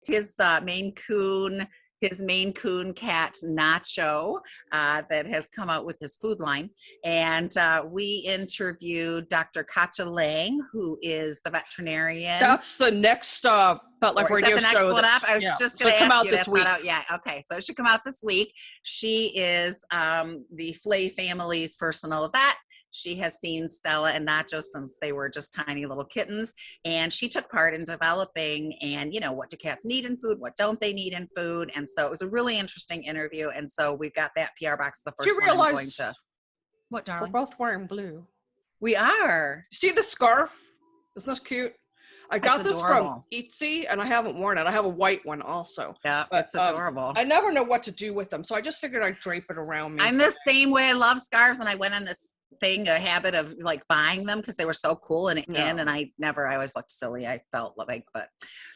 his Maine Coon cat Nacho that has come out with his food line. And we interviewed Dr. Katja Lang, who is the veterinarian. That's the next Pet Life Radio the next show. One up? I was just going to ask you. That's week. Not out yet. Okay, so it should come out this week. She is the Flay family's personal vet. She has seen Stella and Nacho since they were just tiny little kittens, and she took part in developing and, what do cats need in food? What don't they need in food? And so it was a really interesting interview. And so we've got that PR box. The first one I'm going to. What, darling? We're both wearing blue. We are. See the scarf? Isn't this cute? I got this adorable. from Etsy, and I haven't worn it. I have a white one also. Yeah, it's adorable. I never know what to do with them, so I just figured I'd drape it around me. I'm the same way. I love scarves, and I went on this a habit of like buying them because they were so cool and and I always looked silly. I felt like,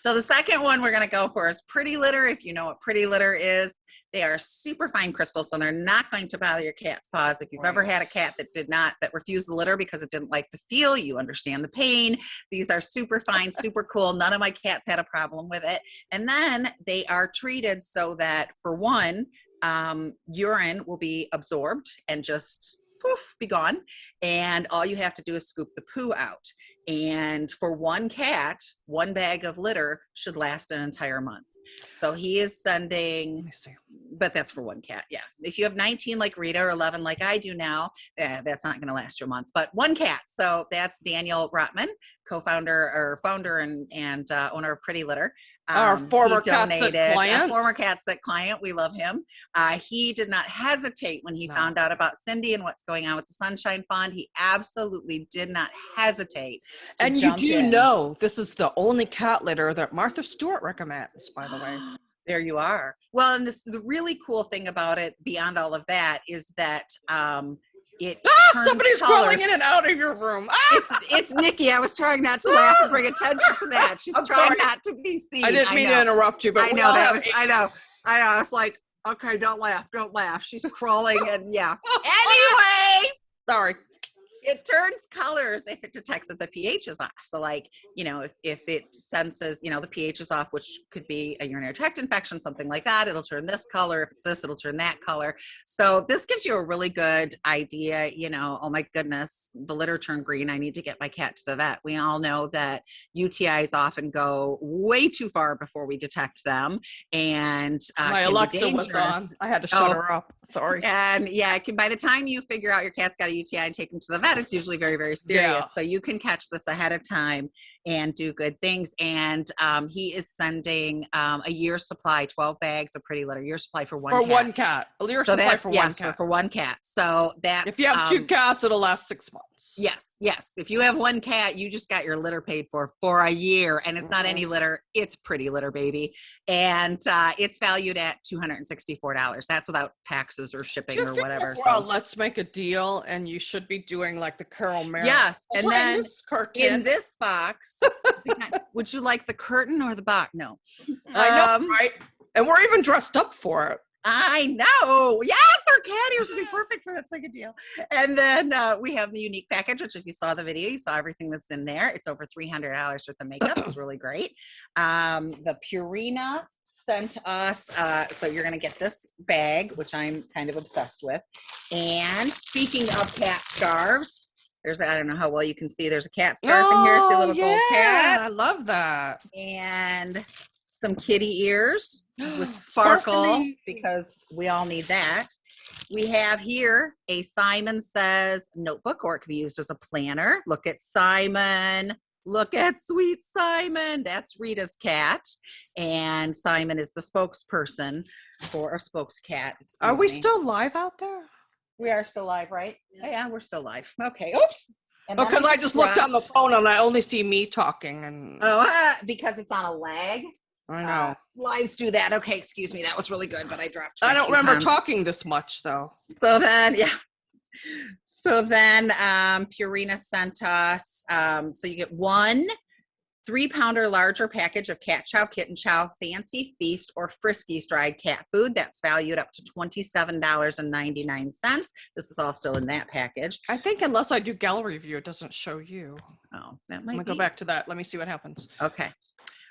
so the second one we're going to go for is Pretty Litter. If you know what Pretty Litter is, they are super fine crystals, so they're not going to bother your cat's paws. If you've ever had a cat that refused the litter because it didn't like the feel, you understand the pain. These are super fine, super cool. None of my cats had a problem with it. And then they are treated so that, for one, urine will be absorbed and just poof, be gone. And all you have to do is scoop the poo out. And for one cat, one bag of litter should last an entire month. So he is sending, but that's for one cat. Yeah. If you have 19 like Rita or 11 like I do now, that's not going to last you a month, but one cat. So that's Daniel Rotman, founder and owner of Pretty Litter. Our former Cats That client. We love him. He did not hesitate when he found out about Cindy and what's going on with the Sunshine Fund. He absolutely did not hesitate. And you do know this is the only cat litter that Martha Stewart recommends, by the way. There you are. Well, and the really cool thing about it, beyond all of that, is that somebody's crawling in and out of your room. It's Nikki. I was trying not to laugh and bring attention to that. She's trying not to be seen. I didn't mean to interrupt you, but I know. I was like, okay, don't laugh. She's crawling and yeah. Anyway. Sorry. It turns colors if it detects that the pH is off. So like, if it senses, the pH is off, which could be a urinary tract infection, something like that, it'll turn this color. If it's this, it'll turn that color. So this gives you a really good idea, oh my goodness, the litter turned green. I need to get my cat to the vet. We all know that UTIs often go way too far before we detect them. And my Alexa was on. I had to shut her up. Sorry. And by the time you figure out your cat's got a UTI and take him to the vet, it's usually very, very serious. Yeah. So you can catch this ahead of time and do good things. And he is sending a year's supply, 12 bags of Pretty Litter, year's supply for one cat. For one cat. A year's supply for one cat. For one cat. So that's... If you have two cats, it'll last 6 months. Yes. If you have one cat, you just got your litter paid for a year. And it's not any litter. It's Pretty Litter, baby. And it's valued at $264. That's without taxes or shipping or whatever. Well, let's make a deal. And you should be doing like the Carol Merritt. Yes. And then in this box, would you like the curtain or the box? No. I know, right? And we're even dressed up for it. I know. Yes, our cat ears would be perfect for that second deal. And then we have the unique package, which if you saw the video, you saw everything that's in there. It's over $300 worth of makeup. It's really great. The Purina sent us, so you're going to get this bag, which I'm kind of obsessed with. And speaking of cat scarves, I don't know how well you can see, there's a cat scarf in here. See little gold cats. I love that. And some kitty ears with sparkle because we all need that. We have here a Simon Says notebook, or it could be used as a planner. Look at Simon. Look at sweet Simon. That's Rita's cat. And Simon is the spokesperson for a spokes cat. Are we still live out there? We are still live, right? Yeah, we're still live. Okay. Oops. Because I just looked on the phone and I only see me talking. And because it's on a lag. I know. Lives do that. Okay, excuse me. That was really good, but I dropped. I don't remember talking this much, though. So then, Purina sent us. So you get one 3-pounder larger package of Cat Chow, Kitten Chow, Fancy Feast, or Friskies dried cat food. That's valued up to $27.99. This is all still in that package. I think unless I do gallery view, it doesn't show you. Oh, that might be. I'm going to go back to that. Let me see what happens. Okay.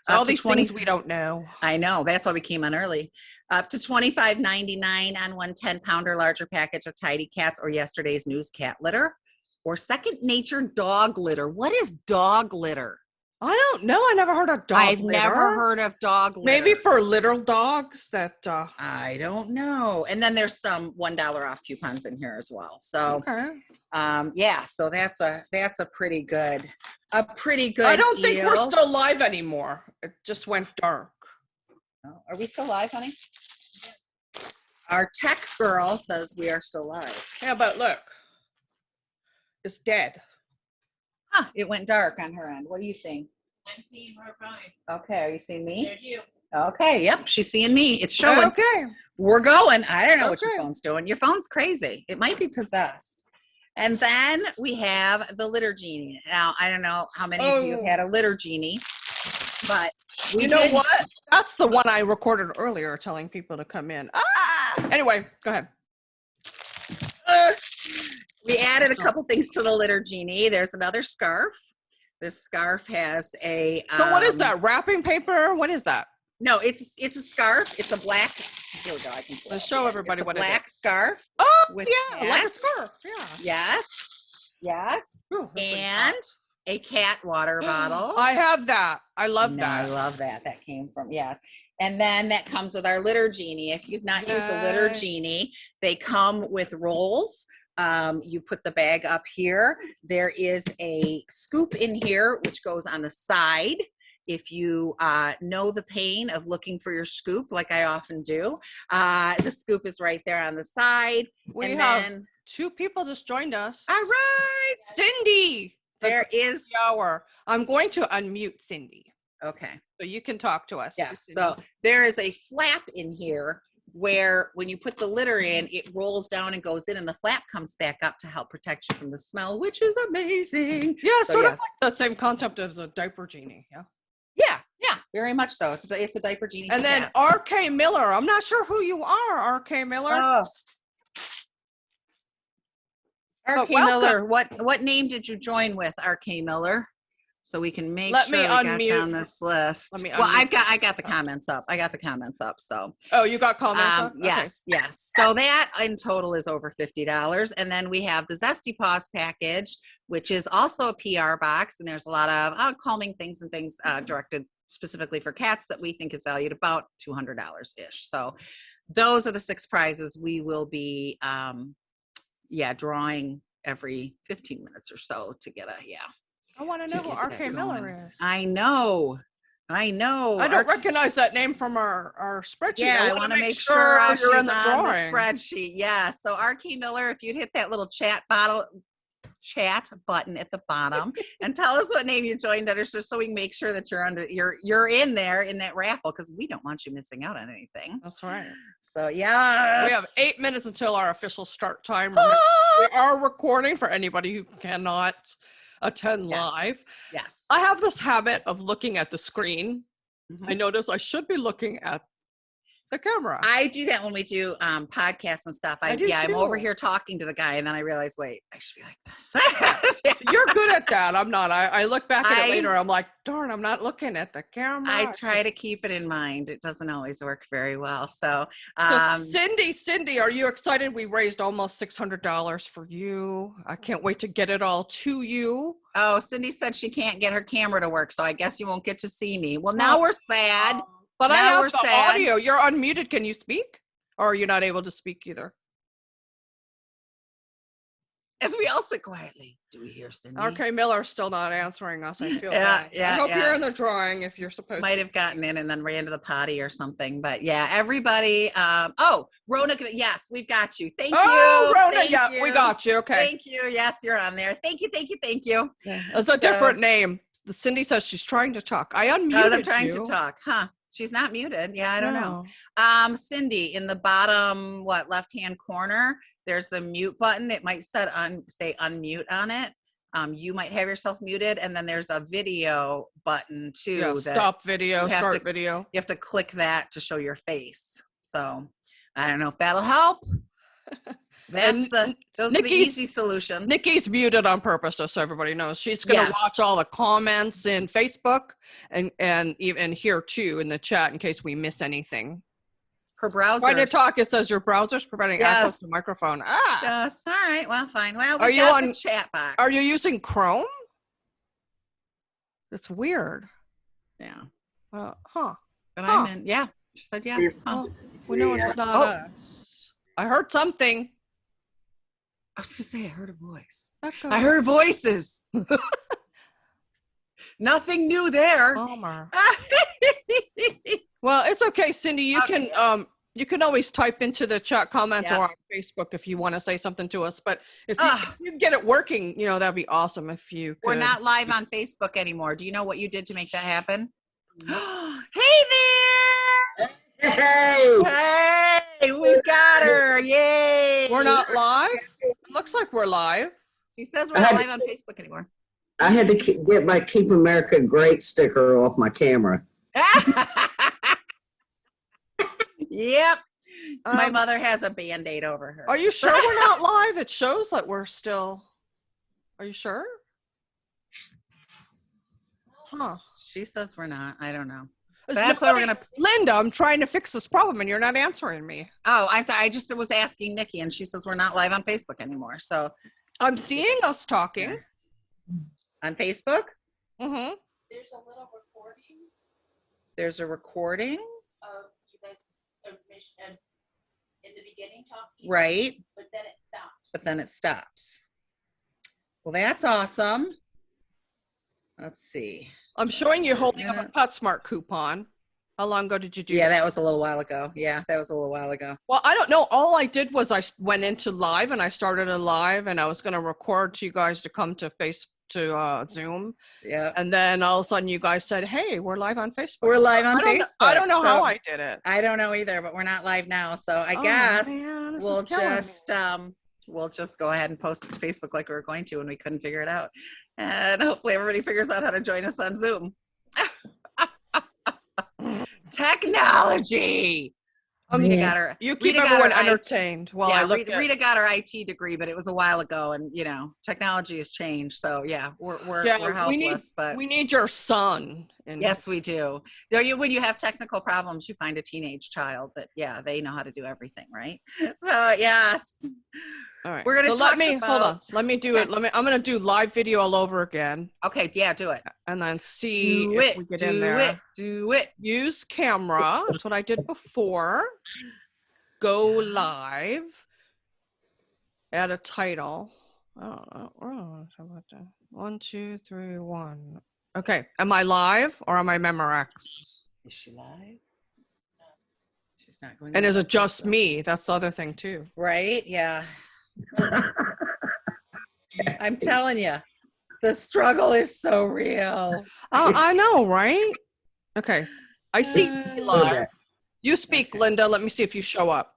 All Up to these 20. things we don't know. I know. That's why we came on early. Up to $25.99 on one 10-pound or larger package of Tidy Cats or yesterday's news cat litter or Second Nature dog litter. What is dog litter? I don't know. I never heard of dog I've litter. never heard of dog litter. Maybe for little dogs that. I don't know. And then there's some $1 off coupons in here as well. So, Okay. yeah. So that's a pretty good I don't think we're deal. still live anymore. It just went dark. Oh, are we still live, honey? Our tech girl says we are still live. Yeah, but look, it's dead. Huh, it went dark on her end. What are you seeing? I'm seeing her fine. Okay, are you seeing me? There's you. Okay, yep, she's seeing me. It's showing. Okay. We're going. I don't know what your Okay. phone's doing. Your phone's crazy. It might be possessed. And then we have the litter genie. Now, I don't know how many of you have had a litter genie, but You know what? That's the one I recorded earlier telling people to come in. Anyway, go ahead. We added a couple things to the litter genie. There's another scarf. This scarf has a. So what is that? Wrapping paper? What is that? No, it's a scarf. It's a black. Here we go. I can Let's show everybody it's a what it black is. scarf. Oh, with yeah, like a cats. scarf. Yeah. Yes. Ooh, this thing's And a cat water hot. bottle. I have that. I love No, that. I love that. That came from, yes. And then that comes with our litter genie. If you've not used a litter Yay. genie, they come with rolls. You put the bag up here. There is a scoop in here, which goes on the side. If you know the pain of looking for your scoop, like I often do, the scoop is right there on the side. We and have then, 2 people just joined us. all right, Cindy. there is, Hour. I'm going to unmute Cindy okay. so you can talk to us. Yes, Cindy. so there is a flap in here where when you put the litter in, it rolls down and goes in and the flap comes back up to help protect you from the smell, which is amazing. Yeah, So, sort of yes. like the same concept as a diaper genie. Yeah. Yeah, very much so. It's a diaper genie. And for then cats. RK Miller. I'm not sure who you are, RK Miller. Oh. But RK Miller, what name did you join with, RK Miller? So we can make Let sure me we got you unmute. on this list. Let me Well, unmute. I got the comments up. I got the comments up. So Oh, you got comments? up? Okay. yes. So that in total is over $50. And then we have the Zesty Paws package, which is also a PR box. And there's a lot of calming things and things directed specifically for cats that we think is valued about $200-ish. So those are the 6 prizes we will be, drawing every 15 minutes or so to get I want to to know who get that RK going. Miller is. I know. I don't recognize that name from our spreadsheet. Yeah, I want to make sure you're she's in the on drawing. the spreadsheet. Yeah. So RK Miller, if you'd hit that little chat button at the bottom and tell us what name you joined under, just so we can make sure that you're in there in that raffle, because we don't want you missing out on anything. That's right. So yeah, We have 8 minutes until our official start time. We are recording for anybody who cannot attend live. Yes. I have this habit of looking at the screen. Mhm. I notice I should be looking at the camera. I do that when we do podcasts and stuff. I do I'm over too. here talking to the guy, and then I realize, wait, I should be like this. You're good at that. I'm not. I look back at it later. I'm like, darn, I'm not looking at the camera. I try to keep it in mind. It doesn't always work very well. So, So Cindy, are you excited? We raised almost $600 for you. I can't wait to get it all to you. oh, Cindy said she can't get her camera to work, so I guess you won't get to see me. Well, now we're sad. But I Now have we're the sad. audio. You're unmuted. Can you speak? Or are you not able to speak either? As we all sit quietly, do we hear Cindy? RK Miller's still not answering us. I feel Yeah, bad. yeah, I hope yeah. you're in the drawing if you're supposed Might to. have gotten in and then ran to the potty or something. But yeah, everybody. Oh, Rona, yes, we've got you. Thank Oh, you. Rona, Thank yeah, you. we got you. Okay. Thank you. Yes, you're on there. Thank you. It's a different name. Cindy says she's trying to talk. I unmuted Oh, I'm trying you. to talk. Huh. She's not muted. Yeah, I don't know. No. Cindy, in the bottom, left-hand corner, there's the mute button. It might say unmute on it. You might have yourself muted, and then there's a video button too. Yeah, that stop video, you have start to- video. You have to click that to show your face. So I don't know if that'll help. And those are the Nikki's- easy solutions. Nikki's muted on purpose, just so everybody knows. She's going to Yes. watch all the comments in Facebook and even here too in the chat in case we miss anything. Her browser. Trying to talk, it says your browser's preventing access to microphone. Ah. Yes. All right. Well, fine. Well, Are we you got on- the chat box. Are you using Chrome? That's weird. Yeah. Huh. But Huh. I'm in. Yeah. She said yes. Huh. Well, we know it's not Oh. us. I heard something. I was gonna say I heard a voice. Echo. I heard voices. Nothing new there. Bummer. Well, it's okay, Cindy. You can always type into the chat comments or on Facebook if you want to say something to us. But if you get it working, that'd be awesome if you could. We're not live on Facebook anymore. Do you know what you did to make that happen? Hey there! Hey, we got her! Yay! We're not live? It looks like we're live. She says we're not live on Facebook anymore. I had to get my Keep America Great sticker off my camera. Yep. My mother has a Band-Aid over her. Are you sure we're not live? It shows that we're still. Are you sure? Huh. She says we're not. I don't know. It's That's what we're nobody- gonna. Linda, I'm trying to fix this problem and you're not answering me. Oh, I'm sorry. I just was asking Nikki, and she says we're not live on Facebook anymore. So I'm seeing us talking. on Facebook, Mm-hmm. There's a little recording there's a recording, of you guys in the beginning talking, right? but then it stops. But then it stops. Well, that's awesome. Let's see. I'm showing you holding up a Minutes. PetSmart coupon. How long ago did you do Yeah, that? that was a little while ago. Yeah, that was a little while ago. Well, I don't know. All I did was I went into live and I started a live and I was going to record to you guys to come to Zoom. Yeah. And then all of a sudden you guys said, hey, we're live on Facebook. We're live on I Facebook. I don't know so how I did it. I don't know either, but we're not live now. So I Oh, guess man, this we'll is killing me. just go ahead and post it to Facebook like we were going to when we couldn't figure it out. And hopefully everybody figures out how to join us on Zoom. Technology. Rita got her. You keep Rita got everyone her IT entertained while I look at Rita got her IT degree, but it was a while ago, and technology has changed. So yeah, we're helpless. But we need your son. yes, we do. Don't you? When you have technical problems, you find a teenage child that they know how to do everything, right? So yes. All right. We're gonna hold on. Let me do it. I'm gonna do live video all over again. Okay, yeah, do it. And then see Do if it. we get Do in there. it. Do it. Use camera. That's what I did before. Go live. Add a title. Oh, 1, 2, 3, 1. Okay. Am I live or am I Memorex? Is she live? She's not going. And to is it just me? That's the other thing too. Right? Yeah. I'm telling you, the struggle is so real. I know, right? Okay. I see you live. You speak, Okay. Linda. Let me see if you show up.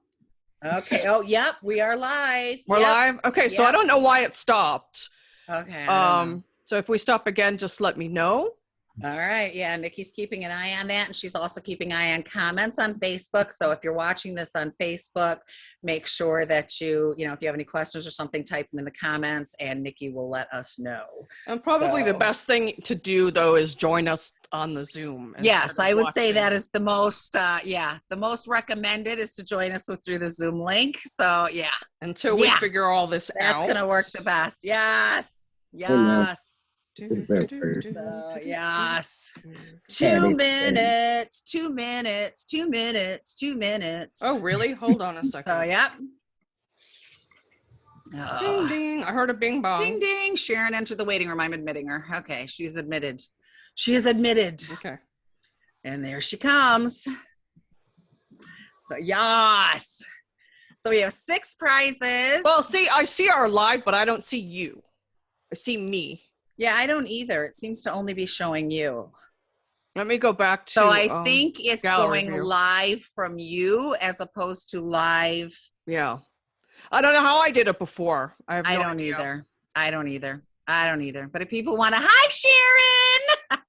Okay. Oh, yep. We are live. We're Yep. live. Okay. So I Yep. don't know why it stopped. Okay. I don't know. So if we stop again, just let me know. All right. Yeah. Nikki's keeping an eye on that. And she's also keeping an eye on comments on Facebook. So if you're watching this on Facebook, make sure that if you have any questions or something, type them in the comments and Nikki will let us know. And probably the So- best thing to do though is join us on the Zoom. Yes, instead of I would say watching. that is the most, the most recommended is to join us through the Zoom link. So yeah, Until we Yeah. figure all this that's out. going to work the best. Yes. Amen. Yes. So, yes. 2 Patty. minutes, 2 minutes, 2 minutes, 2 minutes. Oh, really? Hold on a second. So, yep. Ding, Oh. ding. I heard a bing bong. Ding, ding. Sharon entered the waiting room. I'm admitting her. Okay. She's admitted. She is admitted. Okay. And there she comes. So, yes. So we have 6 prizes. Well, see, I see our live, but I don't see you. I see me. Yeah, I don't either. It seems to only be showing you. Let me go back to. So I think it's gallery going view. live from you as opposed to live. Yeah. I don't know how I did it before. I have I no don't idea. either. I don't either. I don't either. But if people want to, hi, Sharon.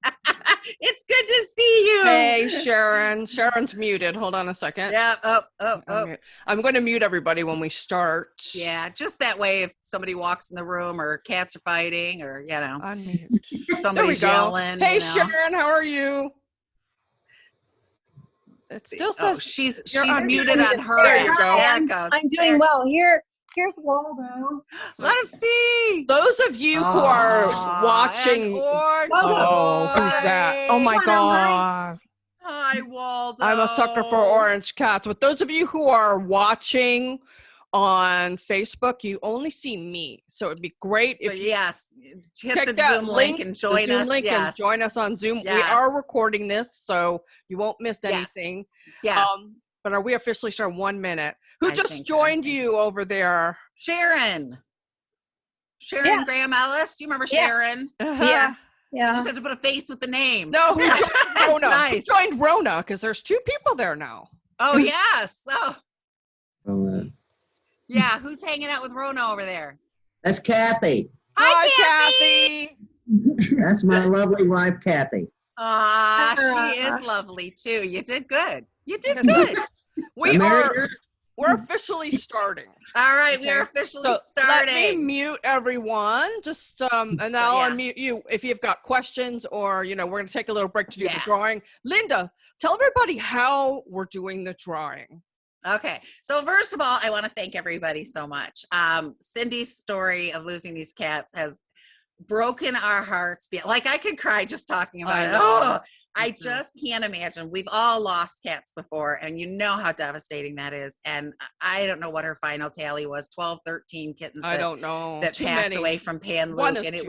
It's good to see you. Hey, Sharon. Sharon's muted. Hold on a second. Yeah. Oh. I'm going to mute everybody when we start. Yeah. Just that way, if somebody walks in the room or cats are fighting or, Unmute. somebody's yelling. Hey, Sharon, how are you? It still says she's unmuted. muted on her There end. you go. There it goes. I'm doing well. Here's Waldo. Let us see. Those of you who are watching. Oh, who's that? Oh my God. Hi, Waldo. I'm a sucker for orange cats. But those of you who are watching on Facebook, you only see me. So it'd be great if you hit the Zoom link and join us. And join us on Zoom. Yes. We are recording this, so you won't miss anything. Yes. But are we officially starting 1 minute? Who I just think joined you over there? Sharon Yeah. Graham Ellis. Do you remember Yeah. Sharon? Yeah. You just have to put a face with the name. No, who joined Rona? Nice. Who joined Rona? Because there's 2 people there now. Oh, yes. Oh, Oh, yeah. Who's hanging out with Rona over there? that's Kathy. Hi, Kathy. That's my lovely wife, Kathy. She is lovely too. You did good. You did good. We're officially starting. All right, we are officially starting. Let me mute everyone. Just and I'll unmute you if you've got questions or we're going to take a little break to do the drawing. Linda, tell everybody how we're doing the drawing. Okay, so first of all, I want to thank everybody so much. Cindy's story of losing these cats has broken our hearts. Like I could cry just talking about it. Oh, I just can't imagine. We've all lost cats before, and you know how devastating that is. And I don't know what her final tally was, 12, 13 kittens I don't know. that passed away from Pan Luke. And it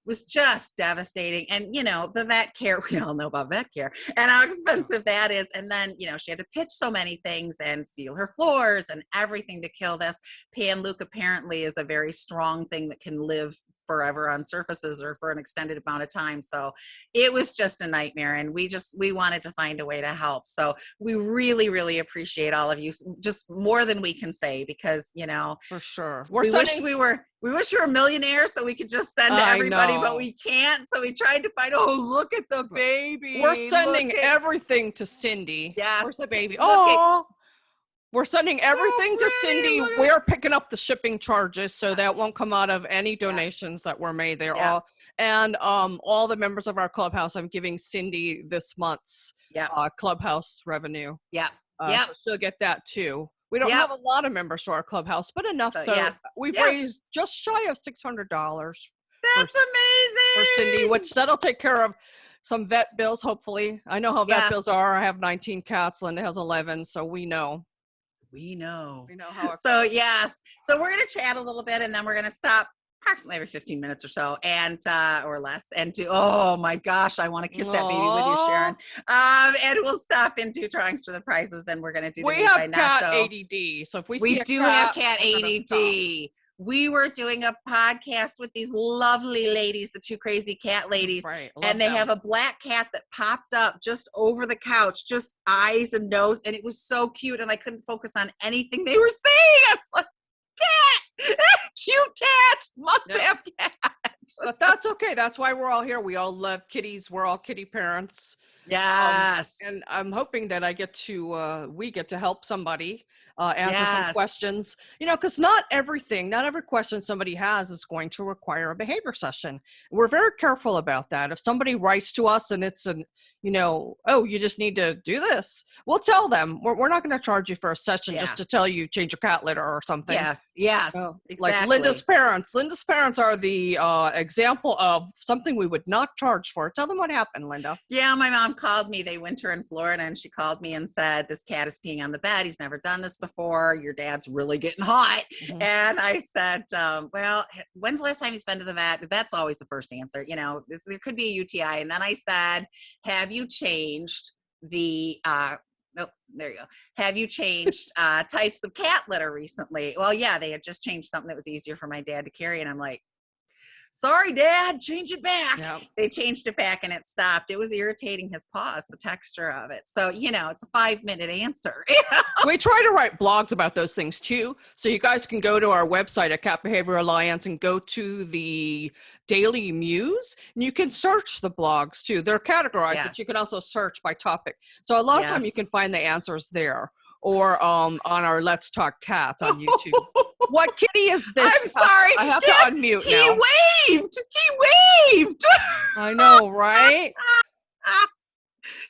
was just devastating. And, the vet care, we all know about vet care and how expensive that is. And then, she had to pitch so many things and seal her floors and everything to kill this. Pan Luke apparently is a very strong thing that can live forever on surfaces or for an extended amount of time. So it was just a nightmare, and we wanted to find a way to help. So we really, really appreciate all of you, just more than we can say, because for sure we wish we were millionaires so we could just send to everybody, but we can't. So we tried to find, look at the baby. We're sending everything to Cindy. Yes. Where's the baby? Oh, we're sending everything to Cindy. We're picking up the shipping charges, so that won't come out of any donations that were made. They're all the members of our clubhouse. I'm giving Cindy this month's clubhouse revenue. Yeah. So she'll get that too. We don't have a lot of members to our clubhouse, but enough. So we've raised just shy of $600. That's amazing for Cindy, which that'll take care of some vet bills. Hopefully, I know how vet bills are. I have 19 cats. Linda has 11, so we know. We know how it goes. Yes. So we're going to chat a little bit, and then we're going to stop approximately every 15 minutes or so, and or less, and do, oh my gosh, I want to kiss that baby with you, Sharon. And we'll stop and do drawings for the prizes, and we're going to do we have cat ADD. So if we do have cat ADD. We were doing a podcast with these lovely ladies, the 2 crazy cat ladies, and they have a black cat that popped up just over the couch, just eyes and nose, and it was so cute, and I couldn't focus on anything they were saying. I was like, cat, cute cat, must have cat. But that's okay. That's why we're all here. We all love kitties. We're all kitty parents. Yes. And I'm hoping that we get to help somebody answer some questions, because not every question somebody has is going to require a behavior session. We're very careful about that. If somebody writes to us and it's you just need to do this, we'll tell them we're not going to charge you for a session just to tell you change your cat litter or something. Yes. Exactly. Like Linda's parents are the example of something we would not charge for. Tell them what happened, Linda. Yeah, my mom called me. They winter in Florida, and she called me and said, this cat is peeing on the bed. He's never done this before. Your dad's really getting hot. Mm-hmm. And I said, well, when's the last time he's been to the vet? That's always the first answer. There could be a UTI. And then I said, have you changed the there you go. Have you changed types of cat litter recently? Well, yeah, they had just changed something that was easier for my dad to carry. And I'm like, sorry, Dad, change it back. Yeah. They changed it back and it stopped. It was irritating his paws, the texture of it. So, it's a 5-minute answer. We try to write blogs about those things too. So you guys can go to our website at Cat Behavior Alliance and go to the Daily Muse, and you can search the blogs too. They're categorized, but you can also search by topic. So a lot of time you can find the answers there, or on our Let's Talk Cats on YouTube. What kitty is this? I'm sorry. I have to unmute now. He waved. I know, right?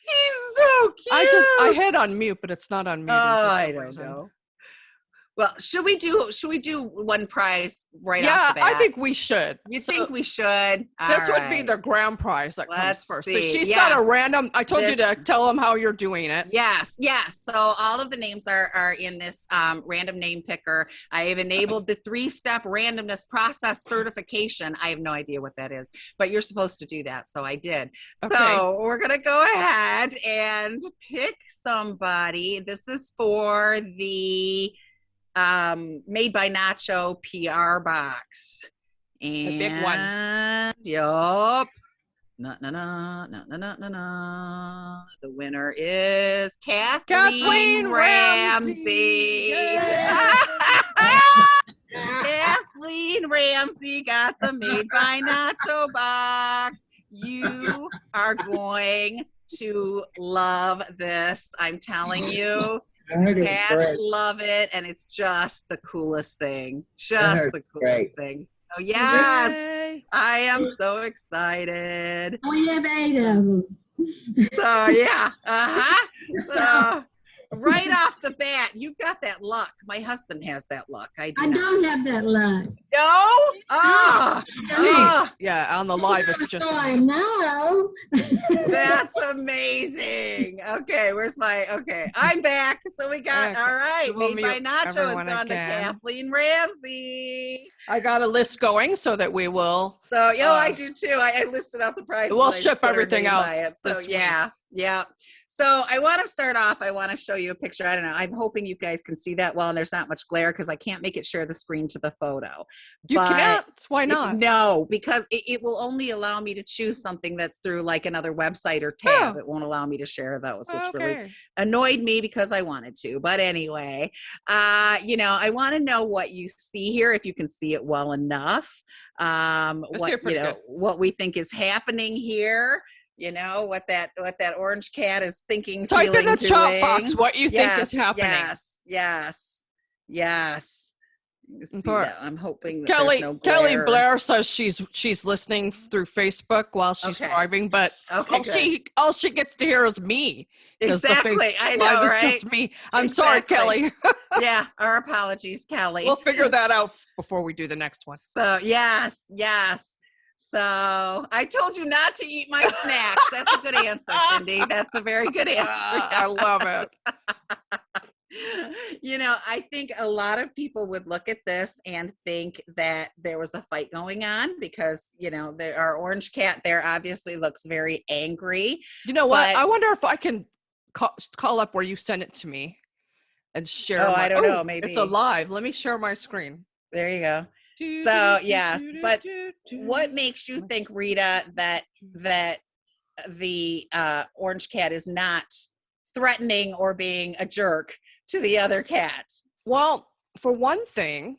He's so cute. I hit unmute, but it's not unmuted. Oh, I don't know. Well, should we do one prize right off the bat? I think we should. You think we should? This would be the grand prize that comes first. So see. she's got a random. I told you to tell them how you're doing it. Yes. So all of the names are in this random name picker. I have enabled the 3-step randomness process certification. I have no idea what that is, but you're supposed to do that, so I did. Okay. So we're gonna go ahead and pick somebody. This is for the Made by Nacho PR box. And the big one. Yup. No. The winner is Kathleen Ramsey. Kathleen Ramsey got the Made by Nacho box. You are going to love this. I'm telling you. Cats love it, and it's just the coolest thing. Just the coolest thing. So yes, Yay. I am so excited. We have 8 of them. So yeah, So right off the bat, you've got that luck. My husband has that luck. I don't have that luck. No? Yeah, on the live, it's just. Oh, I know. That's amazing. Okay, I'm back. So we got, all right, Made by Nacho has gone to Kathleen Ramsey. I got a list going so that we will. So, I do too. I listed out the prices. We'll ship everything out. So, yeah. So I want to start off. I want to show you a picture. I don't know. I'm hoping you guys can see that well, and there's not much glare because I can't make it share the screen to the photo. You can't? Why not? No, because it will only allow me to choose something that's through like another website or tab. It won't allow me to share those, which really annoyed me because I wanted to. But anyway, I want to know what you see here, if you can see it well enough. What we think is happening here. What that orange cat is thinking, type feeling, in the doing. chat box what you think is happening. Yes. See that. I'm hoping that Kelly there's no glare. Kelly Blair says she's listening through Facebook while she's driving, but all she gets to hear is me. Exactly, I know, right? It's just me. I'm sorry, Kelly. Yeah, our apologies, Kelly. We'll figure that out before we do the next one. So yes. So I told you not to eat my snacks. That's a good answer, Cindy. That's a very good answer. I love it. I think a lot of people would look at this and think that there was a fight going on because, our orange cat there obviously looks very angry. You know what? I wonder if I can call up where you sent it to me and share. I don't know. Maybe it's alive. Let me share my screen. There you go. So yes, but what makes you think, Rita, that the orange cat is not threatening or being a jerk to the other cat? Well, for one thing,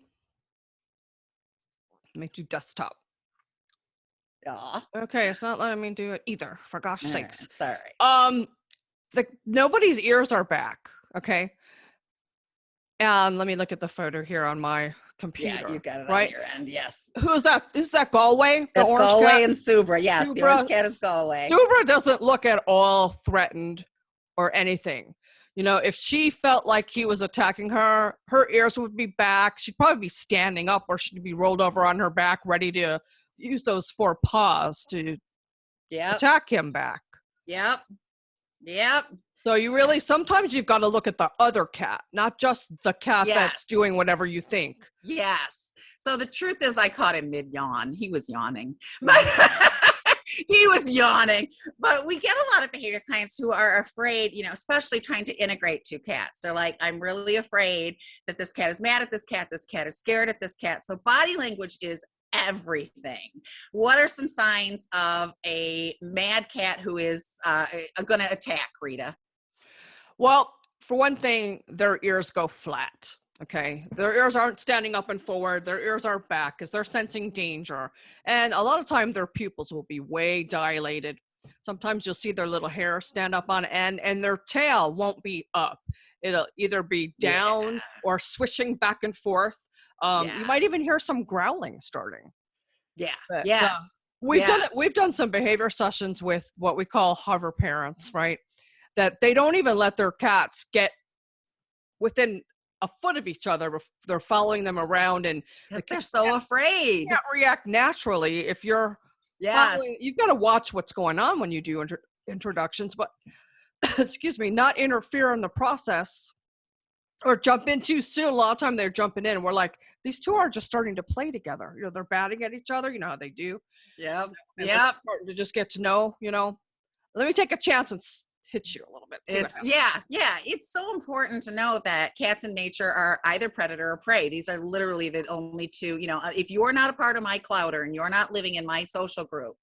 let me do desktop. Yeah. Okay, it's not letting me do it either. For gosh sakes. Sorry. Nobody's ears are back. Okay. And let me look at the photo here on my computer. Yeah, you got it right? on your end. Yes. Who's that? Is that Galway? That's orange Galway cat? and Subra. Yes, the orange cat is Galway. Subra doesn't look at all threatened or anything. If she felt like he was attacking her, her ears would be back. She'd probably be standing up, or she'd be rolled over on her back, ready to use those 4 paws to attack him back. Yep. So sometimes you've got to look at the other cat, not just the cat that's doing whatever you think. Yes. So the truth is I caught him mid-yawn. He was yawning. He was yawning. But we get a lot of behavior clients who are afraid, especially trying to integrate 2 cats. They're like, I'm really afraid that this cat is mad at this cat is scared at this cat. So body language is everything. What are some signs of a mad cat who is going to attack, Rita? Well, for one thing, their ears go flat. Okay. Their ears aren't standing up and forward. Their ears are back because they're sensing danger. And a lot of time their pupils will be way dilated. Sometimes you'll see their little hair stand up on end and their tail won't be up. It'll either be down or swishing back and forth. You might even hear some growling starting. Yeah. But, Yes. We've done some behavior sessions with what we call hover parents, right? That they don't even let their cats get within a foot of each other. They're following them around, and they're so afraid. You can't react naturally if you're following. You've got to watch what's going on when you do introductions, but excuse me, not interfere in the process or jump in too soon. A lot of time they're jumping in and we're like, these two are just starting to play together. You know, they're batting at each other. You know how they do. Yep. And Yep. starting to just get to know, you know, let me take a chance and hit you a little bit. It's so important to know that cats in nature are either predator or prey. These are literally the only two. You know, if you're not a part of my clouder and you're not living in my social group,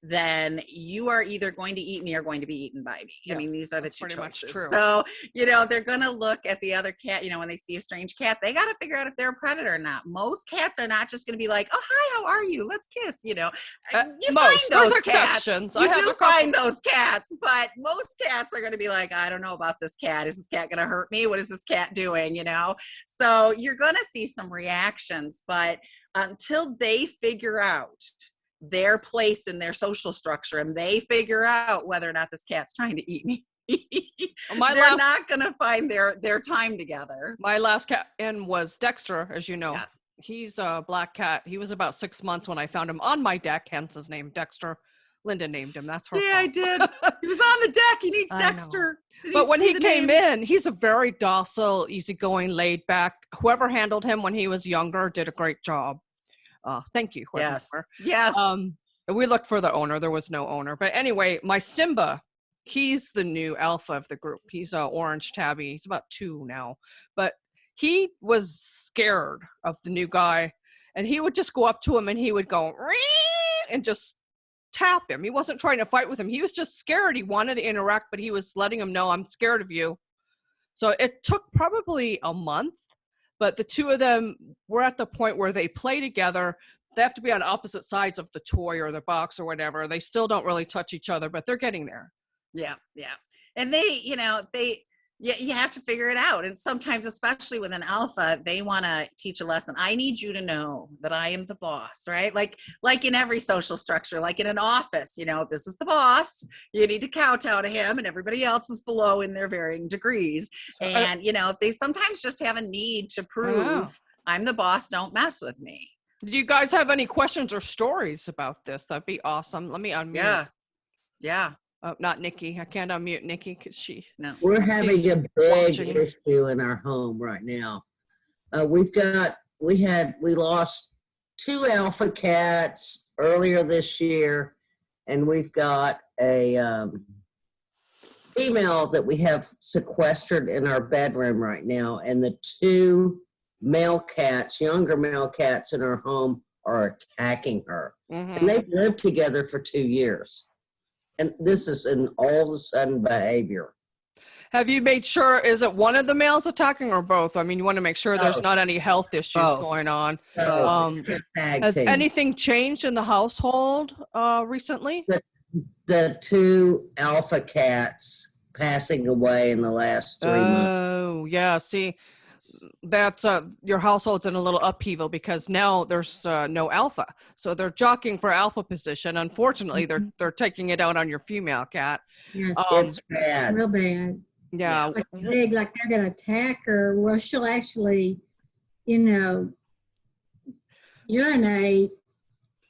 then you are either going to eat me or going to be eaten by me. Yeah, I mean, these are the two pretty much choices. true. So, you know, they're going to look at the other cat, you know, when they see a strange cat, they got to figure out if they're a predator or not. Most cats are not just going to be like, oh, hi, how are you? Let's kiss, you know. You find those there's cats. exceptions. You do find those cats, but most cats are going to be like, I don't know about this cat. Is this cat going to hurt me? What is this cat doing? You know? So you're going to see some reactions, but until they figure out their place in their social structure and they figure out whether or not this cat's trying to eat me, they're not going to find their time together. My last cat in was Dexter, as you know. Yeah. He's a black cat. He was about 6 months when I found him on my deck, hence his name, Dexter. Linda named him. That's her fault. I did. He was on the deck. He needs Dexter. But when he came in, he's a very docile, easygoing, laid back. Whoever handled him when he was younger did a great job. Thank you. Yes. We looked for the owner. There was no owner. But anyway, my Simba, he's the new alpha of the group. He's an orange tabby. He's about 2 now. But he was scared of the new guy. And he would just go up to him and he would go, and just tap him. He wasn't trying to fight with him. He was just scared. He wanted to interact, but he was letting him know, I'm scared of you. So it took probably a month. But the two of them were at the point where they play together. They have to be on opposite sides of the toy or the box or whatever. They still don't really touch each other, but they're getting there. Yeah. And they, you know, you have to figure it out. And sometimes, especially with an alpha, they want to teach a lesson. I need you to know that I am the boss, right? Like in every social structure, like in an office, you know, this is the boss. You need to kowtow to him, and everybody else is below in their varying degrees. And, you know, they sometimes just have a need to prove I'm the boss. Don't mess with me. Do you guys have any questions or stories about this? That'd be awesome. Let me unmute. Yeah. Oh, not Nikki. I can't unmute Nikki because We're having a big issue in our home right now. We lost 2 alpha cats earlier this year, and we've got a female that we have sequestered in our bedroom right now, and the 2 male cats, younger male cats in our home are attacking her. Mm-hmm. And they've lived together for 2 years. And this is an all of a sudden behavior. Have you made sure, is it one of the males attacking or both? I mean, you want to make sure there's not any health issues going on. Has anything changed in the household recently? The 2 alpha cats passing away in the last 3 months. Oh, yeah. See, that's your household's in a little upheaval because now there's no alpha, so they're jockeying for alpha position. Unfortunately, they're taking it out on your female cat. Yes, it's bad, real bad. Yeah, like they're gonna attack her. Well, she'll actually, you know, urinate.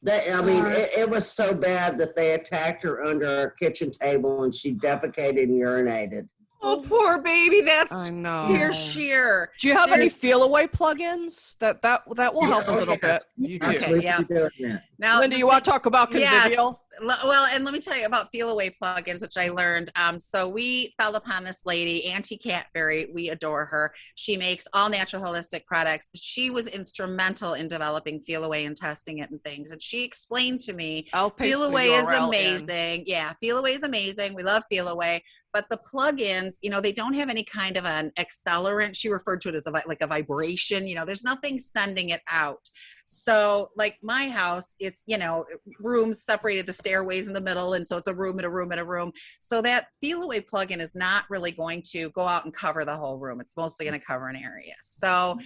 It was so bad that they attacked her under our kitchen table, and she defecated and urinated. Oh, poor baby. That's I know. dear sheer. Do you have any There's- feel away plugins? That will help a little bit. You do. Yes, Okay, we yeah. should be doing that. Now, Linda, the you want thing- to talk about Yes. Convivial? Well, and let me tell you about Feel Away plugins, which I learned. So we fell upon this lady, Auntie Cat Fairy. We adore her. She makes all natural holistic products. She was instrumental in developing Feel Away and testing it and things. And she explained to me, I'll paste Feel the Away is URL in. amazing. Yeah, Feel Away is amazing. We love Feel Away. But the plugins, they don't have any kind of an accelerant. She referred to it as like a vibration. There's nothing sending it out. So like my house, it's, rooms separated, the stairways in the middle. And so it's a room and a room and a room. So that Feel Away plugin is not really going to go out and cover the whole room. It's mostly going to cover an area. So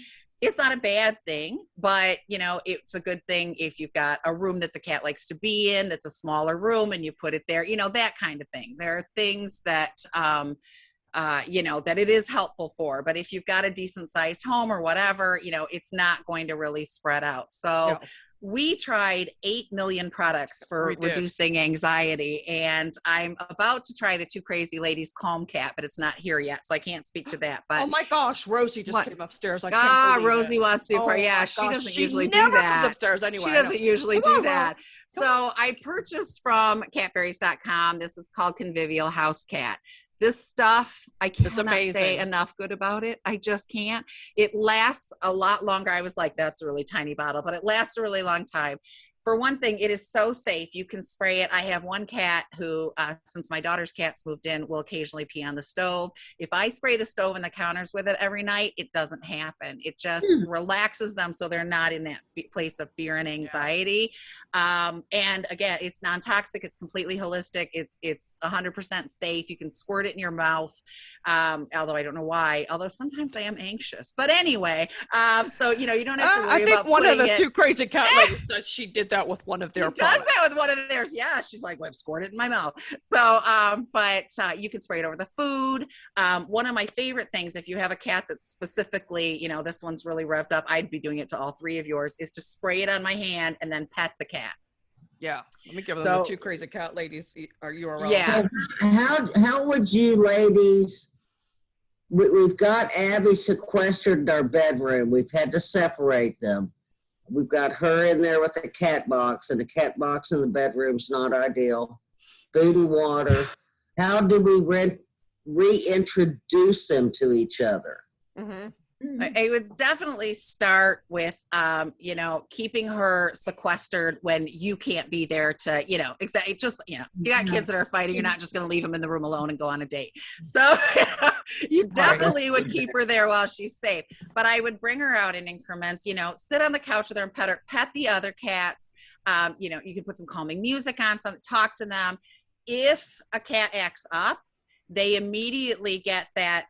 it's not a bad thing, but it's a good thing if you've got a room that the cat likes to be in, that's a smaller room, and you put it there, that kind of thing. There are things that, that it is helpful for, but if you've got a decent sized home or whatever, it's not going to really spread out. So No. we tried 8 million products for We did. reducing anxiety, and I'm about to try the Two Crazy Ladies Calm Cat, but it's not here yet, so I can't speak to that. But Oh my gosh, Rosie just What? came upstairs. I can't believe Rosie it. wants to. Oh Yeah, my she gosh, doesn't she usually do never that. comes upstairs anyway. She I know. doesn't usually Come do on, Ro. that. Come So I purchased from catberries.com. This is called Convivial House Cat. This stuff, I cannot say amazing. enough good about it. I just can't. It lasts a lot longer. I was like, that's a really tiny bottle, but it lasts a really long time. For one thing, it is so safe. You can spray it. I have one cat who, since my daughter's cats moved in, will occasionally pee on the stove. If I spray the stove and the counters with it every night, it doesn't happen. It just relaxes them so they're not in that place of fear and anxiety. And again, it's non-toxic. It's completely holistic. It's 100% safe. You can squirt it in your mouth. Although I don't know why. Although sometimes I am anxious. But anyway, so you don't have to worry I think about one of putting the it. Two Crazy Cat Ladies said she did that with one of their She does products. that with one of theirs. Yeah, she's like, well, I've scored it in my mouth. So, but you can spray it over the food. One of my favorite things, if you have a cat that's specifically, this one's really revved up, I'd be doing it to all three of yours, is to spray it on my hand and then pet the cat. Yeah, let me give them So- the Two Crazy Cat Ladies URL. Yeah. How would you ladies, we've got Abby sequestered in our bedroom. We've had to separate them. We've got her in there with the cat box, and the cat box in the bedroom's not ideal. Food and water. How do we reintroduce them to each other? Mm-hmm. I would definitely start with, keeping her sequestered when you can't be there to, exactly. Just, if you got kids that are fighting, you're not just going to leave them in the room alone and go on a date. So you definitely would keep her there while she's safe. But I would bring her out in increments, sit on the couch with her and pet the other cats. You can put some calming music on, talk to them. If a cat acts up, they immediately get that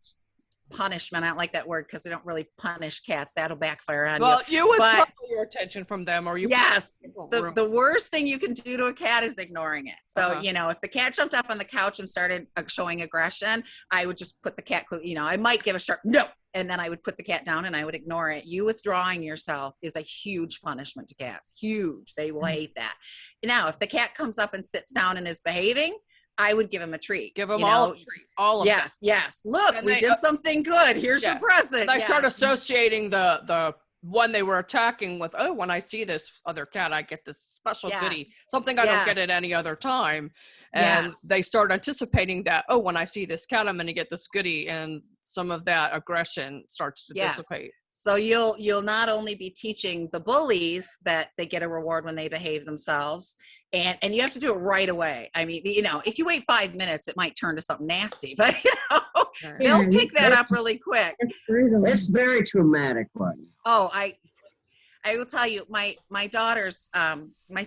punishment. I don't like that word because they don't really punish cats. That'll backfire on you. Well, you would But- pull your attention from them, or you. Yes. The, The worst thing you can do to a cat is ignoring it. So, Uh-huh. if the cat jumped up on the couch and started showing aggression, I would just put the cat, I might give a sharp no, and then I would put the cat down and I would ignore it. You withdrawing yourself is a huge punishment to cats. Huge. They will hate that. Now, if the cat comes up and sits down and is behaving, I would give him a treat. give them all a treat, all of them. Yes. Look, And we they- did something good. Here's Yeah. your present. And I Yeah. start associating the one they were attacking with, oh, when I see this other cat, I get this special goodie, Yes. something I don't get Yes. at any other time. And Yes. they start anticipating that, oh, when I see this cat, I'm going to get this goodie. And some of that aggression starts to Yes. dissipate. So you'll not only be teaching the bullies that they get a reward when they behave themselves, and you have to do it right away. I mean, if you wait 5 minutes, it might turn to something nasty, but they'll pick that up really quick. That's brutal. It's very traumatic right now. Oh, I will tell you, my daughter's my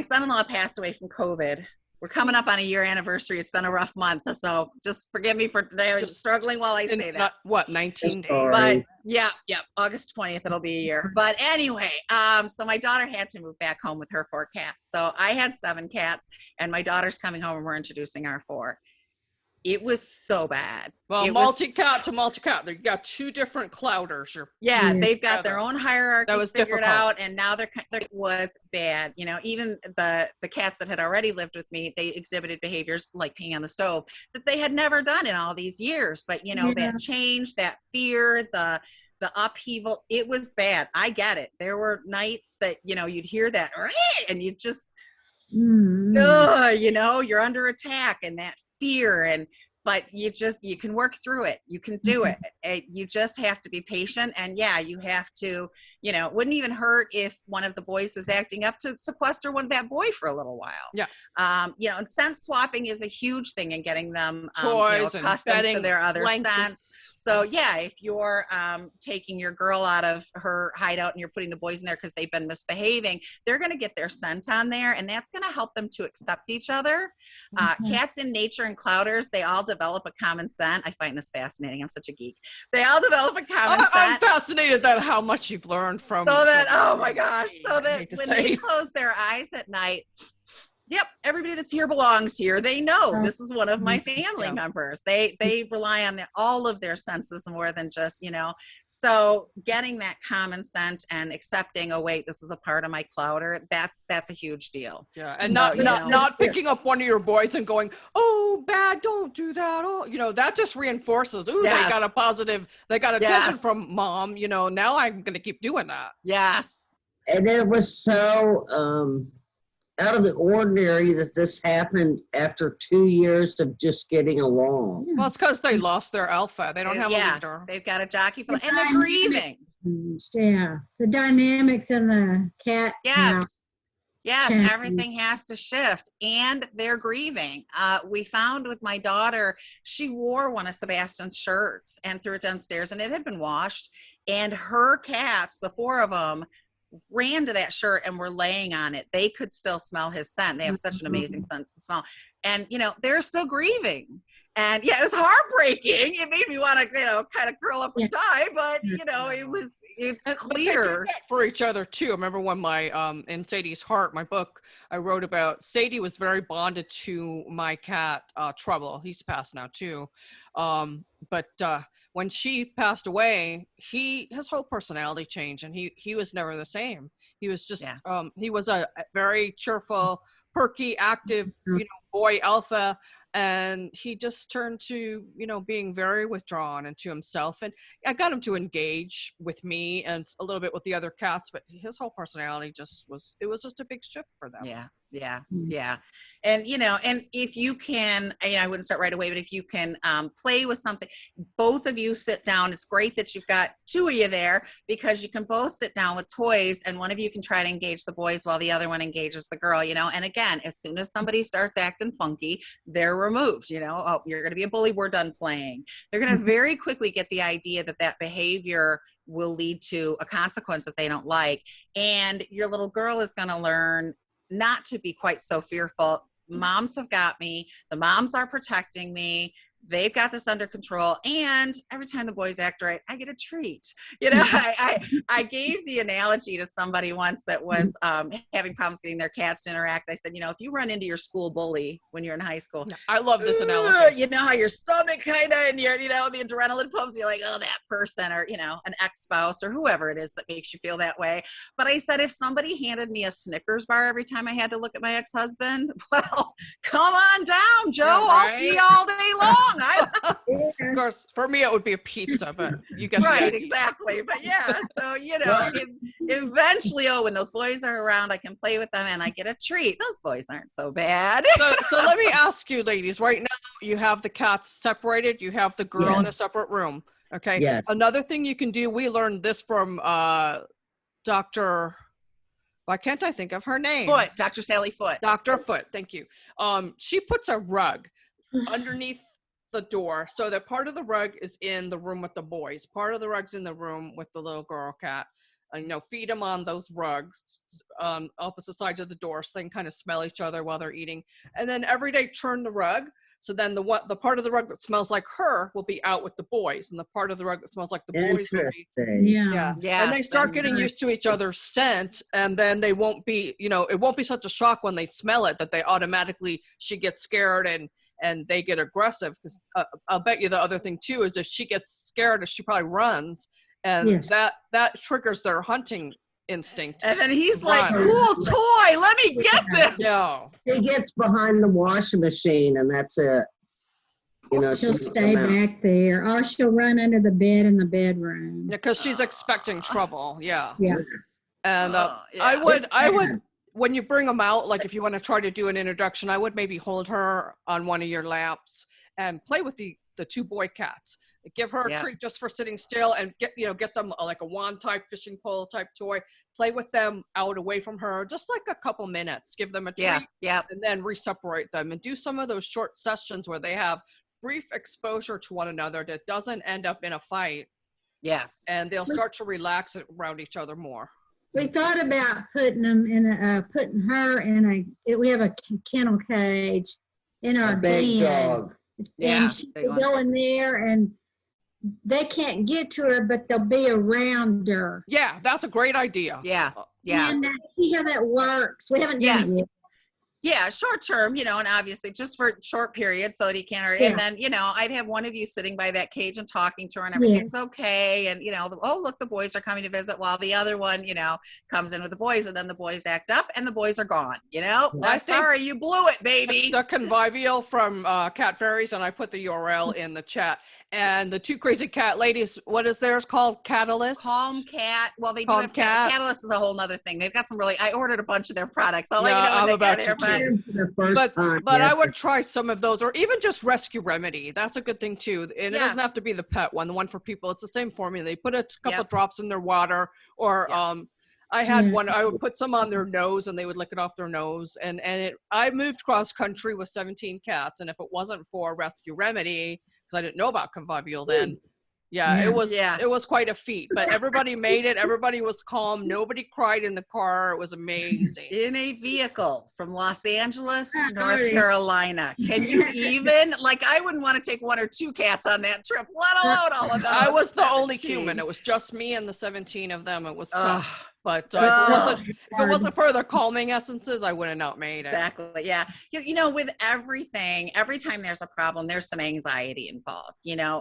son-in-law passed away from COVID. We're coming up on a year anniversary. It's been a rough month, so just forgive me for today. I'm Just- struggling while I In say that. not, what, 19 days? Sorry. But yeah, August 20th, it'll be a year. But anyway, so my daughter had to move back home with her 4 cats. So I had 7 cats, and my daughter's coming home and we're introducing our 4. It was so bad. Well, It was- multi-cat to multi-cat. You got two different clouders. Yeah, Yeah. they've got their Together. own hierarchies That was figured difficult. out, and now it was bad. You know, even the cats that had already lived with me, they exhibited behaviors like peeing on the stove that they had never done in all these years. But you know, Yeah. that change, that fear, the upheaval, it was bad. I get it. There were nights that, you know, you'd hear that and you just you know, you're under attack, and that fear, but you can work through it. You can do it. You just have to be patient, and yeah, you have to, you know, it wouldn't even hurt if one of the boys is acting up to sequester that boy for a little while. Yeah. You know, and scent swapping is a huge thing in getting them you know, Toys and accustomed to bedding, their other blankets. scents. So yeah, if you're taking your girl out of her hideout and you're putting the boys in there because they've been misbehaving, they're going to get their scent on there, and that's going to help them to accept each other. Cats in nature and clouders, they all develop a common scent. I find this fascinating. I'm such a geek. They all develop a common I'm scent. fascinated at how much you've learned from. So that, oh my gosh, so I that hate to when say. they close their eyes at night, yep, everybody that's here belongs here. They know this is one of my family Yeah. members. They rely on all of their senses more than just, you know. So getting that common scent and accepting, oh wait, this is a part of my clouder, that's a huge deal. Yeah, and So, you know. not picking up one of your boys and going, oh, bad, don't do that. Oh, you know, that just reinforces. Ooh, Yes. they got attention Yes. from mom. You know, now I'm going to keep doing that. Yes. And it was so out of the ordinary that this happened after 2 years of just getting along. Well, it's because they lost their alpha. They don't have Yeah. a leader. They've got a jockey for, The and they're dynamic- grieving. Yeah, the dynamics in the cat. Yes. Yes, Change. everything has to shift, and they're grieving. We found with my daughter, she wore one of Sebastian's shirts and threw it downstairs, and it had been washed, and her cats, the 4 of them, ran to that shirt and were laying on it. They could still smell his scent. They have such an amazing sense of smell. And, you know, they're still grieving. And yeah, it was heartbreaking. It made me want to, you know, kind of curl up and die, but you know, it's But they do clear. that for each other too. I remember when my in Sadie's Heart, my book, I wrote about Sadie was very bonded to my cat Trouble. He's passed now too. But when she passed away, his whole personality changed, and he was never the same. He was just he was a very cheerful, perky, active, you know, boy alpha. And he just turned to, you know, being very withdrawn and to himself. And I got him to engage with me and a little bit with the other cats, but his whole personality it was just a big shift for them. Yeah. And, you know, and if you can, you know, I wouldn't start right away, but if you can play with something, both of you sit down. It's great that you've got 2 of you there, because you can both sit down with toys, and one of you can try to engage the boys while the other one engages the girl, you know. And again, as soon as somebody starts acting funky, they're removed, you know. Oh, you're going to be a bully, we're done playing. They're going to very quickly get the idea that behavior will lead to a consequence that they don't like. And your little girl is going to learn not to be quite so fearful. Moms have got me. The moms are protecting me. They've got this under control. And every time the boys act right, I get a treat. You know, I gave the analogy to somebody once that was having problems getting their cats to interact. I said, you know, if you run into your school bully when you're in high school, I love this analogy. you know how your stomach kind of, and you're, you know, the adrenaline pumps, you're like, oh, that person, or, you know, an ex-spouse or whoever it is that makes you feel that way. But I said, if somebody handed me a Snickers bar every time I had to look at my ex-husband, well, come on down, Joe. Yeah, I'll right? see you all day long. Of course, for me it would be a pizza, but you get the Right, idea. exactly. But yeah, so, you know, eventually, when those boys are around, I can play with them and I get a treat. Those boys aren't so bad. So let me ask you, ladies, right now you have the cats separated, you have the girl in a separate room. Okay. Yes. Another thing you can do, we learned this from Dr. Why can't I think of her name? Foot, Dr. Sally Foot. Dr. Foot, thank you. She puts a rug underneath the door, so that part of the rug is in the room with the boys, part of the rug's in the room with the little girl cat. You know, feed them on those rugs on opposite sides of the door, so they can kind of smell each other while they're eating. And then every day turn the rug, so then the part of the rug that smells like her will be out with the boys, and the part of the rug that smells like the boys will be. Interesting. Yeah. Yes, And they start and- getting used to each other's scent, and then they won't be, you know, it won't be such a shock when they smell it that they automatically, she gets scared and and they get aggressive. Because I'll bet you the other thing too is if she gets scared, she probably runs, and Yes. that triggers their hunting instinct. And then he's like, Run. cool toy, let me get this. Yeah. She gets behind the washing machine and that's it. You know, She'll she's stay back there, or she'll run under the bed in the bedroom. Yeah, because she's expecting trouble. Yeah. Yeah. And Oh, yeah. I would, when you bring them out, like if you want to try to do an introduction, I would maybe hold her on one of your laps and play with the two boy cats. Give her a treat just for sitting still, and get them like a wand type fishing pole type toy. Play with them out away from her, just like a couple minutes. Give them a treat, and then re-separate them and do some of those short sessions where they have brief exposure to one another that doesn't end up in a fight. Yes. And they'll start to relax around each other more. We thought about putting her in we have a kennel cage in our big den. dog. And she big will one. go in there and they can't get to her, but they'll be around her. Yeah, that's a great idea. Yeah. Yeah. And see how that works. We haven't done it yet. Yeah, short term, and obviously just for short periods so that he can't hurt. Yeah. And then, I'd have one of you sitting by that cage and talking to her and everything's okay. And, oh, look, the boys are coming to visit, while the other one, comes in with the boys, and then the boys act up and the boys are gone, I think sorry, you blew it, baby. The convivial from Cat Fairies, and I put the URL in the chat. And the two crazy cat ladies, what is theirs called? Catalyst? Calm Cat. Well, they do Calm have Cat. Catalyst is a whole nother thing. They've got some I ordered a bunch of their products. I'll Yeah, let you know when I'm they about get to here. too. But I would try some of those, or even just Rescue Remedy. That's a good thing too. And it doesn't have to be the pet one, the one for people. It's the same formula. They put a couple drops in their water, or I had one, I would put some on their nose and they would lick it off their nose. I moved cross country with 17 cats. And if it wasn't for Rescue Remedy, because I didn't know about convivial then, it was quite a feat. But everybody made it. Everybody was calm. Nobody cried in the car. It was amazing. In a vehicle from Los Angeles to North Carolina. Can you even? I wouldn't want to take one or two cats on that trip, let alone all of those. I was the 17. only human. It was just me and the 17 of them. It was Ugh. tough. But if it wasn't for the calming essences, I would have not made it. Exactly. Yeah. With everything, every time there's a problem, there's some anxiety involved.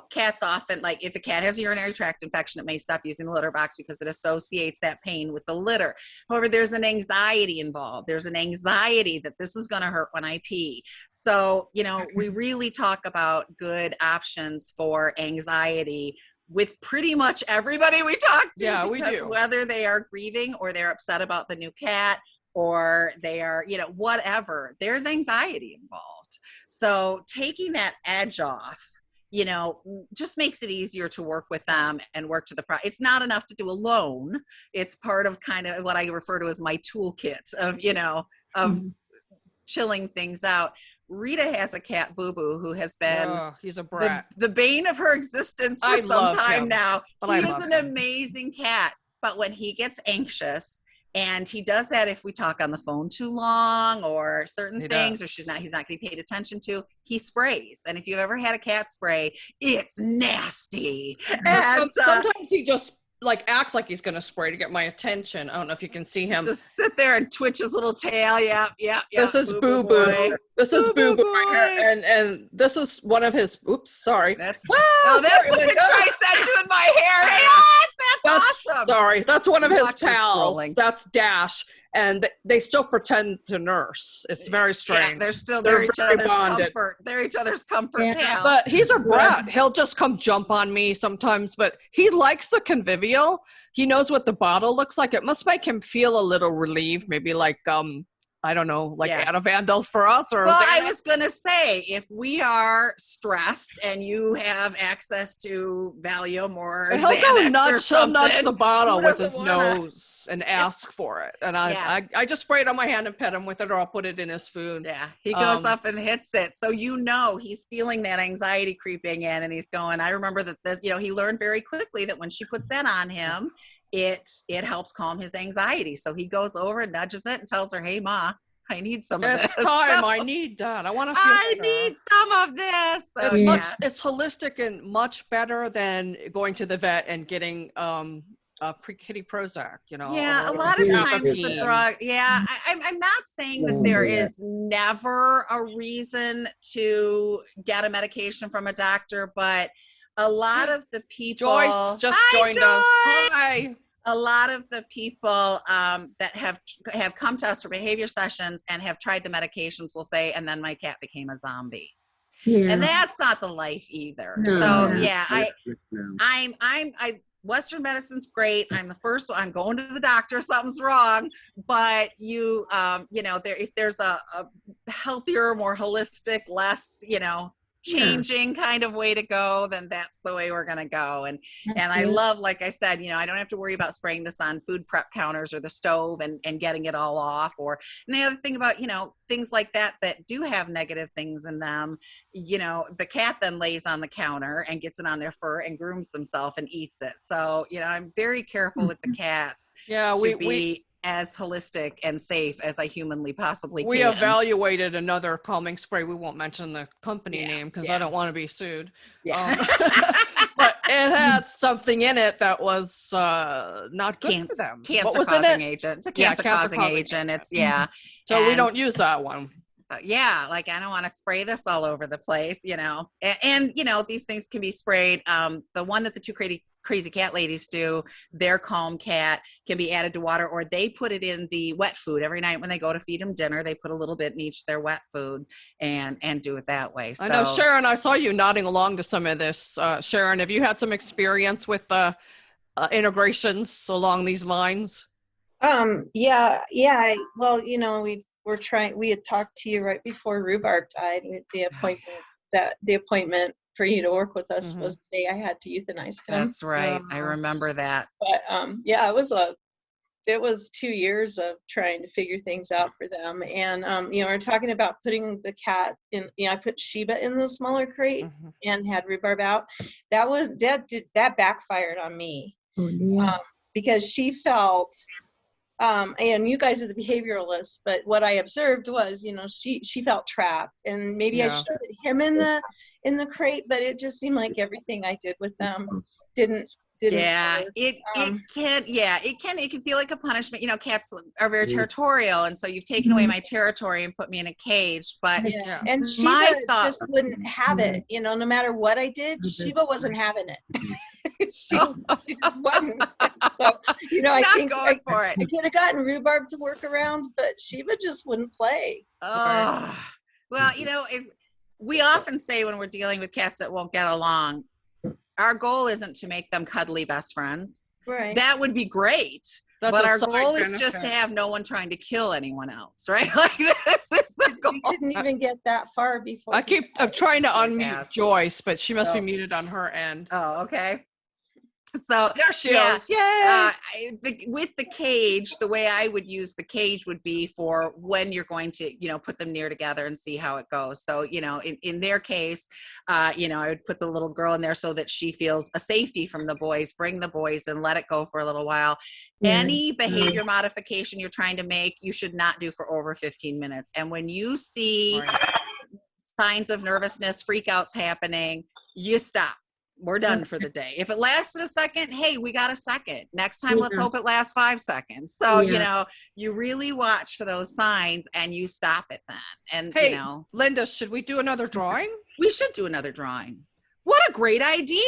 Cats often, if a cat has a urinary tract infection, it may stop using the litter box because it associates that pain with the litter. However, there's an anxiety involved. There's an anxiety that this is going to hurt when I pee. So, we really talk about good options for anxiety with pretty much everybody we talk to. Yeah, we do. Whether they are grieving or they're upset about the new cat or they are, whatever, there's anxiety involved. So taking that edge off, just makes it easier to work with them and work to it's not enough to do alone. It's part of kind of what I refer to as my toolkit of chilling things out. Rita has a cat, Boo Boo, who has been he's a brat. The bane of her existence for some time now. He's an amazing cat. But when he gets anxious, and he does that if we talk on the phone too long or certain things, or he's not going to be paid attention to, he sprays. And if you've ever had a cat spray, it's nasty. And sometimes he just acts like he's gonna spray to get my attention. I don't know if you can see him. Just sit there and twitch his little tail. Yep. This is Boo Boo. This is Boo Boo right here, and this is one of his. Oops, sorry. That's the picture I sent you with my hair. Yes, that's awesome. Sorry, that's one of his pals. Scrolling. That's Dash, and they still pretend to nurse. It's very strange. Yeah, they're each other's bonded. comfort. They're each other's comfort pals. But he's a brat. He'll just come jump on me sometimes, but he likes the convivial. He knows what the bottle looks like. It must make him feel a little relieved, maybe I don't know, Anna Vandals for us, or I was gonna say, if we are stressed and you have access to Valium or he'll Xanax go nuts. He'll something, nudge the bottle with his wanna- nose and ask for it, and I just spray it on my hand and pet him with it, or I'll put it in his food. Yeah, he goes up and hits it, so he's feeling that anxiety creeping in, and he's going. I remember that this, he learned very quickly that when she puts that on him, it helps calm his anxiety. So he goes over and nudges it and tells her, "Hey, Ma, I need some of this. It's time. I need that. I want to feel I better. need some of this." So, It's it's holistic and much better than going to the vet and getting kitty Prozac, Yeah, a or lot of Yeah. times the caffeine. drug. Yeah, I'm not saying that Don't there do that. is never a reason to get a medication from a doctor, but a lot of the people. Joyce just Hi, joined us. Joy! Hi. A lot of the people that have come to us for behavior sessions and have tried the medications will say, and then my cat became a zombie. Yeah. And that's not the life either. No, So no, yeah, no. Western medicine's great. I'm the first one. I'm going to the doctor. Something's wrong. But if there's a healthier, more holistic, less, changing kind of way to go, then that's the way we're going to go. And I love, like I said, I don't have to worry about spraying this on food prep counters or the stove and getting it all off. And the other thing about, things like that do have negative things in them, the cat then lays on the counter and gets it on their fur and grooms themselves and eats it. So, I'm very careful with the cats Yeah, to we be as holistic and safe as I humanly possibly we can. evaluated another calming spray. We won't mention the company Yeah, name because yeah. I don't want to be sued. Yeah. But it had something in it that was not good for them. What was in Cancer-causing it? agent. It's a Yeah, cancer-causing cancer-causing agent. agent. It's So we And don't use that one. yeah, like I don't want to spray this all over the place, and these things can be sprayed. The one that the two crazy cat ladies do, their calm cat, can be added to water, or they put it in the wet food every night when they go to feed them dinner. They put a little bit in each their wet food and do it that way. So I know, Sharon, I saw you nodding along to some of this. Sharon, have you had some experience with integrations along these lines? Yeah. Well, we had talked to you right before Rhubarb died. The appointment for you to work with us was the day I had to euthanize him. that's right. I remember that. But it was 2 years of trying to figure things out for them. And we're talking about putting the cat in. I put Sheba in the smaller crate and had Rhubarb out. That backfired on me. Oh, dear. Because she felt, and you guys are the behavioralists, but what I observed was, she felt trapped, and maybe I should have put him in the crate, but it just seemed like everything I did with them didn't Yeah, work. it can feel like a punishment. Cats are very territorial, and so you've taken away my territory and put me in a cage. But Yeah. And My Sheba thought- just wouldn't have it, no matter what I did, Sheba wasn't having it. she just wasn't. So, I not think going for it. I could have gotten Rhubarb to work around, but Sheba just wouldn't play. Oh, well, we often say when we're dealing with cats that won't get along, our goal isn't to make them cuddly best friends. Right. That would be great. That's but a our side goal is just to benefit. have no one trying to kill anyone else, right? Like this is the goal. We didn't even get that far before. I'm trying to unmute Yes. Joyce, but she must be Oh. muted on her end. Oh, okay. So There she yeah, is. Yay! with the cage, the way I would use the cage would be for when you're going to, put them near together and see how it goes. So, in their case, I would put the little girl in there so that she feels a safety from the boys, bring the boys and let it go for a little while. Yeah. Any behavior modification you're trying to make, you should not do for over 15 minutes. And when you see signs of nervousness, freakouts happening, you stop. We're done for the day. If it lasted a second, hey, we got a second. Next time, let's hope it lasts 5 seconds. So, you really watch for those signs and you stop it then. And, Hey, Linda, should we do another drawing? we should do another drawing. What a great idea.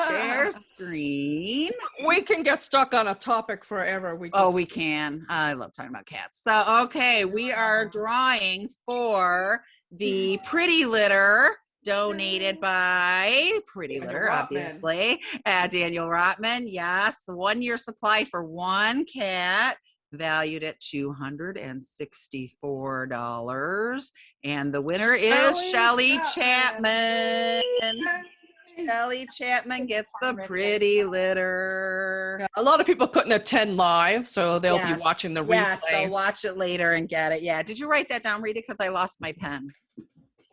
Share screen. We can get stuck on a topic forever. We can. I love talking about cats. So, okay, we are drawing for the Pretty Litter, donated by Pretty Daniel Litter, Rotman. obviously. Daniel Rotman, yes. 1 year supply for one cat, valued at $264. And the winner is Shelly Chapman. Shelly Chapman gets the Pretty Litter. A lot of people couldn't attend live, so they'll be Yes. watching the Yes, replay. they'll watch it later and get it. Yeah. Did you write that down, Rita? Because I lost my pen.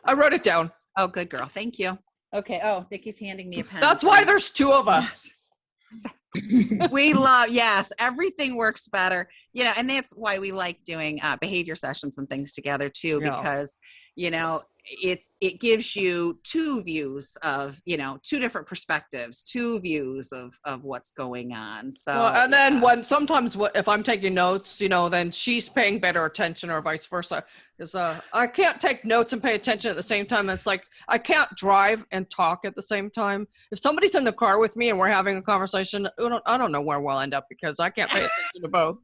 I wrote it down. Oh, good girl. Thank you. Okay. Oh, Nikki's handing me a pen. That's why there's 2 of us. We love, yes, everything works better. And that's why we like doing behavior sessions and things together too, Yeah. because, it gives you two views of, two different perspectives, two views of what's going on. So Well, and then sometimes if I'm taking notes, then she's paying better attention or vice versa. Because I can't take notes and pay attention at the same time. It's like I can't drive and talk at the same time. If somebody's in the car with me and we're having a conversation, I don't know where we'll end up because I can't pay attention to both.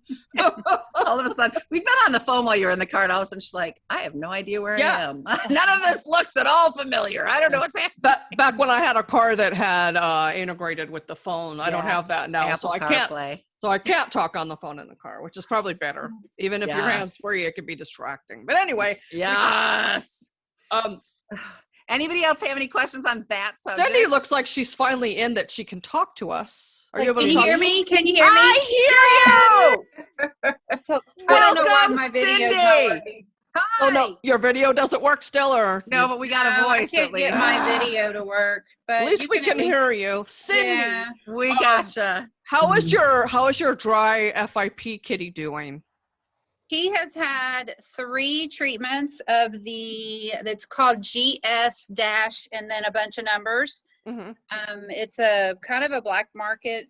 all of a sudden, we've been on the phone while you're in the car, and all of a sudden she's like, I have no idea where I am. None of this looks at all familiar. I don't know what's happening. Back when I had a car that had integrated with the phone, I don't have that now, Apple so I can't. CarPlay. So I can't talk on the phone in the car, which is probably better. Even if your hands free, it can be distracting. But anyway. Yes. Anybody else have any questions on that subject? Cindy looks like she's finally in that she can talk to us. Are you able Can to you talk? hear me? Can you hear me? I hear you. So I don't know why Welcome, my video's Cindy. not working. Hi. Oh no, your video doesn't work still, or No, but we got a No, I voice can't at least. get my video to work. But at least you we at can least- hear you, Cindy. Yeah. We gotcha. How is your dry FIP kitty doing? He has had 3 treatments of that's called GS dash and then a bunch of numbers. Mm-hmm. It's a kind of a black market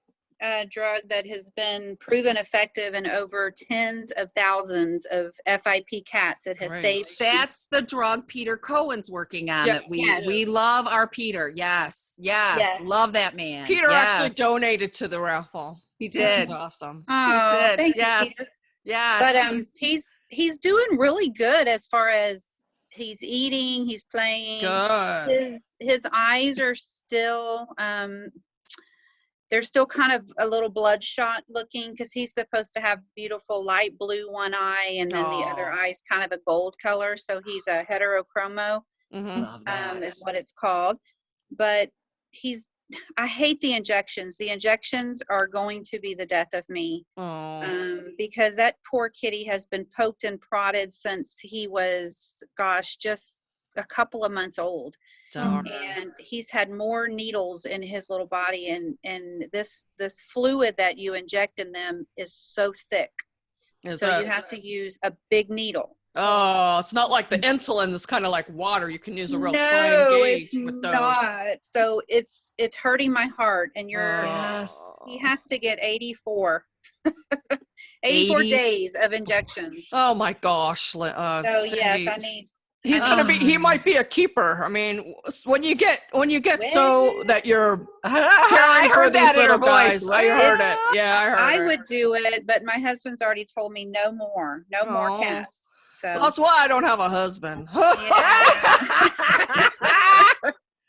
drug that has been proven effective in over tens of thousands of FIP cats. It has Great. saved. That's the drug Peter Cohen's working on. Yeah. That Yes. we love our Peter. Yes. Yes. Love that man. Peter actually Yes. donated to the raffle. He Which did. is awesome. Oh, He did. thank Yes. you, Peter. Yeah. But he's doing really good as far as he's eating, he's playing. Good. His eyes are still they're still kind of a little bloodshot looking because he's supposed to have beautiful light blue one eye and then the other Aw. eye's kind of a gold color, so he's a heterochromo Mm-hmm. Love that. is what it's called. But I hate the injections. The injections are going to be the death of me. Oh. Because that poor kitty has been poked and prodded since he was, just a couple of months old. Darn. And he's had more needles in his little body, and this fluid that you inject in them is so thick. So you have to use a big needle. Oh, it's not like the insulin that's kind of like water. You can use a real fine No, gauge it's with those. not. So it's hurting my heart, and Yes. he has to get 84 84 days of injections. Oh my gosh. So yes, I Cindy. need. He's gonna be. He might be a keeper. I mean, when you get so that you're I caring for heard these that in her little guys. voice. I heard it. Yeah, I heard I it. would do it, but my husband's already told me no more Oh. cats. So Well, that's why I don't have a husband. yeah.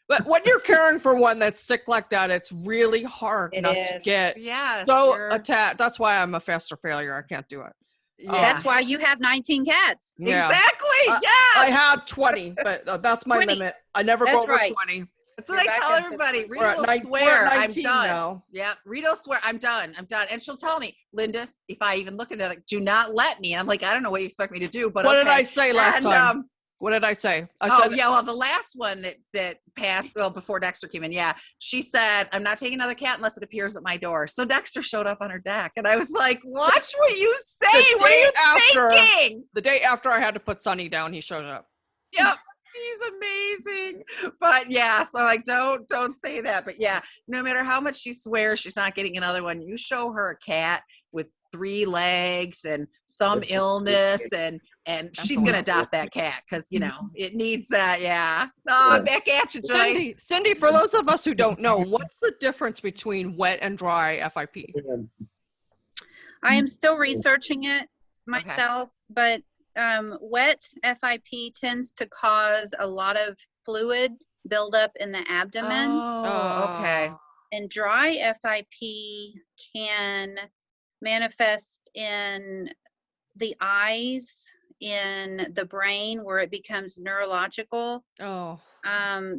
But when you're caring for one that's sick like that, it's really hard It not to is. get Yes. so you're- attached. That's why I'm a faster failure. I can't do it. yeah. That's why you have 19 cats. Yeah. Exactly. Uh, yes. I had 20, but that's my 20. limit. I never That's go over right. 20. That's what I You're back tell up to everybody. 20. Rita will we're swear at I'm 19 done. now. Yeah, Rita will swear I'm done. And she'll tell me, Linda, if I even look at it, like, do not let me. I'm like, I don't know what you expect me to do, but What did okay. I say last And, time? What did I say? I Oh said, yeah, well the last one that passed, well before Dexter came in, yeah, she said, I'm not taking another cat unless it appears at my door. So Dexter showed up on her deck, and I was like, watch what you say. The What are day you after- thinking? the day after I had to put Sonny down, he showed up. Yep. He's amazing. But yeah, so like don't say that. But yeah, no matter how much she swears she's not getting another one, you show her a cat with 3 legs and some illness and she's gonna adopt that cat because it needs that. Yeah. Oh, back at you, Joyce. Cindy, for those of us who don't know, what's the difference between wet and dry FIP? I am still researching it myself, but wet FIP tends to cause a lot of fluid buildup in the abdomen, Oh, okay. and dry FIP can manifest in the eyes, in the brain, where it becomes neurological. Oh,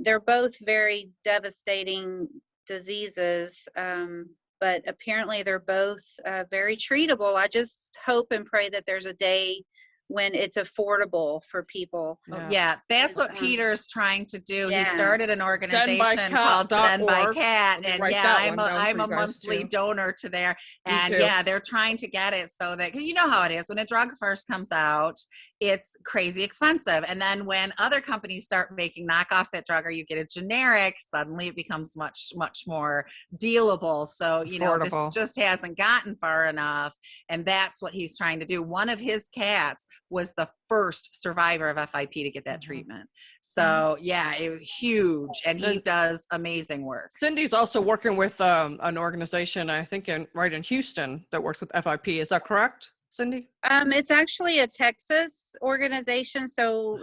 They're both very devastating diseases, but apparently they're both very treatable. I just hope and pray that there's a day when it's affordable for people. Yeah, that's what Um, Peter's trying to do. He yeah. started an organization called Send by Cat, and write yeah, that I'm one down I'm for a you guys, monthly too. donor to there, Me and too. yeah, they're trying to get it so that, 'cause you know how it is when a drug first comes out, it's crazy expensive. And then when other companies start making knockoffs that drug, or you get a generic, suddenly it becomes much, much more dealable. So, you know, this Affordable. just hasn't gotten far enough. And that's what he's trying to do. One of his cats was the first survivor of FIP to get that treatment. So yeah, it was huge. And he And- does amazing work. Cindy's also working with an organization, I think, right in Houston that works with FIP. Is that correct, Cindy? It's actually a Texas organization, so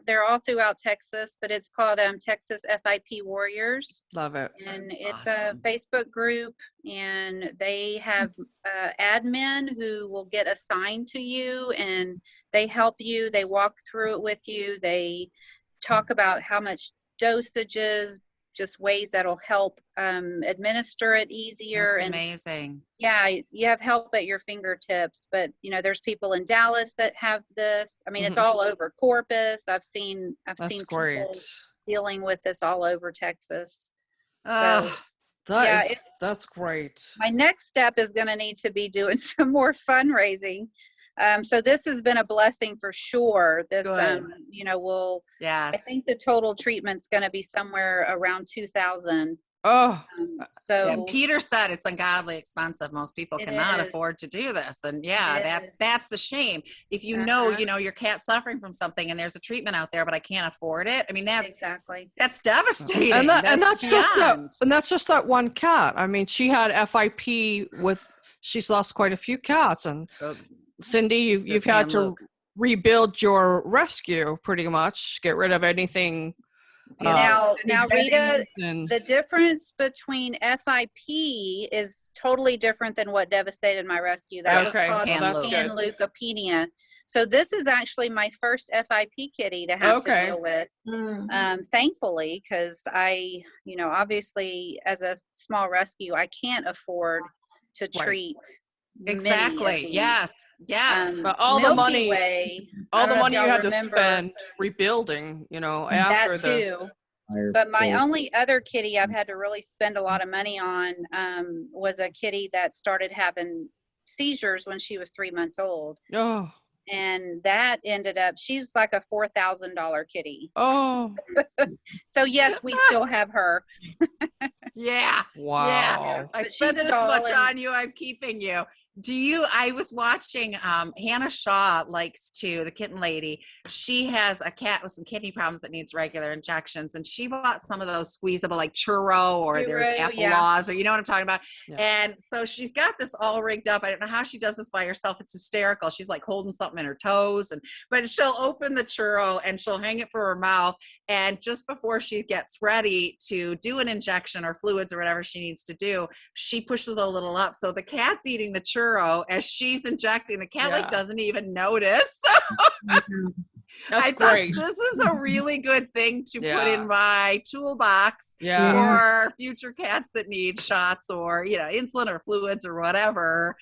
they're all throughout Texas, but it's called Texas FIP Warriors, Love it. and it's Awesome. a Facebook group, and they have admin who will get assigned to you, and they help you. They walk through it with you. They talk about how much dosages, just ways that'll help administer it easier. That's And amazing. yeah, you have help at your fingertips, but you know, there's people in Dallas that have this. I mean, it's all over Corpus. I've seen That's great. people dealing with this all over Texas. Oh, That's great. My next step is going to need to be doing some more fundraising. So this has been a blessing for sure. This, Good. you know, I yes. think the total treatment's going to be somewhere around 2,000. Oh, So And Peter said it's ungodly expensive. Most people It cannot is. afford to do this. And yeah, It is. that's the shame. If you know your cat's suffering from something and there's a treatment out there, but I can't afford it. I mean, exactly. that's devastating. and that's beyond. just that one cat. I mean, she had FIP with. She's lost quite a few cats, and Oh, Cindy, you've man, had to Luke. rebuild your rescue pretty much. Get rid of anything. Now, Rita, beddings and- the difference between FIP is totally different than what devastated my rescue. That Okay, was well, called that's good. panleukopenia. So this is actually my first FIP kitty to have to deal with. Thankfully, because I, you know, obviously as a small rescue, I can't afford to treat many of Exactly. these. Yes. Yes. But all the Milky money, Way, I all don't the know if money you y'all had to remember spend rebuilding, you know, after that too. But my only other kitty I've had to really spend a lot of money on was a kitty that started having seizures when she was 3 months old. Oh, And that ended up, she's like a $4,000 kitty. oh, So yes, we still have her. Yeah. wow. Yeah. I But she's spent a this doll much and- on you. I'm keeping you. I was watching Hannah Shaw likes to, the kitten lady. She has a cat with some kidney problems that needs regular injections. And she bought some of those squeezable like churro, or there's Churro, apple yeah. laws, or you know what I'm talking about. Yeah. And so she's got this all rigged up. I don't know how she does this by herself. It's hysterical. She's like holding something in her toes, but she'll open the churro and she'll hang it for her mouth. And just before she gets ready to do an injection or fluids or whatever she needs to do, she pushes a little up. So the cat's eating the churro as she's injecting. The cat like Yeah. doesn't even notice. That's I great. thought this is a really good thing to put Yeah. in my toolbox Yeah. for future cats that need shots or, you know, insulin or fluids or whatever.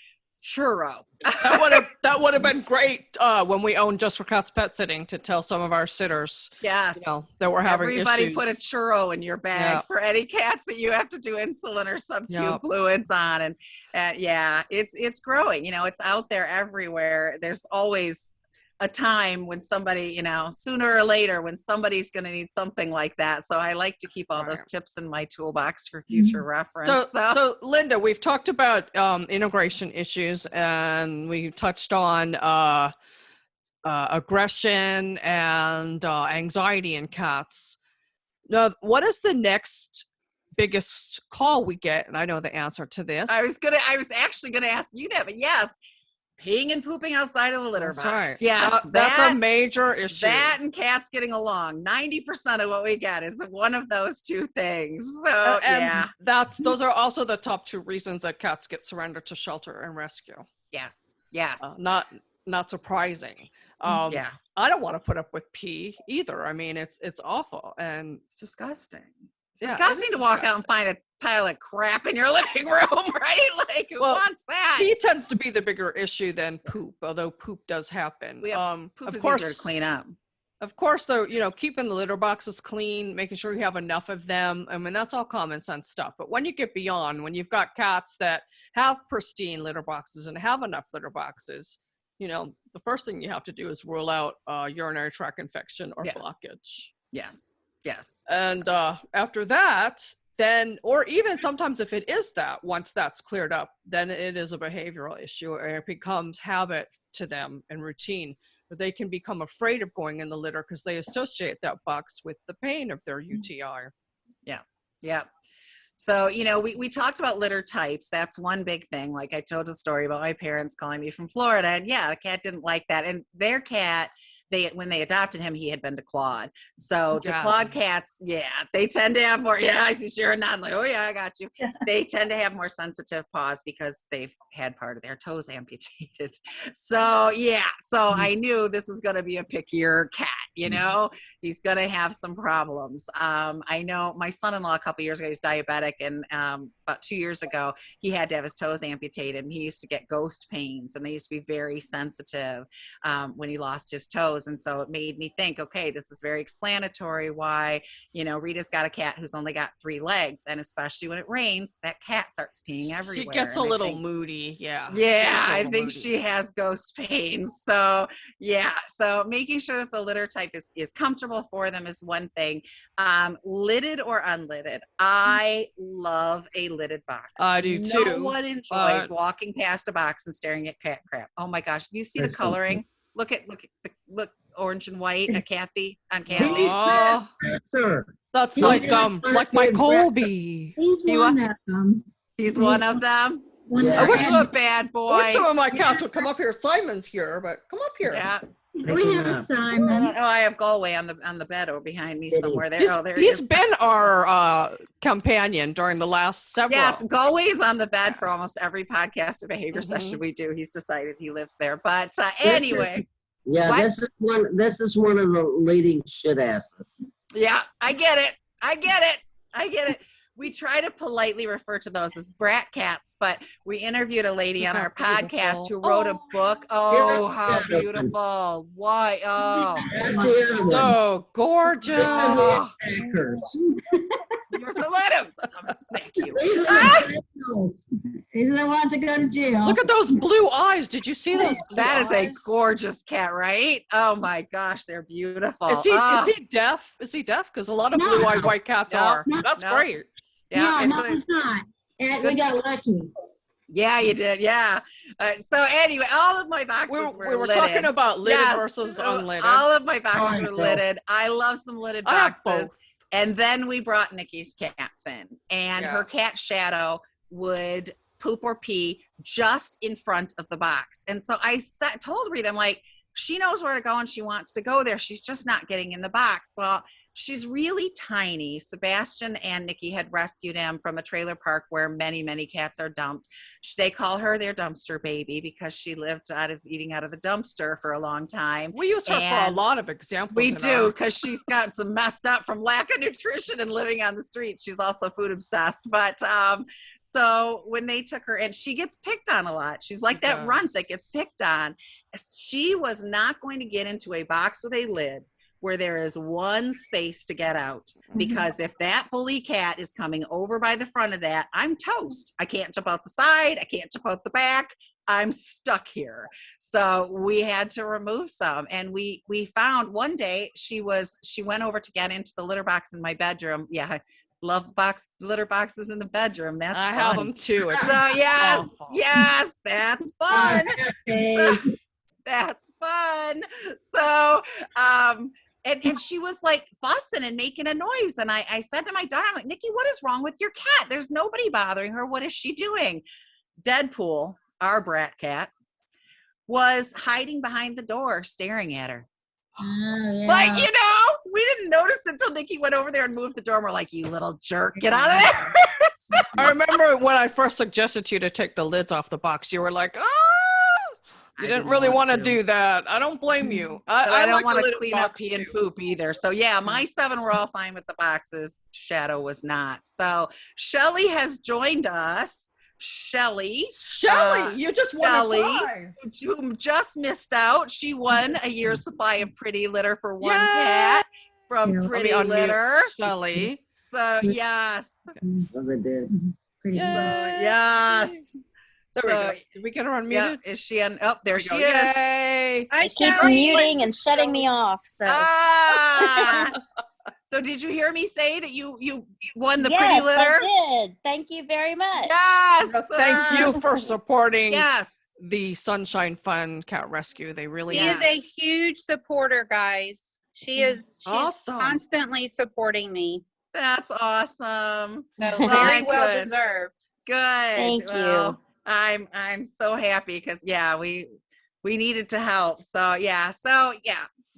Churro. That would have been great when we owned Just for Cats Pet Sitting, to tell some of our sitters, Yes. you know, that we're having Everybody issues. put a churro in your bag Yeah. for any cats that you have to do insulin or sub-Q Yeah. fluids on. And yeah, it's growing. You know, it's out there everywhere. There's always a time when somebody, you know, sooner or later, when somebody's going to need something like that. So I like to keep all those Right. tips in my toolbox for future reference. So Linda, we've talked about integration issues, and we touched on aggression and anxiety in cats. Now, what is the next biggest call we get? And I know the answer to this. I was actually gonna ask you that, but yes, peeing and pooping outside of the litter That's box. right. Yes, That's a major issue. That and cats getting along. 90% of what we get is one of those two things. So and those are also the top two reasons that cats get surrendered to shelter and rescue. yes. Not surprising. Yeah. I don't want to put up with pee either. I mean, it's awful, and It's disgusting. It's Yeah, it disgusting is to walk out and find a pile of crap in your living room, right? Like, who Well, wants that? pee tends to be the bigger issue than poop, although poop does happen. Poop of is course, easier to clean up. Of course, though, you know, keeping the litter boxes clean, making sure you have enough of them. I mean, that's all common sense stuff. But when you get beyond, when you've got cats that have pristine litter boxes and have enough litter boxes, the first thing you have to do is rule out urinary tract infection or Yeah. blockage. Yes. Yes. And after that, then, or even sometimes if it is that, once that's cleared up, then it is a behavioral issue, and it becomes habit to them and routine. They can become afraid of going in the litter because they associate that box with the pain of their UTI. Yeah. Yeah. So, we talked about litter types. That's one big thing. Like I told the story about my parents calling me from Florida, and yeah, the cat didn't like that. And their cat, when they adopted him, he had been declawed. So declawed cats, yeah, they tend to have more. Yeah, I see Sharon nodding like, oh yeah, I got you. They tend to have more sensitive paws because they've had part of their toes amputated. So yeah, so I knew this is going to be a pickier cat. He's going to have some problems. I know my son-in-law a couple years ago, he's diabetic, and about 2 years ago, he had to have his toes amputated, and he used to get ghost pains, and they used to be very sensitive when he lost his toes. And so it made me think, okay, this is very explanatory why, Rita's got a cat who's only got 3 legs, and especially when it rains, that cat starts peeing everywhere. She gets a little moody, yeah. Yeah, I think she has ghost pains. So yeah, so making sure that the litter type is comfortable for them is one thing. Lidded or unlidded, I love a lidded box. I do too. No one enjoys walking past a box and staring at cat crap. Oh my gosh, you see the coloring? Look, orange and white. Kathy on Kathy. Oh, Sir. that's like my Colby. He's one of them. He's one of them. Yeah. I wish a bad boy. I wish some of my cats would come up here. Simon's here, but come up here. Yeah. We have a I Simon. don't know. I have Galway on the bed or behind me somewhere. There. He's been our companion during the last several. Yes, Galway's on the bed for almost every podcast or behavior session we do. He's decided he lives there. But anyway. Yeah, What? this is one of the leading shit asses. Yeah, I get it. We try to politely refer to those as brat cats, but we interviewed a lady on our podcast who wrote a book. Oh, how beautiful. Why? Oh, So gorgeous. oh. You're so let him. I'm gonna smack you. He's the one to go to jail. Look at those blue eyes. Did you see those blue That is a eyes? gorgeous cat, right? Oh my gosh, they're beautiful. Is he deaf? Is he deaf? Because a lot of No. blue-eyed white cats No. are. No. That's No. great. Yeah, no, he's not. And we got lucky. yeah, you did. Yeah. So anyway, all of my boxes We were lidded. talking about lidded Yes, versus so unlidded. All of my boxes Oh, were no. lidded. I love some lidded I have boxes. both. And then we brought Nikki's cats in, and her cat Shadow would poop or pee just in front of the box. And so I told Rita, I'm like, she knows where to go and she wants to go there. She's just not getting in the box. Well, she's really tiny. Sebastian and Nikki had rescued him from a trailer park where many, many cats are dumped. They call her their dumpster baby because she lived eating out of the dumpster for a long time. We use her for a lot of examples. We do, because she's got some messed up from lack of nutrition and living on the streets. She's also food obsessed. But so when they took her in, she gets picked on a lot. She's like that runt that gets picked on. She was not going to get into a box with a lid where there is one space to get out, because if that bully cat is coming over by the front of that, I'm toast. I can't jump out the side. I can't jump out the back. I'm stuck here. So we had to remove some, and we found one day she went over to get into the litter box in my bedroom. Yeah, I love litter boxes in the bedroom. That's I fun. have them too. It's So yes, awful. yes, that's fun. That's fun. So and she was like fussing and making a noise. And I said to my daughter, I'm like, Nikki, what is wrong with your cat? There's nobody bothering her. What is she doing? Deadpool, our brat cat, was hiding behind the door staring at her. Oh, yeah. But we didn't notice until Nikki went over there and moved the door. And we're like, you little jerk, get out of there. I remember when I first suggested to you to take the lids off the box, you were like, you didn't really want to do that. I don't blame you. I don't like want the to lidded clean up box pee and too. poop either. So yeah, my 7 were all fine with the boxes. Shadow was not. So Shelly has joined us. Shelly, You just won Shelly, a prize. who just missed out. She won a year's supply of Pretty Litter for one Yay! cat from Yeah. Pretty Let me unmute Litter. Shelly. So yes. Well, they did. Pretty Yay! good. Yes. There we go. So, Did we get her yeah, unmuted? is she on? Oh, there we she go. is. Yay! I It keeps can't muting and shutting me off. So Ah! So did you hear me say that you won the yes, pretty litter? I did. Thank you very much. Yes. Well, thank you for supporting Yes. the Sunshine Fund Cat Rescue. They really She is a Yes. huge supporter, guys. She's Awesome. constantly supporting me. That's awesome. So Well, very well good. deserved. Good. Thank Well, you. I'm so happy because yeah, we needed to help. So yeah.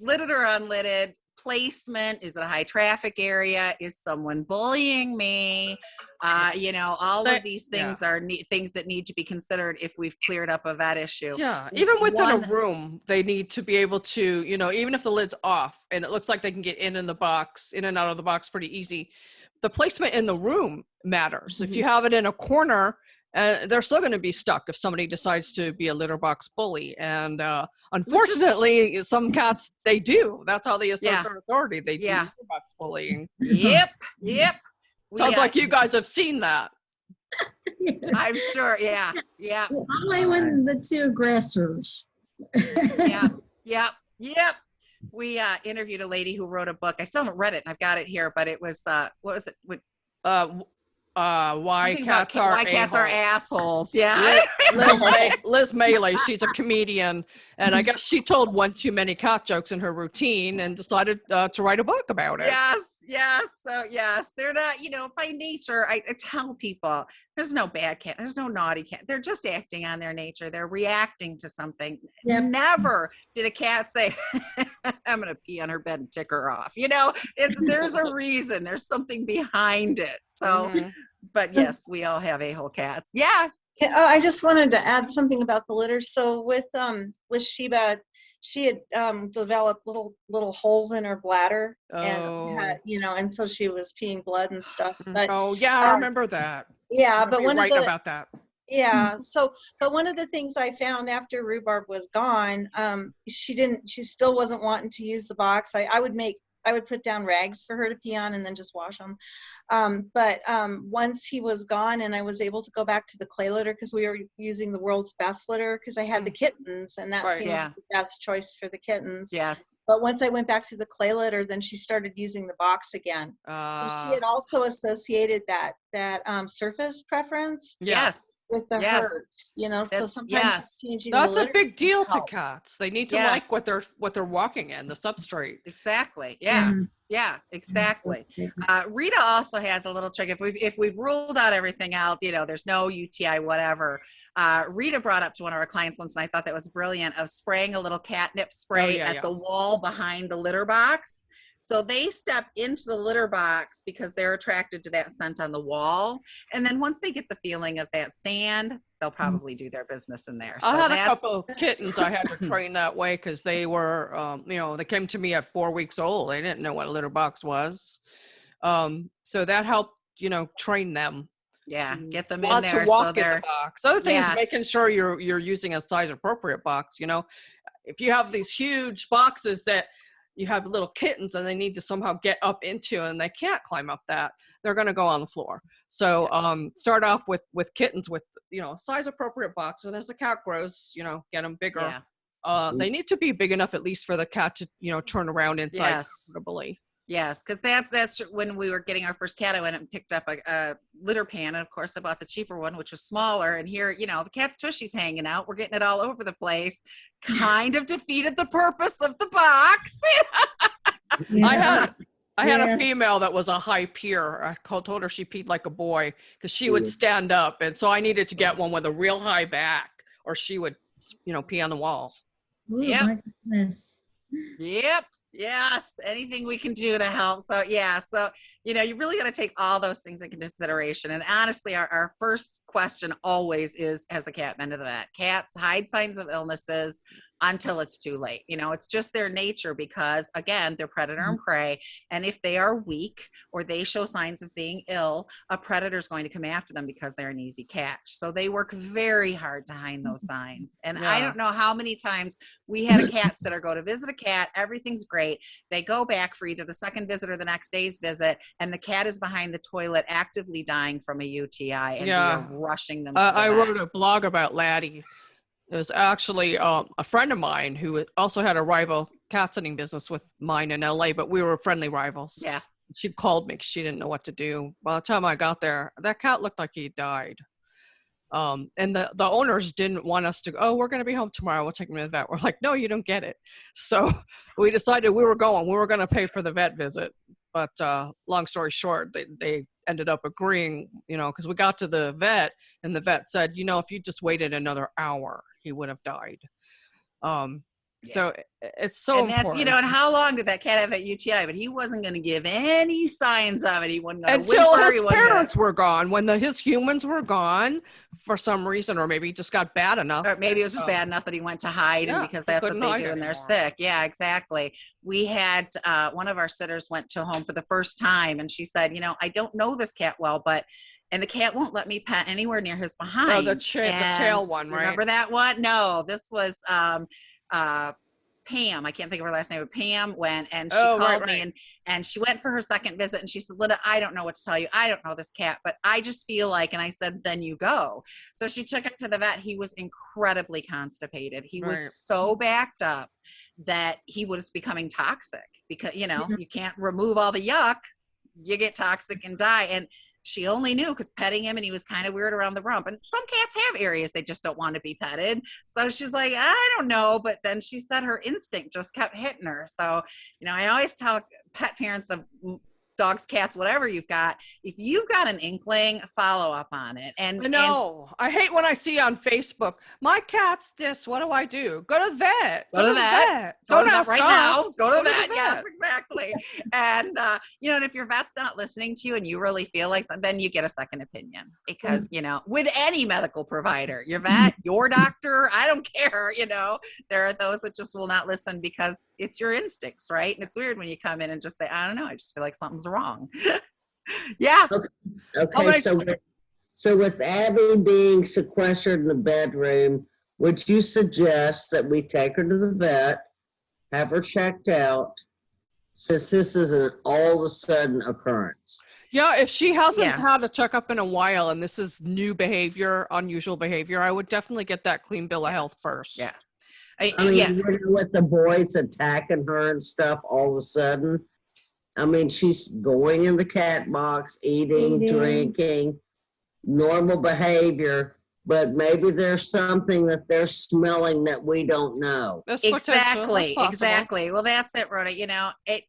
Lidded or unlidded, placement, is it a high traffic area? Is someone bullying me? All They- of these things are things that need to be considered if we've cleared up a vet issue. Yeah, even within a One- room, they need to be able to, even if the lid's off and it looks like they can get in and out of the box pretty easy, the placement in the room matters. If you have it in a corner, they're still going to be stuck if somebody decides to be a litter box bully. And unfortunately, some cats, they do. That's how they assert Yeah. their authority. They do Yeah. litter box bullying. Yep. Sounds like you guys have seen that. I'm sure. Yeah. Yeah. Only when the two aggressors. Yep. We interviewed a lady who wrote a book. I still haven't read it, and I've got it here. But it was what was it? Why Something about cats are why cats are a-holes. assholes. Yeah. Liz Maley, she's a comedian, and I guess she told one too many cat jokes in her routine and decided to write a book about it. Yes. So yes, they're not, by nature, I tell people there's no bad cat. There's no naughty cat. They're just acting on their nature. They're reacting to something. Yep. Never did a cat say, I'm going to pee on her bed and tick her off. There's a reason. There's something behind it. So, but yes, we all have a-hole cats. Yeah. Yeah, oh, I just wanted to add something about the litter. So with Sheba, she had developed little holes in her bladder, and had, and so she was peeing blood and stuff. But I remember that. yeah, Remember but you one of writing the about that. yeah. So, but one of the things I found after Rhubarb was gone, she still wasn't wanting to use the box. I would put down rags for her to pee on and then just wash them. But once he was gone and I was able to go back to the clay litter, because we were using the world's best litter because I had the kittens, and that Right. seemed Yeah. the best choice for the kittens. Yes. But once I went back to the clay litter, then she started using the box again. So she had also associated that surface preference Yes. with the Yes. hurt, so That's- sometimes yes. just changing the That's a litter big seems deal to help. cats. They need to Yes. like what they're walking in, the substrate. Exactly. Yeah, exactly. Rita also has a little trick. If we've ruled out everything else, there's no UTI, whatever. Rita brought up to one of our clients once, and I thought that was brilliant, of spraying a little catnip spray at the wall behind the litter box. So they step into the litter box because they're attracted to that scent on the wall. And then once they get the feeling of that sand, they'll probably do their business in there. So I had a couple of kittens I had to train that way because they were, they came to me at 4 weeks old. They didn't know what a litter box was. So that helped, train them. Yeah, get them in Want there. to walk So in the box. Other thing is yeah. making sure you're using a size appropriate box. If you have these huge boxes that you have little kittens and they need to somehow get up into and they can't climb up that, they're going to go on the floor. So start off with kittens with size appropriate boxes, and as the cat grows, get them bigger. Yeah. They need to be big enough at least for the cat to turn around inside comfortably. Yes, because that's when we were getting our first cat. I went and picked up a litter pan, and of course I bought the cheaper one, which was smaller. And here, the cat's tushy's hanging out. We're getting it all over the place. Kind of defeated the purpose of the box. I had a female that was a high peer. I told her she peed like a boy because she would stand up, and so I needed to get one with a real high back, or she would, pee on the wall. Ooh, Yep. my goodness. Yep. Yes. Anything we can do to help. So you really got to take all those things into consideration. And honestly, our first question always is, has the cat been to the vet? Cats hide signs of illnesses. until it's too late. You know, it's just their nature because, again, they're predator and prey. And if they are weak or they show signs of being ill, a predator is going to come after them because they're an easy catch. So they work very hard to hide those signs. And I don't know how many times we had a cat sitter go to visit a cat. Everything's great. They go back for either the second visit or the next day's visit, and the cat is behind the toilet actively dying from a UTI, and we are rushing them to the I vet. wrote a blog about Laddie. It was actually a friend of mine who also had a rival cat sitting business with mine in LA, but we were friendly rivals. Yeah. She called me because she didn't know what to do. By the time I got there, that cat looked like he died. And the owners didn't want us to go, oh, we're going to be home tomorrow. We'll take him to the vet. We're like, no, you don't get it. So we decided we were going to pay for the vet visit. But long story short, they ended up agreeing, you know, because we got to the vet and the vet said, you know, if you just waited another hour, he would have died. So it's so and that's, important. you know, and how long did that cat have that UTI? But he wasn't going to give any signs of it. He wasn't going to until whimper. his parents were gone. When his humans were gone for some reason, or maybe he just got bad enough. Or maybe it was just bad enough that he went to hide, and because that's what they do when they're sick. Yeah, exactly. We had one of our sitters went to a home for the first time, and she said, you know, I don't know this cat well, and the cat won't let me pet anywhere near his behind. Oh, the tail one, right? Remember that one? No, this was Pam. I can't think of her last name, but Pam went and she called me and she went for her second visit and she said, Linda, I don't know what to tell you. I don't know this cat, but I just feel like, and I said, then you go. So she took him to the vet. He was incredibly constipated. He was so backed up that he was becoming toxic because, you know, you can't remove all the yuck. You get toxic and die. And she only knew because petting him and he was kind of weird around the rump. And some cats have areas they just don't want to be petted. So she's like, I don't know. But then she said her instinct just kept hitting her. So, you know, I always tell pet parents of dogs, cats, whatever you've got, if you've got an inkling, follow up on it. And I know. I hate when I see on Facebook, my cat's this, what do I do? Go to the vet. Go to the vet. Don't ask right us. now. Go to the the vet. Yes, exactly. And, you know, and if your vet's not listening to you and you really feel like something, then you get a second opinion because, you know, with any medical provider, your vet, your doctor, I don't care, you know, there are those that just will not listen because it's your instincts, right? And it's weird when you come in and just say, I don't know, I just feel like something's wrong. Yeah. Okay. So with Abby being sequestered in the bedroom, would you suggest that we take her to the vet, have her checked out, since this is an all of a sudden occurrence? Yeah, if she hasn't had a checkup in a while and this is new behavior, unusual behavior, I would definitely get that clean bill of health first. Yeah. I mean, you know, with the boys attacking her and stuff all of a sudden. I mean, she's going in the cat box, eating, drinking, normal behavior, but maybe there's something that they're smelling that we don't know. Exactly. Well, that's it, Rhoda. You know, it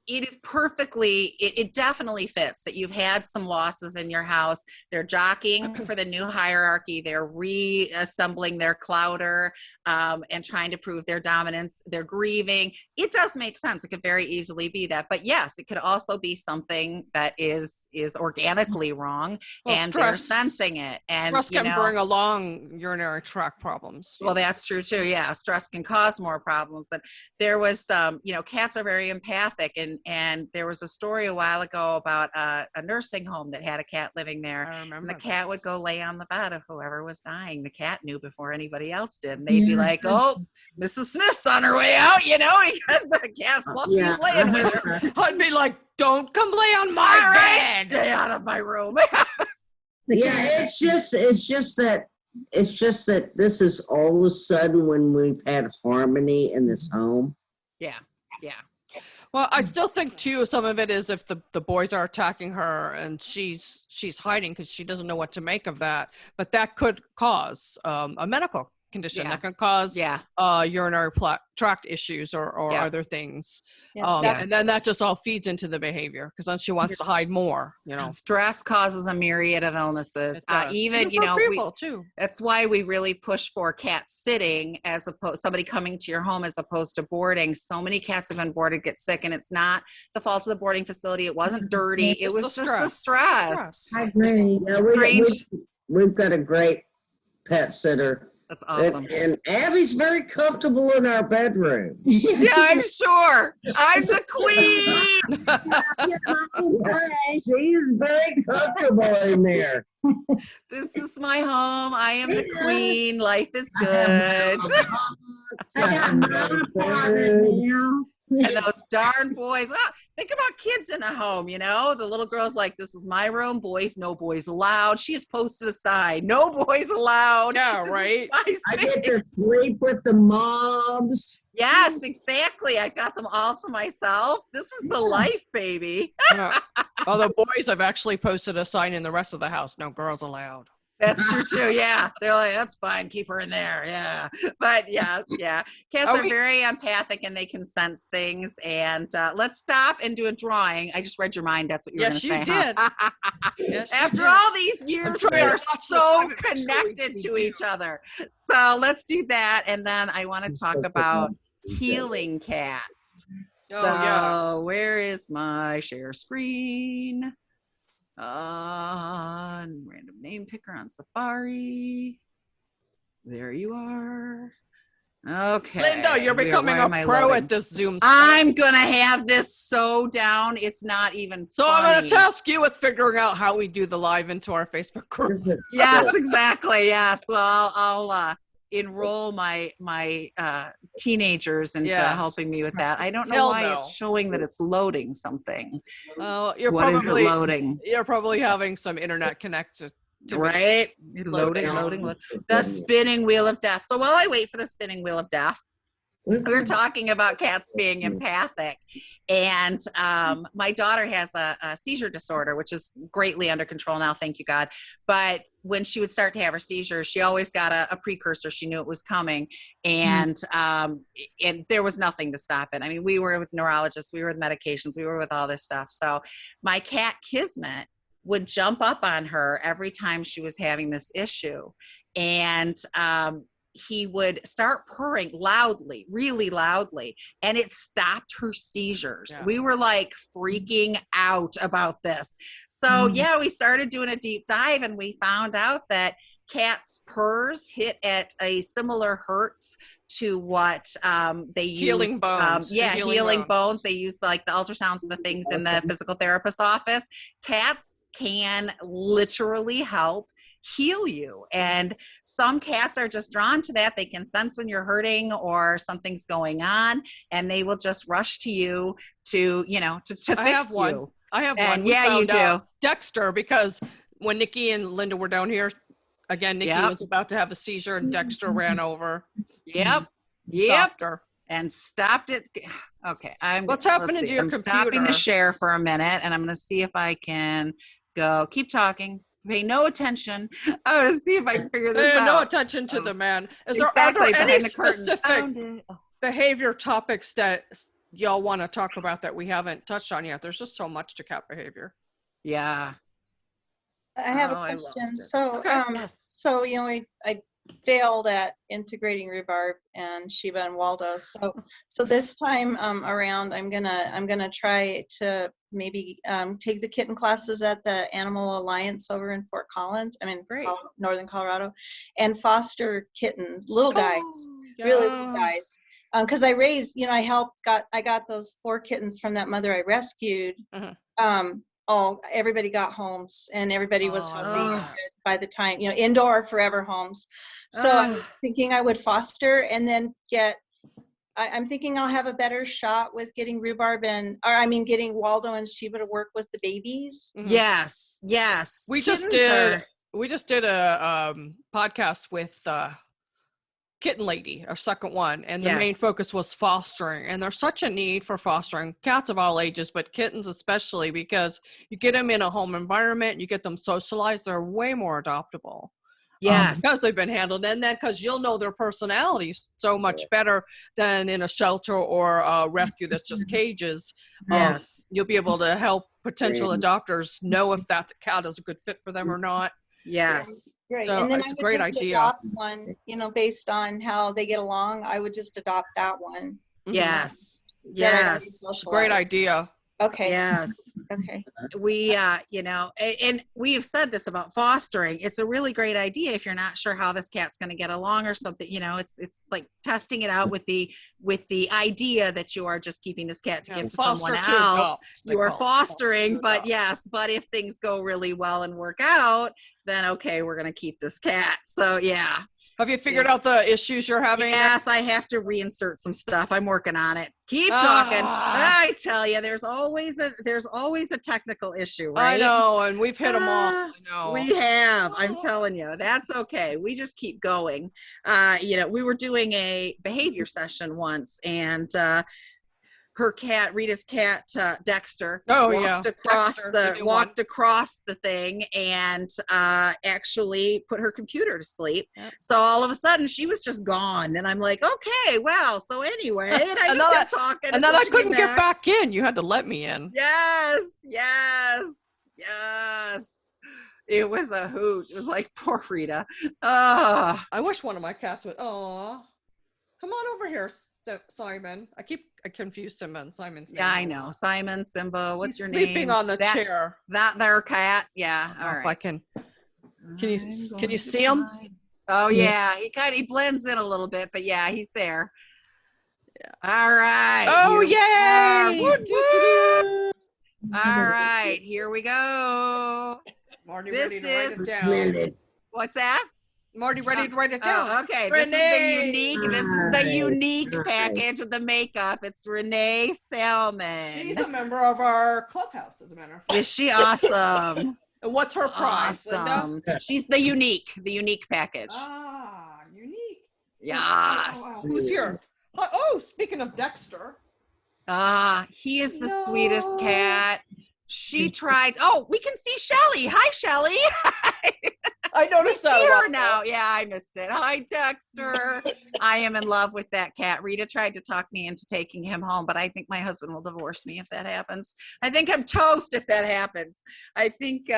is perfectly, it definitely fits that you've had some losses in your house. They're jockeying for the new hierarchy. They're reassembling their clouder and trying to prove their dominance. They're grieving. It does make sense. It could very easily be that. But yes, it could also be something that is organically wrong and they're sensing it. And stress can bring along urinary tract problems. Well, that's true too. Yeah. Stress can cause more problems. And there was, you know, cats are very empathic and there was a story a while ago about a nursing home that had a cat living there. I remember. And the cat would go lay on the bed of whoever was dying. The cat knew before anybody else did. And they'd be like, oh, Mrs. Smith's on her way out, you know, because the cat Fluffy's laying with her. I'd be like, don't come lay on my bed. Stay out of my room. Yeah, it's just that this is all of a sudden when we've had harmony in this home. Yeah. Well, I still think too, some of it is if the boys are attacking her and she's hiding because she doesn't know what to make of that. But that could cause a medical condition that can cause urinary tract issues or other things. And then that just all feeds into the behavior because then she wants to hide more, you know. Stress causes a myriad of illnesses. Even, you know, that's why we really push for cat sitting as opposed somebody coming to your home as opposed to boarding. So many cats have been boarded, get sick, and it's not the fault of the boarding facility. It wasn't dirty. It was just the stress. I agree. Yeah, we've got a great pet sitter That's awesome. And Abby's very comfortable in our bedroom. Yeah, I'm sure. I'm the queen. She's very comfortable in there. This is my home. I am the queen. Life is good. I got my own apartment now. And those darn boys. Oh, think about kids in a home, you know? The little girl's like, this is my room. Boys, no boys allowed. She has posted a sign. No boys allowed. Yeah, This is right. my I get to space. sleep with the moms. Yes, exactly. I got them all to myself. This is the life, baby. Although boys have actually posted a sign in the rest of the house, no girls allowed. That's true too. Yeah. They're like, that's fine. Keep her in there. Yeah. But yeah. Cats are very empathic and they can sense things. And let's stop and do a drawing. I just read your mind. That's what you were going to say. Yes, you did. Huh? Yes, you After did. all these years, we trying to are watch the so time and make sure we connected can to do. each other. So let's do that. And then I want to talk about healing cats. Oh, yeah. So where is my share screen? Random name picker on Safari. There you are. Okay. Linda, you're becoming Where am a I pro loading? at this Zoom. I'm gonna have this so down. It's not even So funny. I'm going to task you with figuring out how we do the live into our Facebook group. Yes, exactly. Yes. Well, I'll enroll my teenagers into Yeah. helping me with that. I don't know Hell why no. it's showing that it's loading something. You're What is it probably loading? you're probably having some internet connected. Right? Loading. The spinning wheel of death. So while I wait for the spinning wheel of death, we're talking about cats being empathic. And my daughter has a seizure disorder, which is greatly under control now, thank you, God. But when she would start to have her seizures, she always got a precursor. She knew it was coming. And there was nothing to stop it. I mean, we were with neurologists, we were with medications, we were with all this stuff. So my cat Kismet would jump up on her every time she was having this issue. And he would start purring loudly, really loudly, and it stopped her seizures. Yeah. We were like freaking out about this. So yeah, we started doing a deep dive and we found out that cats' purrs hit at a similar hertz to what they use. Healing bones. Healing bones. They use like the ultrasounds and the things in the physical therapist's office. Cats can literally help heal you, and some cats are just drawn to that. They can sense when you're hurting or something's going on, and they will just rush to you to fix you. I have And one. We yeah, you found out do. Dexter, because when Nikki and Linda were down here again, Nikki was about to have a seizure and Dexter ran over. Yep. Stopped her. And stopped it. Okay, What's happening to your I'm computer? stopping the share for a minute, and I'm going to see if I can go. Keep talking. Pay no attention. I'm going to see if I can figure this out. No attention to the man. Are there Exactly, any behind the curtain. specific Found it. behavior topics that y'all want to talk about that we haven't touched on yet? There's just so much to cat behavior. Yeah. I have Oh, a I lost question. it. So, Okay, yes. so I failed at integrating rhubarb and Sheba and Waldo. So this time around, I'm gonna try to maybe take the kitten classes at the Animal Alliance over in Fort Collins. I mean, Great. Northern Colorado, and foster kittens, little guys, really little guys. Because I raised, I got those 4 kittens from that mother I rescued. Everybody got homes and everybody was healthy by the time, indoor forever homes. So I was thinking I would foster and then I'm thinking I'll have a better shot with getting rhubarb getting Waldo and Sheba to work with the babies. Yes. We just did a podcast with Kitten Lady, our second one, and the main focus was fostering. And there's such a need for fostering cats of all ages, but kittens especially, because you get them in a home environment, you get them socialized, they're way more adoptable. Yes. Because they've been handled, and then because you'll know their personalities so much better than in a shelter or a rescue that's just cages. Yes. You'll be able to help potential adopters know if that cat is a good fit for them or not. Yes. Right. So And then it's I a would great just idea. adopt one, based on how they get along. I would just adopt that one. Yes. that I already Yes. Great socialized. idea. Okay. Yes. Okay. We and we have said this about fostering. It's a really great idea if you're not sure how this cat's going to get along or something. It's like testing it out with the idea that you are just keeping this cat to give to someone Foster to else. adopt, they You are call it. fostering, Foster to but adopt. yes, but if things go really well and work out, then okay, we're going to keep this cat. So yeah. Have you figured Yes. out the issues you're having? Yes, I have to reinsert some stuff. I'm working on it. Keep talking. I tell you, there's always a technical issue, right? I know, and we've hit them all. Ah, I know. We have. I'm telling you, that's okay. We just keep going. We were doing a behavior session once, and her cat, Rita's cat, Dexter, walked across the thing and actually put her computer to sleep. Yep. So all of a sudden she was just gone, and I'm like, okay, well, so anyway, and I just kept talking, and then I she couldn't came get back in. You had to let me in. Yes. It was a hoot. It was like poor Rita. Oh. I wish one of my cats would. Oh, come on over here, Simon. I confuse Simba and Simon. Yeah, I know. Simon, Simba, what's your name? Sleeping on the chair. That their cat. Yeah. All right. If I can. Can you see him? Oh yeah, he blends in a little bit, but yeah, he's there. Yeah. All right. Oh yay! Woot, woot. All right, here we go. Marty, This ready to write is it down. What's that? Marty, ready to write it down. Oh, okay. Renee. This is the unique package with the makeup. It's Renee Salmon. She's a member of our clubhouse, as a matter of fact. Is she awesome? And what's her prize, Awesome. Linda? She's the unique package. Unique. Yes. Oh, who's here? Oh, speaking of Dexter. He is the sweetest cat. She tried. Oh, we can see Shelly. Hi, Shelly. I noticed that. See her now. Yeah, I missed it. Hi, Dexter. I am in love with that cat. Rita tried to talk me into taking him home, but I think my husband will divorce me if that happens. I think I'm toast if that happens. I think,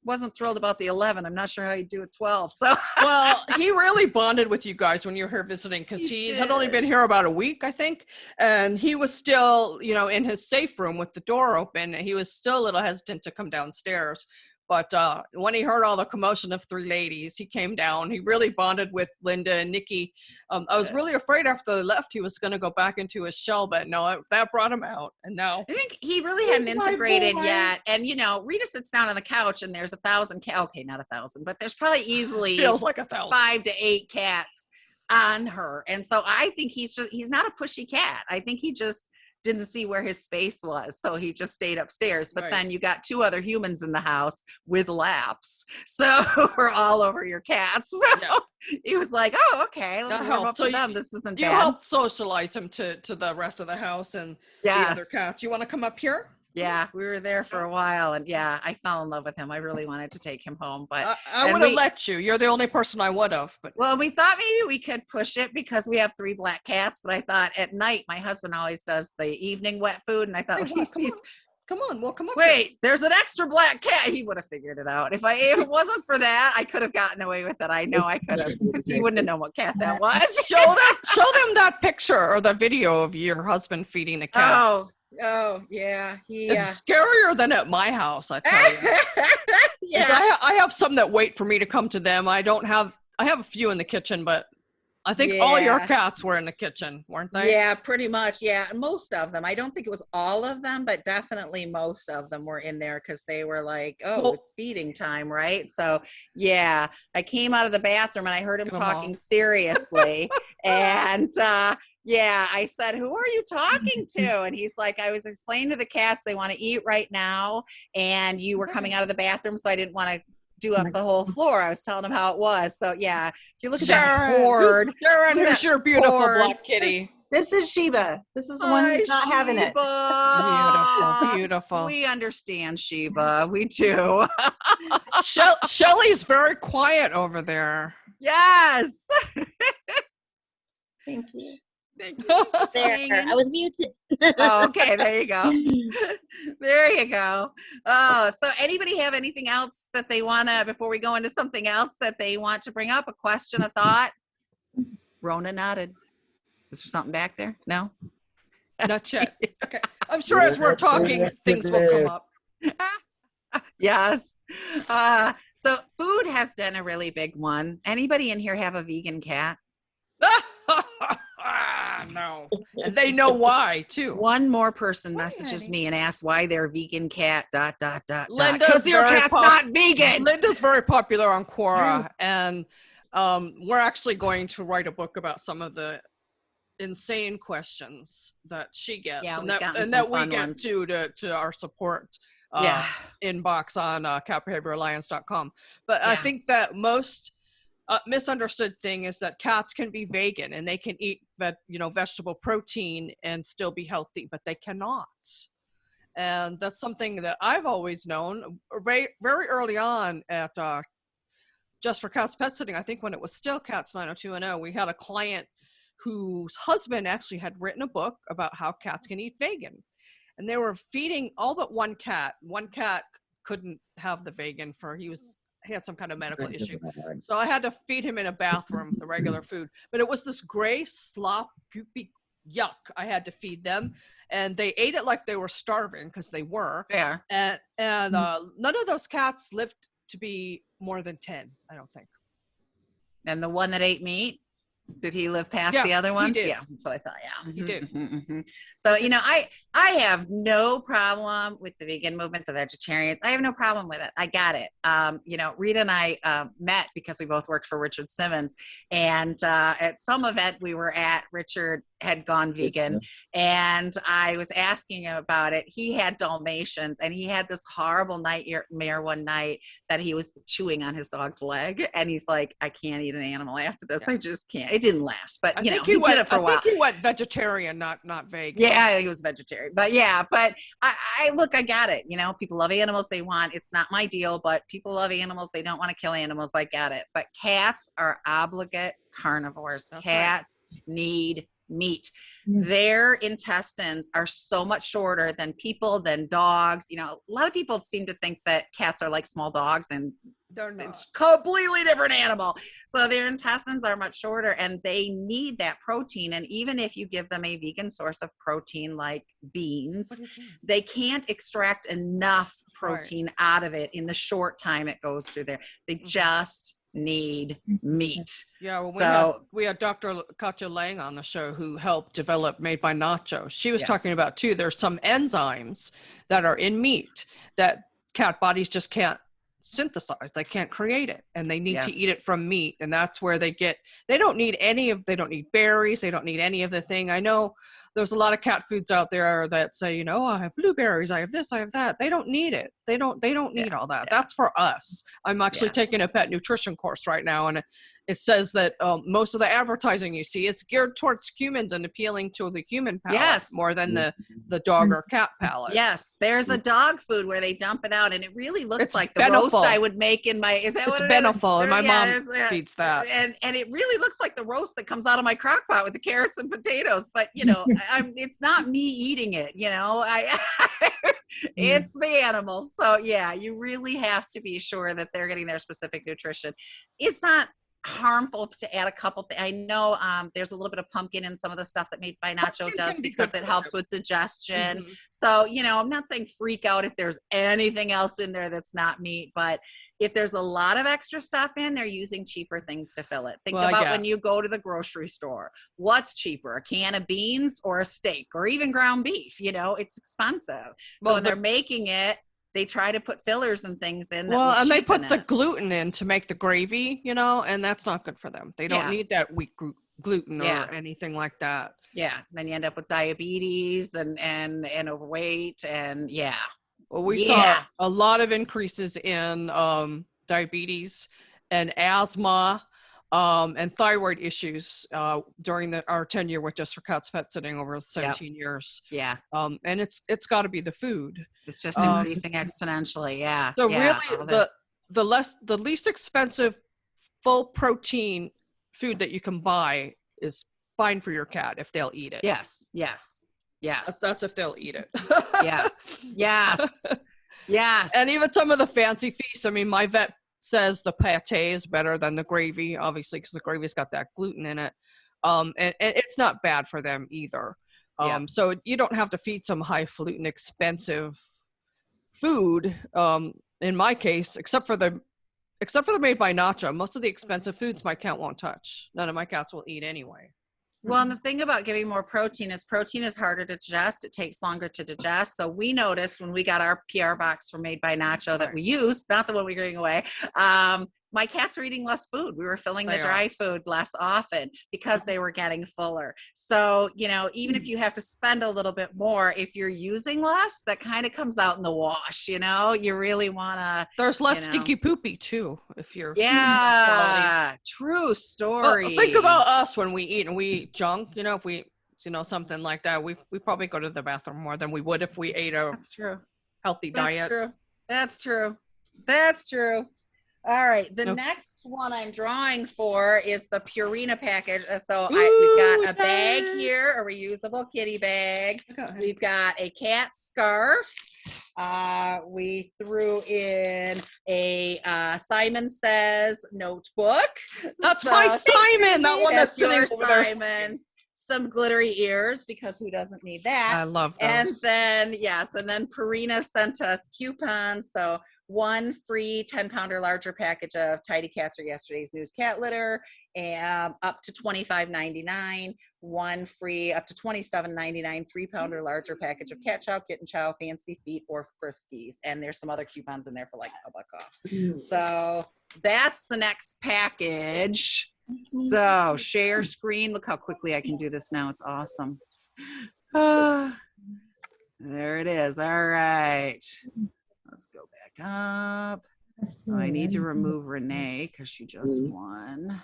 wasn't thrilled about the 11. I'm not sure how you do a 12. So, Well, he really bonded with you guys when you were here visiting because he had only been here about a week, I think. And he was still, in his safe room with the door open. And he was still a little hesitant to come downstairs. But when he heard all the commotion of three ladies, he came down. He really bonded with Linda and Nikki. I was really afraid after they left, he was going to go back into his shell, but no, that brought him out. And now I think he really hadn't integrated yet. And, Rita sits down on the couch and there's 1,000 cats. Okay, not 1,000, but there's probably easily feels like 1,000. 5 to 8 cats on her. And so I think he's not a pushy cat. I think he just didn't see where his space was, so he just stayed upstairs. But then you got 2 other humans in the house with laps, so we're all over your cats. So he was like, "Oh, okay, let me warm up to them. This isn't bad." You helped socialize him to the rest of the house and the other cats. You want to come up here? Yeah, we were there for a while, and I fell in love with him. I really wanted to take him home, but I would have let you. You're the only person I would have. But well, we thought maybe we could push it because we have 3 black cats. But I thought at night, my husband always does the evening wet food, and I thought when he sees, come on, we'll come up. Wait, there's an extra black cat. He would have figured it out. If it wasn't for that, I could have gotten away with it. I know I could have, because he wouldn't have known what cat that was. Show them that picture or the video of your husband feeding the cat. Oh yeah, it's scarier than at my house, I tell you. Yeah, I have some that wait for me to come to them. I have a few in the kitchen, but I think all your cats were in the kitchen, weren't they? Yeah, pretty much. Yeah, most of them. I don't think it was all of them, but definitely most of them were in there because they were like, it's feeding time, right? So yeah, I came out of the bathroom and I heard him talking seriously, and I said, "Who are you talking to?" And he's like, "I was explaining to the cats they want to eat right now, and you were coming out of the bathroom, so I didn't want to do up the whole floor. I was telling him how it was." So yeah, if you look at that horde, Sharon, who's your beautiful black kitty? This is Sheba. This is the one who's not having it. Beautiful. We understand, Sheba. We do. Shelly's very quiet over there. Yes. Thank you. There, I was muted. Oh, okay, there you go. There you go. Oh, so anybody have anything else that they want to, before we go into something else that they want to bring up? A question, a thought? Rona nodded. Was there something back there? No? Not yet. Okay. I'm sure as we're talking, things will come up. Yes. So food has been a really big one. Anybody in here have a vegan cat? No. And they know why, too. One more person Why, messages honey? me and asks why their vegan cat ... Linda's because your very cat's not vegan. Linda's very popular on Quora, and we're actually going to write a book about some of the insane questions that she gets, Yeah, and we've gotten some that we fun get ones. to our support Yeah. inbox on catbehavioralliance.com. But I Yeah. think that most misunderstood thing is that cats can be vegan and they can eat vegetable protein and still be healthy, but they cannot. And that's something that I've always known very, very early on at Just for Cats Pet Sitting. I think when it was still Cats 90210, we had a client whose husband actually had written a book about how cats can eat vegan. And they were feeding all but one cat. One cat couldn't have the vegan he had some kind of medical issue. So I had to feed him in a bathroom the regular food. But it was this gray slop, goopy yuck I had to feed them. And they ate it like they were starving, because they were. Yeah. And none of those cats lived to be more than 10, I don't think. And the one that ate meat, did he live past Yeah, the other he ones? did. Yeah, that's what I thought. Yeah, He did. So I have no problem with the vegan movement, the vegetarians. I have no problem with it. I got it. Rita and I met because we both worked for Richard Simmons, and at some event we were at, Richard had gone vegan, and I was asking him about it. He had Dalmatians, and he had this horrible nightmare one night that he was chewing on his dog's leg, and he's like, I can't eat an animal after this. Yeah. I just can't. It didn't last, but He did it for a while. I think he went vegetarian, not vegan. Yeah, he was vegetarian, but I look, I got it. People love animals. It's not my deal, but people love animals. They don't want to kill animals. I got it. But cats are obligate carnivores. That's Cats need meat. Yeah. Their intestines are so much shorter than people, than dogs. A lot of people seem to think that cats are like small dogs, and They're not. it's completely different animal. So their intestines are much shorter, and they need that protein. And even if you give them a vegan source of protein like beans, What do you mean? they can't extract enough protein out of it in the short time it goes through there. They just need meat. Yeah, well, So- we had Dr. Katja Lang on the show, who helped develop Made by Nacho. She was Yes. talking about, too, there's some enzymes that are in meat that cat bodies just can't synthesize. They can't create it, and they need to Yes. eat it from meat. And that's where they don't need berries. They don't need any of the thing. I know there's a lot of cat foods out there that say, I have blueberries, I have this, I have that. They don't need it. They don't need all that. That's for us. I'm actually taking a pet nutrition course right now, and it says that most of the advertising you see is geared towards humans and appealing to the human palate Yes. more than the dog or cat palate. Yes, there's a dog food where they dump it out, and it really looks It's like the roast Beneful. I would make in my. Is that It's what it is? Beneful, and my mom it's- feeds that. And it really looks like the roast that comes out of my crock pot with the carrots and potatoes. But it's not me eating it. It's the animals. So yeah, you really have to be sure that they're getting their specific nutrition. It's not harmful to add a couple I know there's a little bit of pumpkin in some of the stuff that Made by Nacho Pumpkin does can be because good it for helps them. with digestion. Mhm. So, I'm not saying freak out if there's anything else in there that's not meat, but if there's a lot of extra stuff in, they're using cheaper things to fill it. Think Well, about yeah. when you go to the grocery store. What's cheaper, a can of beans or a steak or even ground beef? It's expensive. So Well, when they're making it, they try to put fillers and things in. That Well, will and they cheapen put the it. gluten in to make the gravy, and that's not good for them. They don't Yeah. need that wheat gluten Yeah. or anything like that. Yeah, then you end up with diabetes and overweight, and yeah. Well, we Yeah. saw a lot of increases in diabetes and asthma and thyroid issues during our tenure with Just for Cats Pet Sitting over 17 years. Yeah, And it's got to be the food. it's just Um, increasing exponentially. Yeah. So yeah, really, all that. the least expensive full protein food that you can buy is fine for your cat if they'll eat it. Yes. That's if they'll eat it. Yes. And even some of the fancy feasts. I mean, my vet says the pate is better than the gravy, obviously, because the gravy's got that gluten in it. And it's not bad for them either. Yeah. So you don't have to feed some highfalutin expensive food. In my case, except for the made by Nacho, most of the expensive foods my cat won't touch. None of my cats will eat anyway. Well, and the thing about giving more protein is harder to digest. It takes longer to digest. So we noticed when we got our PR box from Made by Nacho that we used, not the one we're giving away, my cats were eating less food. We were filling the dry food less often because they were getting fuller. So, you know, even if you have to spend a little bit more, if you're using less, that kind of comes out in the wash, you know? You really want to. There's less stinky poopy too, if you're. Yeah, true story. Well, think about us when we eat and we eat junk, you know, if we, you know, something like that, we probably go to the bathroom more than we would if we ate a healthy diet. That's true. All right. The next one I'm drawing for is the Purina package. So we've got a bag here, a reusable kitty bag. We've got a cat scarf. We threw in a Simon Says notebook. That's my Simon. That one that's sitting over there. Simon. Some glittery ears, because who doesn't need that? I love those. And then Purina sent us coupons. So one free 10-pound or larger package of Tidy Cats or Yesterday's News cat litter, and up to $25.99. One free up to $27.99 3-pound or larger package of Cat Chow, Kitten Chow, Fancy Feet, or Friskies. And there's some other coupons in there for like $1 off. So that's the next package. So share screen. Look how quickly I can do this now. It's awesome. There it is. All right. Let's go back up. Oh, I need to remove Renee because she just won.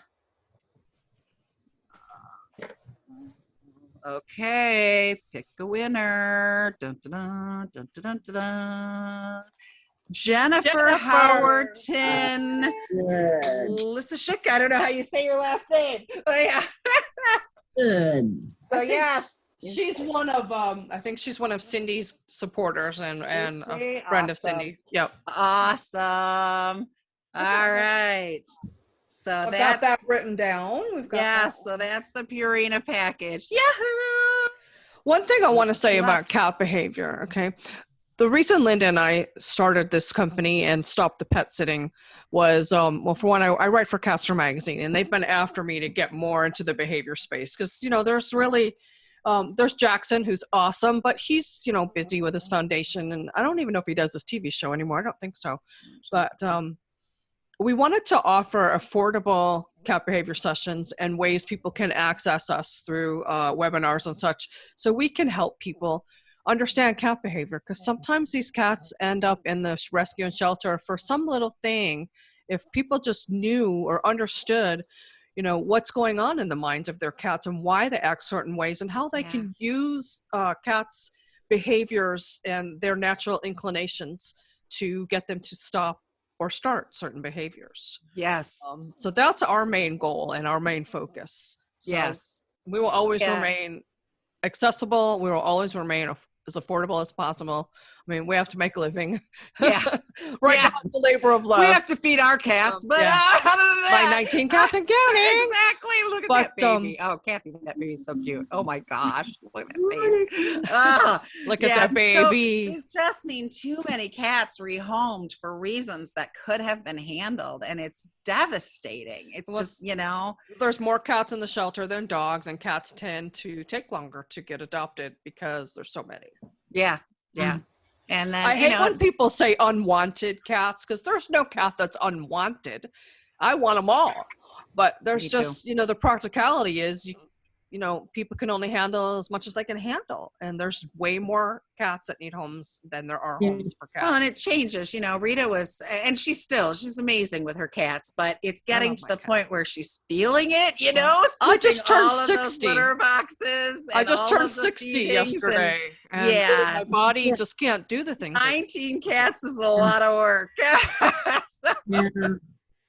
Okay, pick a winner. Dun, dun, dun, dun, dun, dun, dun. Jennifer Howerton. Lisa Schick. I don't know how you say your last name. Oh yeah. Good. So yes. She's one of I think she's one of Cindy's supporters and a friend of Cindy. Yep. Awesome. All right. So I've got that written down. We've got so that's the Purina package. Yahoo! One thing I want to say about cat behavior, okay? The reason Linda and I started this company and stopped the pet sitting was, well, for one, I write for Catster Magazine, and they've been after me to get more into the behavior space because, you know, there's really, there's Jackson, who's awesome, but he's, you know, busy with his foundation, and I don't even know if he does this TV show anymore. I don't think so. But we wanted to offer affordable cat behavior sessions and ways people can access us through webinars and such, so we can help people understand cat behavior, because sometimes these cats end up in the rescue and shelter for some little thing. If people just knew or understood, you know, what's going on in the minds of their cats and why they act certain ways and how they can use cats' behaviors and their natural inclinations to get them to stop or start certain behaviors. Yes. So that's our main goal and our main focus. So yes. We will always remain accessible. We will always remain as affordable as possible. I mean, we have to make a living. Yeah. Now, it's the labor of love. We have to feed our cats, but other than that, my 19 cats and counting. Exactly. Look at that baby. Kathy, that baby's so cute. Oh my gosh. Look at that face. Look at that baby. So we've just seen too many cats rehomed for reasons that could have been handled, and it's devastating. It's just, you know. There's more cats in the shelter than dogs, and cats tend to take longer to get adopted because there's so many. Yeah. Yeah. And then I hate when people say unwanted cats, because there's no cat that's unwanted. I want them all. But there's just, you know, the practicality is, you know, people can only handle as much as they can handle. And there's way more cats that need homes than there are homes for cats. Well, and it changes. You know, Rita was, and she's amazing with her cats, but it's getting to the point where she's feeling it, you know? I just turned 60. Those litter boxes. I just turned 60 yesterday. And my body just can't do the things. 19 cats is a lot of work.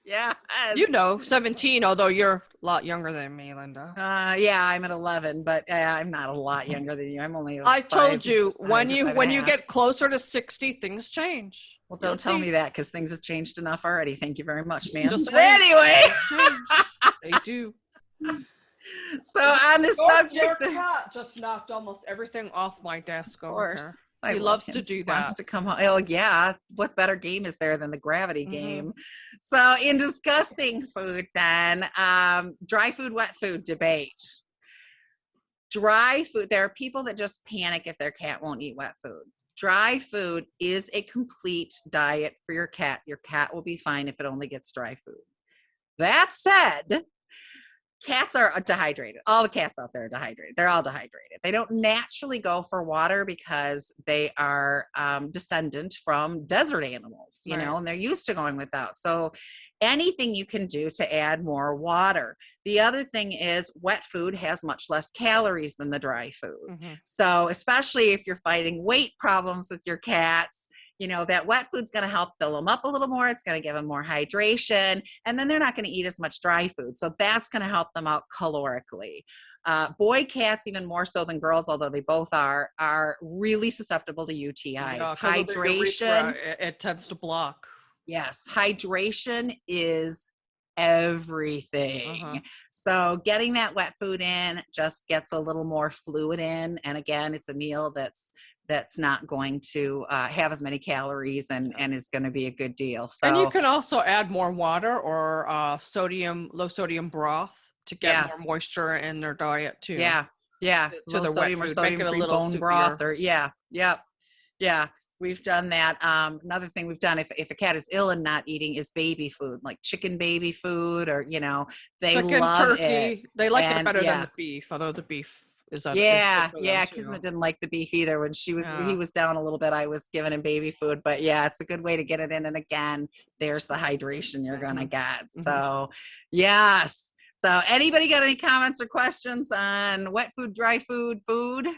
Yeah. You know, 17, although you're a lot younger than me, Linda. Yeah, I'm at 11, but I'm not a lot younger than you. I'm only I told you, when you get closer to 60, things change. Well, don't tell me that, because things have changed enough already. Thank you very much, man. Just but anyway. They do. So on the Your subject of cat just knocked almost everything off my desk over course. here. I He love loves him. to do He that. wants to come home. Oh yeah. What better game is there than the gravity Mhm. game? So in discussing food then, dry food, wet food debate. Dry food, there are people that just panic if their cat won't eat wet food. Dry food is a complete diet for your cat. Your cat will be fine if it only gets dry food. That said, cats are dehydrated. All the cats out there are dehydrated. They're all dehydrated. They don't naturally go for water because they are descendant from desert animals, you know, Right. and they're used to going without. So anything you can do to add more water. The other thing is wet food has much less calories than the dry food. Mhm. So especially if you're fighting weight problems with your cats, you know, that wet food's going to help fill them up a little more. It's going to give them more hydration, and then they're not going to eat as much dry food. So that's going to help them out calorically. Boy cats, even more so than girls, although they both are really susceptible to UTIs. Yeah, 'cause of the urethra, Hydration, it tends to block. yes, hydration is everything. Uh-huh. So getting that wet food in just gets a little more fluid in, and again, it's a meal that's not going to have as many calories and is going to be a good deal. And you So can also add more water or low sodium broth to get yeah, more moisture in their diet too. yeah, To low the wet sodium or food, make it a sodium-free little bone broth, soupier. or yeah. We've done that. Another thing we've done, if a cat is ill and not eating, is baby food, like chicken baby food, or you know, they Chicken, love it. turkey, they like it And better than yeah, the beef, although the beef is good yeah, for them yeah. Kismet too. didn't like the beef either. When he Yeah. was down a little bit, I was giving him baby food. But yeah, it's a good way to get it in. And again, there's the hydration you're gonna Mhm. get. Mhm. So yes. So anybody got any comments or questions on wet food, dry food, food?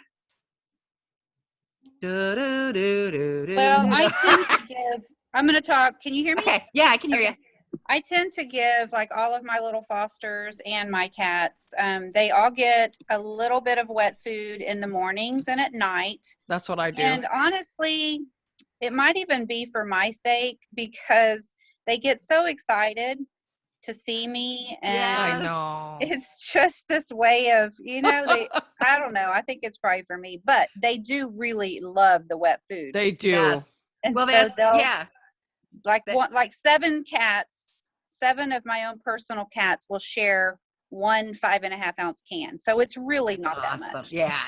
Well, I tend to give, I'm going to talk. Can you hear me? Okay, yeah, I can hear you. I tend to give like all of my little fosters and my cats, they all get a little bit of wet food in the mornings and at night. That's what I do. And honestly, it might even be for my sake because they get so excited to see me, and I Yes. know. it's just this way of, you know, I don't know, I think it's probably for me, but they do really love the wet food. They do. Yes. And Well, so that's they'll yeah. like 7 of my own personal cats will share one 5.5-ounce can. So it's really not that Awesome. much. Yeah.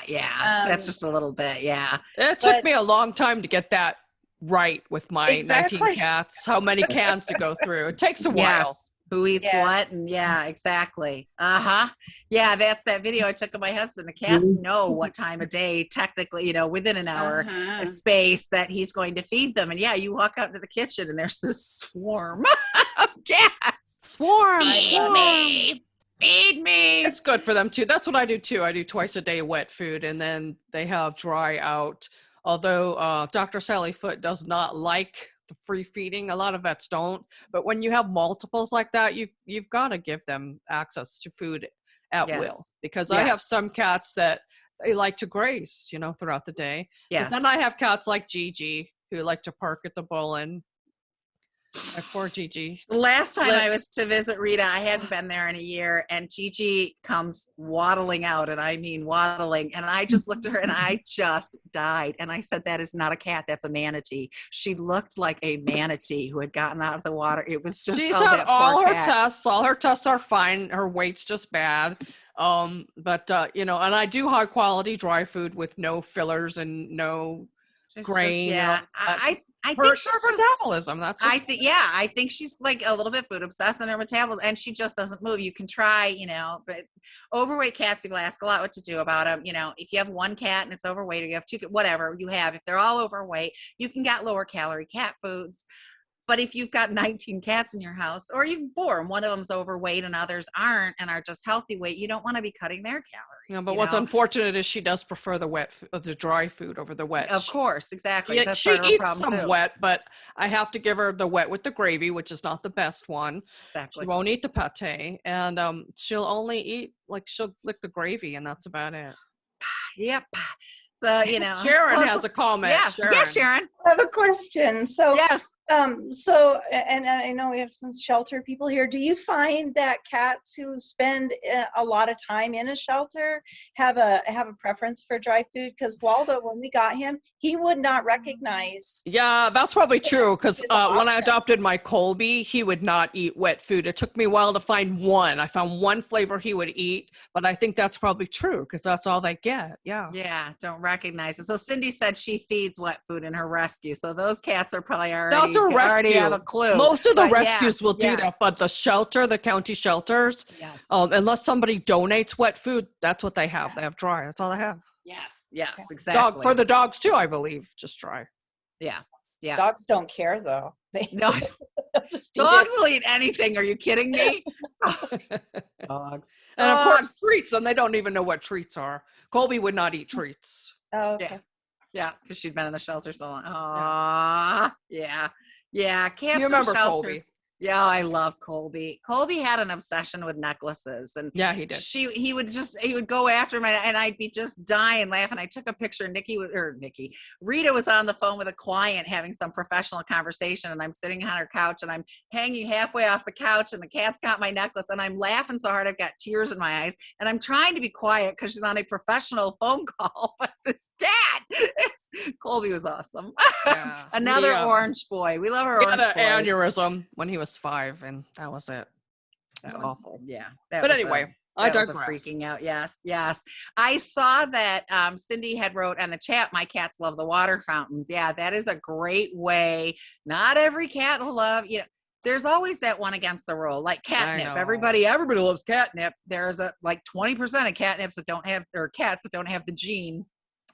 That's just a little bit. Yeah. It took But- me a long time to get that right with my 19 Exactly. cats. How many cans to go through? It takes a while. Yes. Who eats Yes. what? And yeah, exactly. Uh-huh. Yeah, that's that video I took of my husband. The cats know what time of day, technically, you know, within an hour Uh-huh. space that he's going to feed them. And yeah, you walk out into the kitchen and there's this swarm of cats. Swarm. Feed me. Feed me. It's good for them too. That's what I do too. I do twice a day wet food, and then they have dry out. Although Dr. Sally Foote does not like the free feeding, a lot of vets don't. But when you have multiples like that, you've got to give them access to food at Yes. will. Because I have Yes. some cats that they like to graze, you know, throughout the day. Yeah. But then I have cats like Gigi who like to park at the bowling. My poor Gigi. Last time Let- I was to visit Rita, I hadn't been there in a year, and Gigi comes waddling out, and I mean waddling, and I just looked at her and I just died. And I said, that is not a cat, that's a manatee. She looked like a manatee who had gotten out of the water. It was just She's oh, had that all poor her cat. tests. All her tests are fine. Her weight's just bad. But you know, and I do high quality dry food with no fillers and no It's grain. just, you know, yeah. I her, think she's her just, metabolism. That's just, I think she's like a little bit food obsessed in her metabolism, and she just doesn't move. You can try, you know, but overweight cats, people ask a lot what to do about them. You know, if you have one cat and it's overweight, or you have two, whatever you have, if they're all overweight, you can get lower calorie cat foods. But if you've got 19 cats in your house, or even 4, and one of them's overweight and others aren't and are just healthy weight, you don't want to be cutting their calories. yeah, but you what's know? unfortunate is she does prefer the dry food over the wet. Of course, exactly. Yeah, That's she part of her eats problem some too. wet, but I have to give her the wet with the gravy, which is not the best one. Exactly. She won't eat the pate, and she'll only eat, like, she'll lick the gravy, and that's about it. Yep. So, you know. Sharon has a comment. Yeah. Sharon. Yeah, Sharon. I have a question. So Yes. So, and I know we have some shelter people here. Do you find that cats who spend a lot of time in a shelter have a preference for dry food? Because Waldo, when we got him, he would not recognize. Yeah, that's probably true. Because His when I option. adopted my Colby, he would not eat wet food. It took me a while to find one. I found one flavor he would eat, but I think that's probably true because that's all they get. Yeah. Yeah, don't recognize it. So Cindy said she feeds wet food in her rescue. So those cats are probably That's a already have a rescue. clue. Most of the But yeah, rescues will do yes, that, but the shelter, the county shelters, Yes. unless somebody donates wet food, that's what they have. They have dry. That's all they have. Yes. Yes. Okay. Exactly. For the dogs too, I believe, just dry. Yeah. Yeah. Dogs don't care though. They No, just eat dogs it. will eat anything. Are you kidding me? Dogs. Dogs. And of course, Dogs. treats, and they don't even know what treats are. Colby would not eat treats. Oh, okay. Yeah. Yeah, because she'd been in the shelter so long. Aww. Yeah. Yeah. Cats You from remember shelters. Colby? Yeah, I love Colby. Colby had an obsession with necklaces, and Yeah, he did. he would go after him, and I'd be just dying laughing. I took a picture. Rita was on the phone with a client having some professional conversation, and I'm sitting on her couch, and I'm hanging halfway off the couch, and the cat's got my necklace, and I'm laughing so hard I've got tears in my eyes, and I'm trying to be quiet because she's on a professional phone call. But this cat, Colby was awesome. Yeah. Another orange boy. We love our He orange had an boys. aneurysm when he was 5, and that was it. It was awful. Yeah. But anyway, I that was digress. a freaking out. Yes. Yes. I saw that Cindy had wrote on the chat, my cats love the water fountains. Yeah. That is a great way. Not every cat will love, there's always that one against the rule, like catnip. know. Everybody loves catnip. There's like 20% of catnips that don't have, or cats that don't have the gene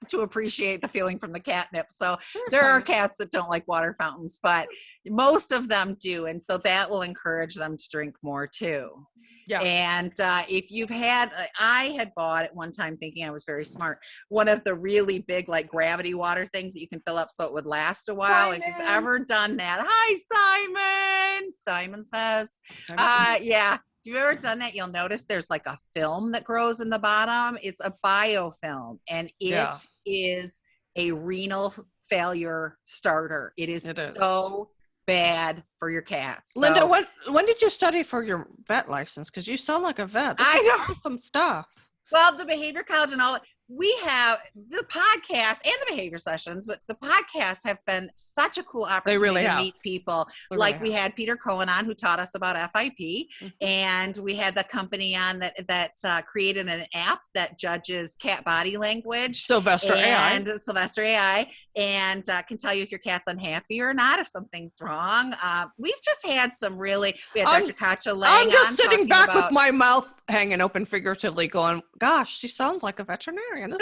to appreciate the feeling from the catnip. So there are cats that don't like water fountains, but most of them do. And so that will encourage them to drink more too. Yeah. And if you've I had bought at one time thinking I was very smart, one of the really big like gravity water things that you can fill up so it would last a while. Simon. If you've ever done that. Hi, Simon. Simon says, yeah. If you've ever done that, you'll notice there's like a film that grows in the bottom. It's a biofilm, and it is a renal failure starter. It is so bad for your cats. So, Linda, when did you study for your vet license? Because you sound like a vet. I know some stuff. Well, the behavior college and all, we have the podcast and the behavior sessions, but the podcasts have been such a cool opportunity to meet people. Like we had Peter Cohen on who taught us about FIP, and we had the company on that created an app that judges cat body language. Sylvester AI, and can tell you if your cat's unhappy or not, if something's wrong. We've just had we had Dr. Kacha Lang. I'm just sitting back with my mouth hanging open figuratively going, gosh, she sounds like a veterinarian.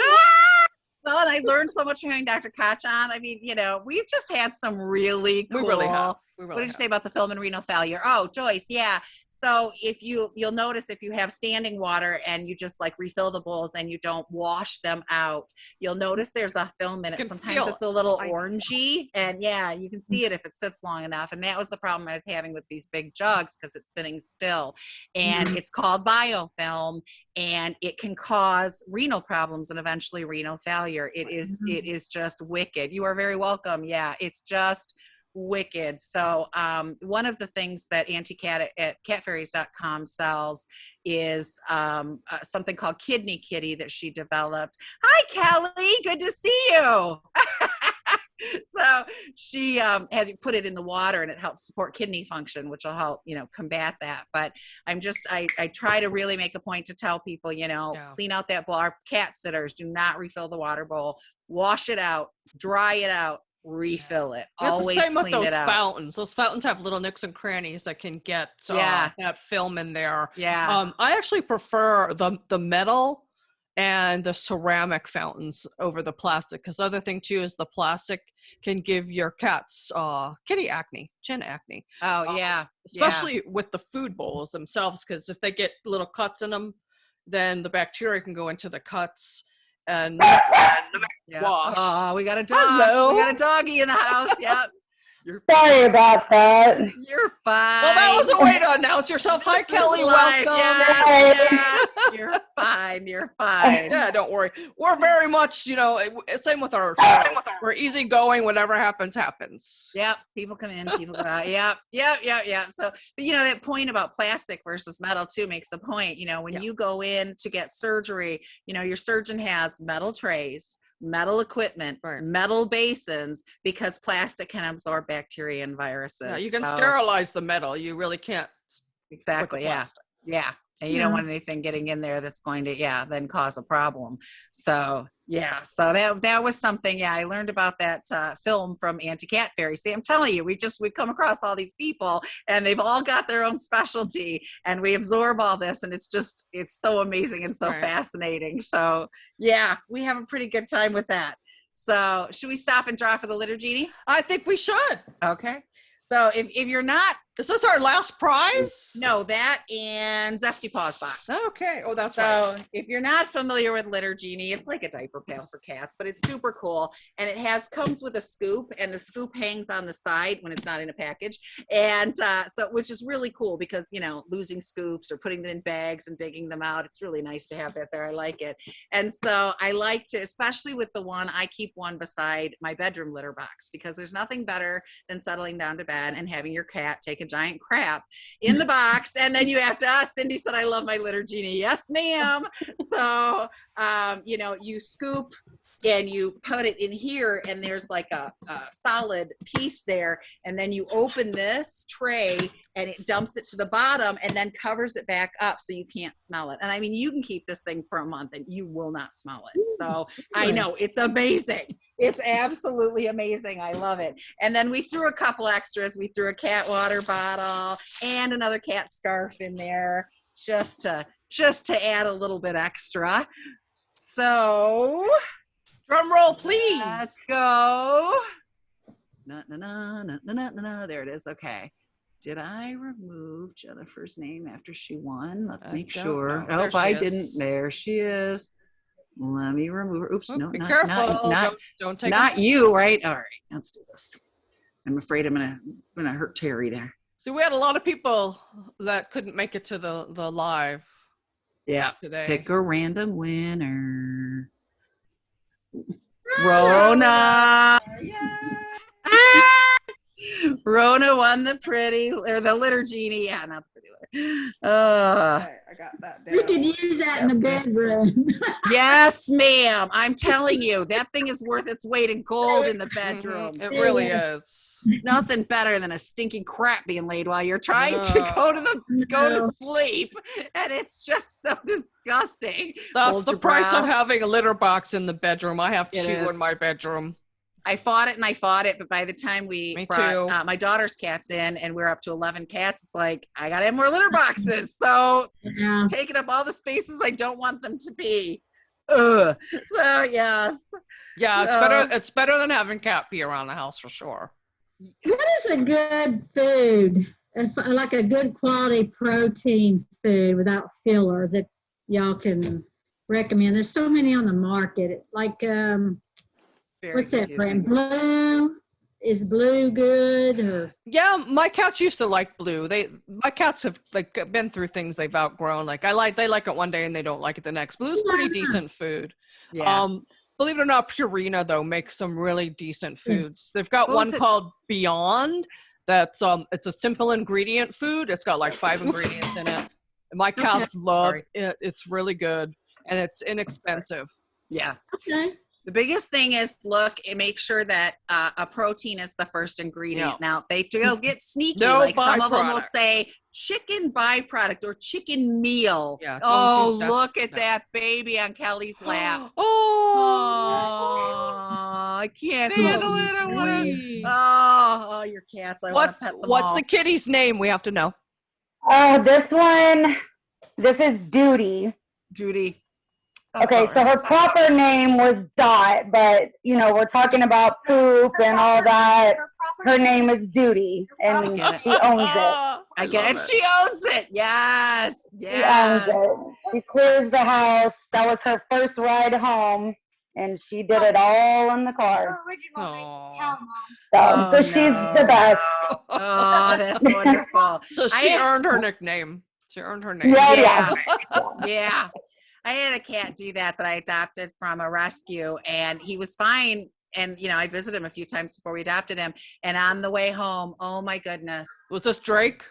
Well, and I learned so much from having Dr. Koch on. I mean, we've just had some really cool. We really have. What did you say about the film and renal failure? Oh, Joyce, yeah. So if you'll notice if you have standing water and you just like refill the bowls and you don't wash them out, you'll notice there's a film in it. Sometimes it's a little orangey, and yeah, you can see it if it sits long enough. And that was the problem I was having with these big jugs because it's sitting still. And it's called biofilm, and it can cause renal problems and eventually renal failure. It is just wicked. You are very welcome. Yeah, it's just wicked. So one of the things that Auntie Cat at catfairies.com sells is something called Kidney Kitty that she developed. Hi, Kelly. Good to see you. So she has you put it in the water and it helps support kidney function, which will help, combat that. But I try to really make a point to tell people, clean out that bowl. Our cat sitters, do not refill the water bowl, wash it out, dry it out, refill it. Always it's the same with clean those it out. fountains. Those fountains have little nicks and crannies that can get that film in there. Yeah. I actually prefer the metal and the ceramic fountains over the plastic, because the other thing too is the plastic can give your cats chin acne. Oh yeah. Especially with the food bowls themselves, because if they get little cuts in them, then the bacteria can go into the cuts and wash. Oh, we got a dog. Hello. We got a doggy in the house. Yep. Sorry about that. You're fine. Well, that was a way to announce yourself. Hi, This is Kelly. live. Welcome. Yes, yes. You're fine. You're fine. Yeah, don't worry. We're very much, same with our show. We're easygoing. Whatever happens, happens. Yep. People come in, people go out. Yep. So, but that point about plastic versus metal too makes a point. When you go in to get surgery, your surgeon has metal trays, metal equipment, Right. metal basins, because plastic can absorb bacteria and viruses. Yeah, you can So- sterilize the metal. You really can't. Exactly. with the Yeah. plastic. Yeah. And you don't want anything getting in there that's going to, then cause a problem. So, so that was something, I learned about that film from Auntie Cat Fairy. See, I'm telling you, we've come across all these people and they've all got their own specialty and we absorb all this and it's so amazing and so fascinating. So, we have a pretty good time with that. So, should we stop and draw for the litter genie? I think we should. Okay. So if you're not, is this our last prize? No, that and Zesty Paws box. Okay. Oh, that's so right. If you're not familiar with Litter Genie, it's like a diaper pail for cats, but it's super cool. And it comes with a scoop, and the scoop hangs on the side when it's not in a package. And which is really cool because, losing scoops or putting them in bags and digging them out, it's really nice to have that there. I like it. And so I like to, especially with the one, I keep one beside my bedroom litter box because there's nothing better than settling down to bed and having your cat take a giant crap in the box, and then you have to Cindy said I love my Litter Genie. Yes, ma'am. So you scoop and you put it in here, and there's like a solid piece there, and then you open this tray and it dumps it to the bottom and then covers it back up so you can't smell it. And I mean, you can keep this thing for a month and you will not smell it. So I know it's amazing. It's absolutely amazing. I love it. And then we threw a couple extras. We threw a cat water bottle and another cat scarf in there just to add a little bit extra. So drum roll, please. Let's go. No. There it is. Okay. Did I remove Jennifer's name after she won? Let's make sure. Know. Oh, I didn't. There she is. Let me remove her. Oops, no, be not, careful. not, don't take not you, right? All right, let's do this. I'm afraid I'm gonna hurt Terry there. So we had a lot of people that couldn't make it to the live. Yeah. Today. Pick a random winner. Rona. Rona won the Litter Genie. Yeah, not the pretty litter. Okay, I got that down. We could use that in the bedroom. Yes, ma'am. I'm telling you, that thing is worth its weight in gold in the bedroom. It really is. Nothing better than a stinking crap being laid while you're trying to go to sleep, and it's just so disgusting. That's Hold the your price brow. of having a litter box in the bedroom. I have It two is. in my bedroom. I fought it, but by the time we Me brought too. My daughter's cats in, and we're up to 11 cats, it's like I gotta have more litter boxes. So Yeah. taking up all the spaces I don't want them to be. Ugh. So yes. Yeah, it's So- better. It's better than having cat pee around the house for sure. What is a good food? Like a good quality protein food without fillers that y'all can recommend? There's so many on the market. Like, Very what's that confusing. brand? Blue? Is Blue good? Or Yeah, my cats used to like Blue. My cats have been through things they've outgrown. They like it one day and they don't like it the next. Blue's pretty decent food. Yeah. Believe it or not, Purina though makes some really decent foods. They've got What was one it? called Beyond. That's it's a simple ingredient food. It's got like 5 ingredients in it. And my cats love Sorry. it. It's really good and it's inexpensive. Yeah. okay. The biggest thing is make sure that a protein is the first ingredient. Yeah. Now they'll get sneaky. No like some of them will byproduct. say chicken byproduct or chicken meal. Yeah, don't Oh, do- look that's- at no. that baby on Kelly's lap. Oh, Oh, I can't handle it. I want to. sweet. Oh, your cats. I want to pet them What's all. the kitty's name? We have to know. This is Duty. Judy? Sounds Okay, about so right. her proper name was Dot, but we're talking about poop and all that. Her name is Duty, and get it. she owns it. I get it. love She owns it. Yes. She Yes. owns it. She clears the house. That was her first ride home, and she did it all in the car. Aw. So, Oh, she's no. the best. Oh, that's wonderful. So she I- earned her nickname. She earned her name. Yeah. Yeah. I had a cat do that I adopted from a rescue, and he was fine. And, I visited him a few times before we adopted him. And on the way home, oh my goodness. Was this Drake?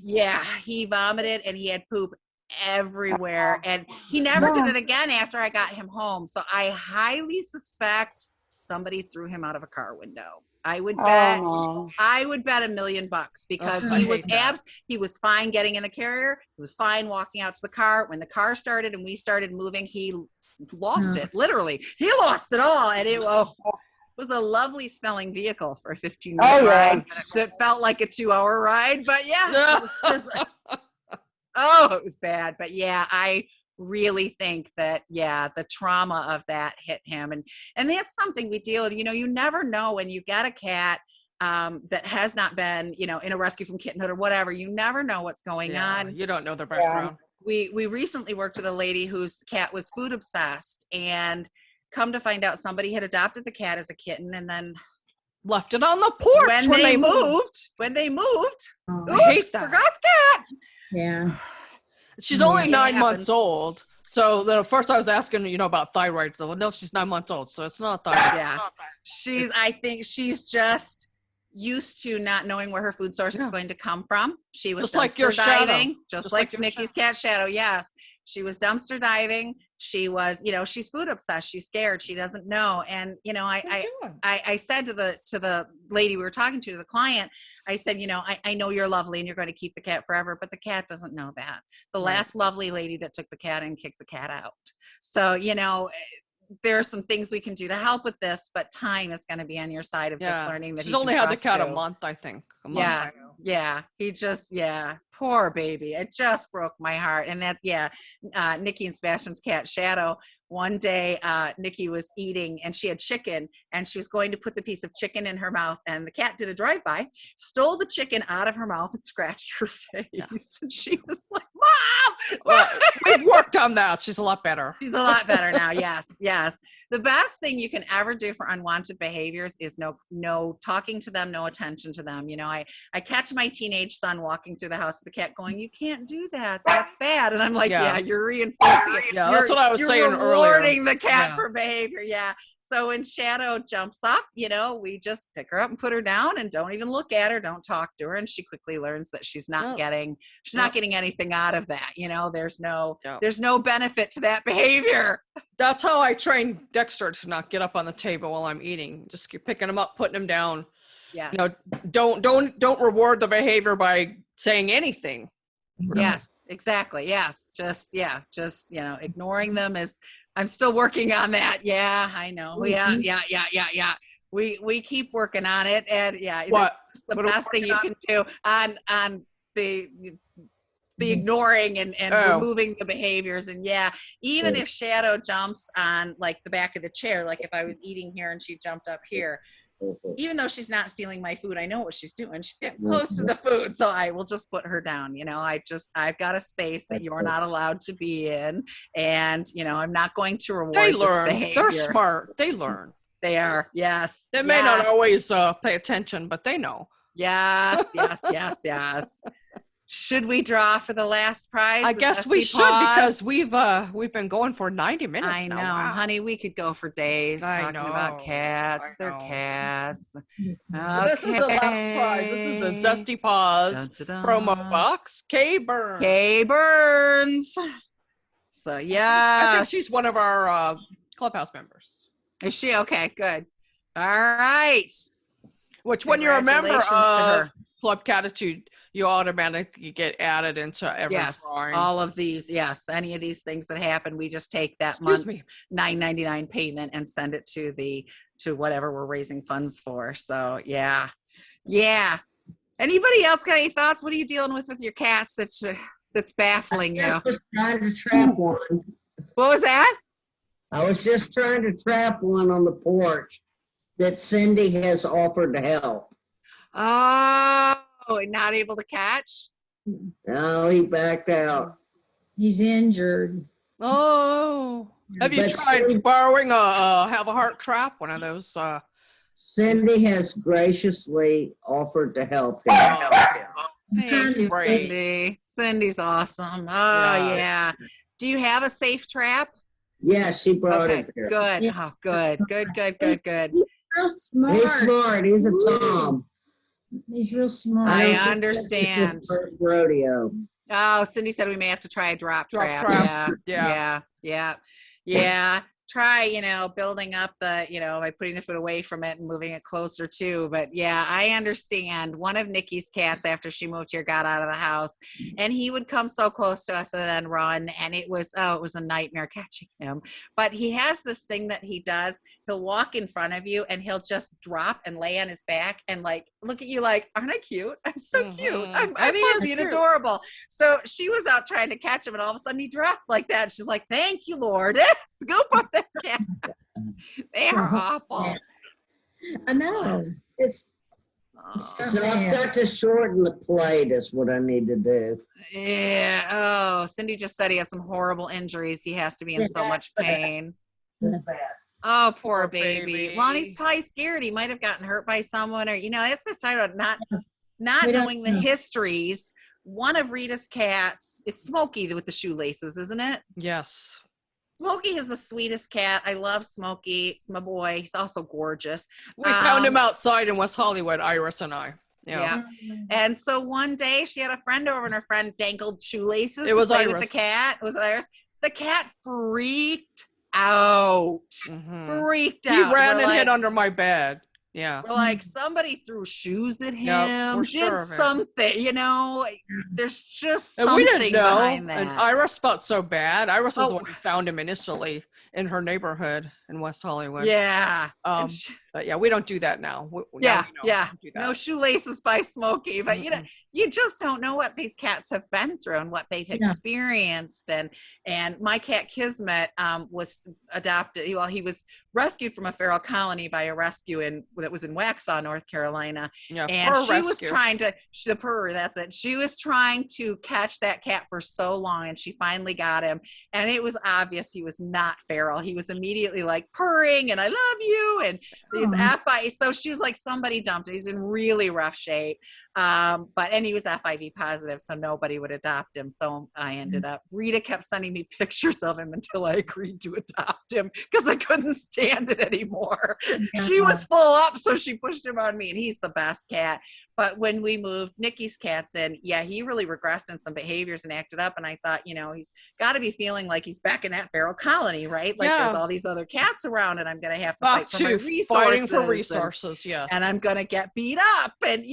Yeah, he vomited and he had poop everywhere. And he never did it again after I got him home. So I highly suspect somebody threw him out of a car window. I would bet $1 million because he was fine getting in the carrier. He was fine walking out to the car. When the car started and we started moving, he lost it. Literally, he lost it all. And it was a lovely smelling vehicle for a 15-minute ride that felt like a 2-hour ride. But yeah, it was just, it was bad. But yeah, I really think that, the trauma of that hit him. And that's something we deal with. You never know when you get a cat that has not been, in a rescue from kittenhood or whatever. You never know what's going on. You don't know their background. We recently worked with a lady whose cat was food obsessed, and come to find out somebody had adopted the cat as a kitten and then left it on the porch when they moved. Oops, forgot the cat. Yeah. She's only 9 months old. So then first I was asking, about thyroid. So no, she's 9 months old. So it's not thyroid. Yeah. I think she's just used to not knowing where her food source is going to come from. She was just like your diving, Shadow. just like Nikki's cat Shadow. Yes. She was dumpster diving. She was, she's food obsessed. She's scared. She doesn't know. And, I said to the lady we were talking to, the client, I said, I know you're lovely and you're going to keep the cat forever, but the cat doesn't know that. The last lovely lady that took the cat and kicked the cat out. So, there are some things we can do to help with this, but time is going to be on your side of just learning that she's only had the cat a month, I think. Yeah. He just, poor baby. It just broke my heart. And that, Nikki and Sebastian's cat Shadow. One day, Nikki was eating and she had chicken and she was going to put the piece of chicken in her mouth, and the cat did a drive-by, stole the chicken out of her mouth and scratched her face. Yeah. And she was like, Mom! Well, we've worked on that. She's a lot better. She's a lot better now. Yes. The best thing you can ever do for unwanted behaviors is no talking to them, no attention to them. I catch my teenage son walking through the house with the cat going, you can't do that. That's bad. And I'm like, you're reinforcing it. Yeah, that's what I was saying earlier. Rewarding the cat for behavior. Yeah. So when Shadow jumps up, we just pick her up and put her down and don't even look at her, don't talk to her. And she quickly learns that she's not getting anything out of that. There's no benefit to that behavior. That's how I train Dexter to not get up on the table while I'm eating. Just keep picking him up, putting him down. Yes. Don't reward the behavior by saying anything. Yes, exactly. Yes. Just ignoring them is, I'm still working on that. Yeah, I know. Yeah. We keep working on it. And that's just the best thing you can do on the ignoring and removing the behaviors. And even if Shadow jumps on like the back of the chair, like if I was eating here and she jumped up here, even though she's not stealing my food, I know what she's doing. She's getting close to the food. So I will just put her down. I've got a space that you're not allowed to be in. And, I'm not going to reward this behavior. They're smart. They learn. They are. Yes. They may not always pay attention, but they know. Yes. Should we draw for the last prize? I guess we should, because we've been going for 90 minutes. I know, wow. Honey. We could go for days talking about cats. They're cats. Okay. So this is the last prize. This is the Zesty Paws promo box. Kay Burns. So I think she's one of our clubhouse members. Is she? Okay, good. All right. Which, when you're a member of Club Catitude, you automatically get added into every drawing. All of these, any of these things that happen, we just take that month's $9.99 payment and send it to whatever we're raising funds for. So yeah. Anybody else got any thoughts? What are you dealing with your cats that's baffling you? I was trying to trap one. What was that? I was just trying to trap one on the porch that Cindy has offered to help. Oh, not able to catch? No, he backed out. He's injured. Oh. Have you tried borrowing Have a Heart trap? One of those. Cindy has graciously offered to help him. Thank you, Great. Cindy. Cindy's awesome. Oh, Yeah. yeah. Do you have a safe trap? Yeah, she brought Okay, it here. good. Yeah. Oh, good. Good. Real smart. He's smart. He's a Tom. He's real smart. I don't think understand. this is his first rodeo. Oh, Cindy said we may have to try a drop Drop trap. trap. Yeah. Try, building up the, by putting the foot away from it and moving it closer too. But yeah, I understand. One of Nikki's cats, after she moved here, got out of the house, and he would come so close to us and then run. And it was a nightmare catching him. But he has this thing that he does. He'll walk in front of you and he'll just drop and lay on his back and look at you like, aren't I cute? I'm so cute. I'm And he is fuzzy and cute. adorable. So she was out trying to catch him, and all of a sudden he dropped like that. She's like, thank you, Lord. Scoop up that cat. They are awful. I know. It's Oh, So I've got to shorten the plate is what I need to do. yeah. Oh, Cindy just said he has some horrible injuries. He has to be in so much pain. Oh, poor baby. Well, and he's probably scared. He might have gotten hurt by someone, or it's this time of not We don't knowing the know. histories. One of Rita's cats, it's Smokey with the shoelaces, isn't it? Yes. Smokey is the sweetest cat. I love Smokey. It's my boy. He's also gorgeous. We found him outside in West Hollywood, Iris and I. Yeah. And so one day she had a friend over, and her friend dangled shoelaces It was to play Iris. with the cat. Was it Iris? The cat freaked out. Freaked He out. ran We're and like, hid under my bed. Yeah. We're like, somebody threw shoes at him. Yep, we're did sure of it. something, there's just And something we didn't know. behind that. And Iris felt so bad. Iris was the Oh. one who found him initially in her neighborhood in West Hollywood. Yeah. But yeah, we don't do that now. Now Yeah, we don't do that. no shoelaces by Smokey, but Mm-mm. you just don't know what these cats have been through and what they've Yeah. experienced. And my cat Kismet was adopted. Well, he was rescued from a feral colony by a rescue that was in Waxhaw, North Carolina. Yeah, And fur she was rescue. trying to the purr. That's it. She was trying to catch that cat for so long, and she finally got him. And it was obvious he was not feral. He was immediately like purring and I love you and these FI. So she was like, somebody dumped him. He's in really rough shape. And he was FIV positive, so nobody would adopt him. So I ended up, Rita kept sending me pictures of him until I agreed to adopt him because I couldn't stand it anymore. She was full up, so she pushed him on me, and he's the best cat. But when we moved Nikki's cats in, yeah, he really regressed in some behaviors and acted up. And I thought, he's got to be feeling like he's back in that feral colony, right? Like there's all these other cats around, and I'm going to have to fight for my resources. Fighting for resources, yes. And I'm going to get beat up. And,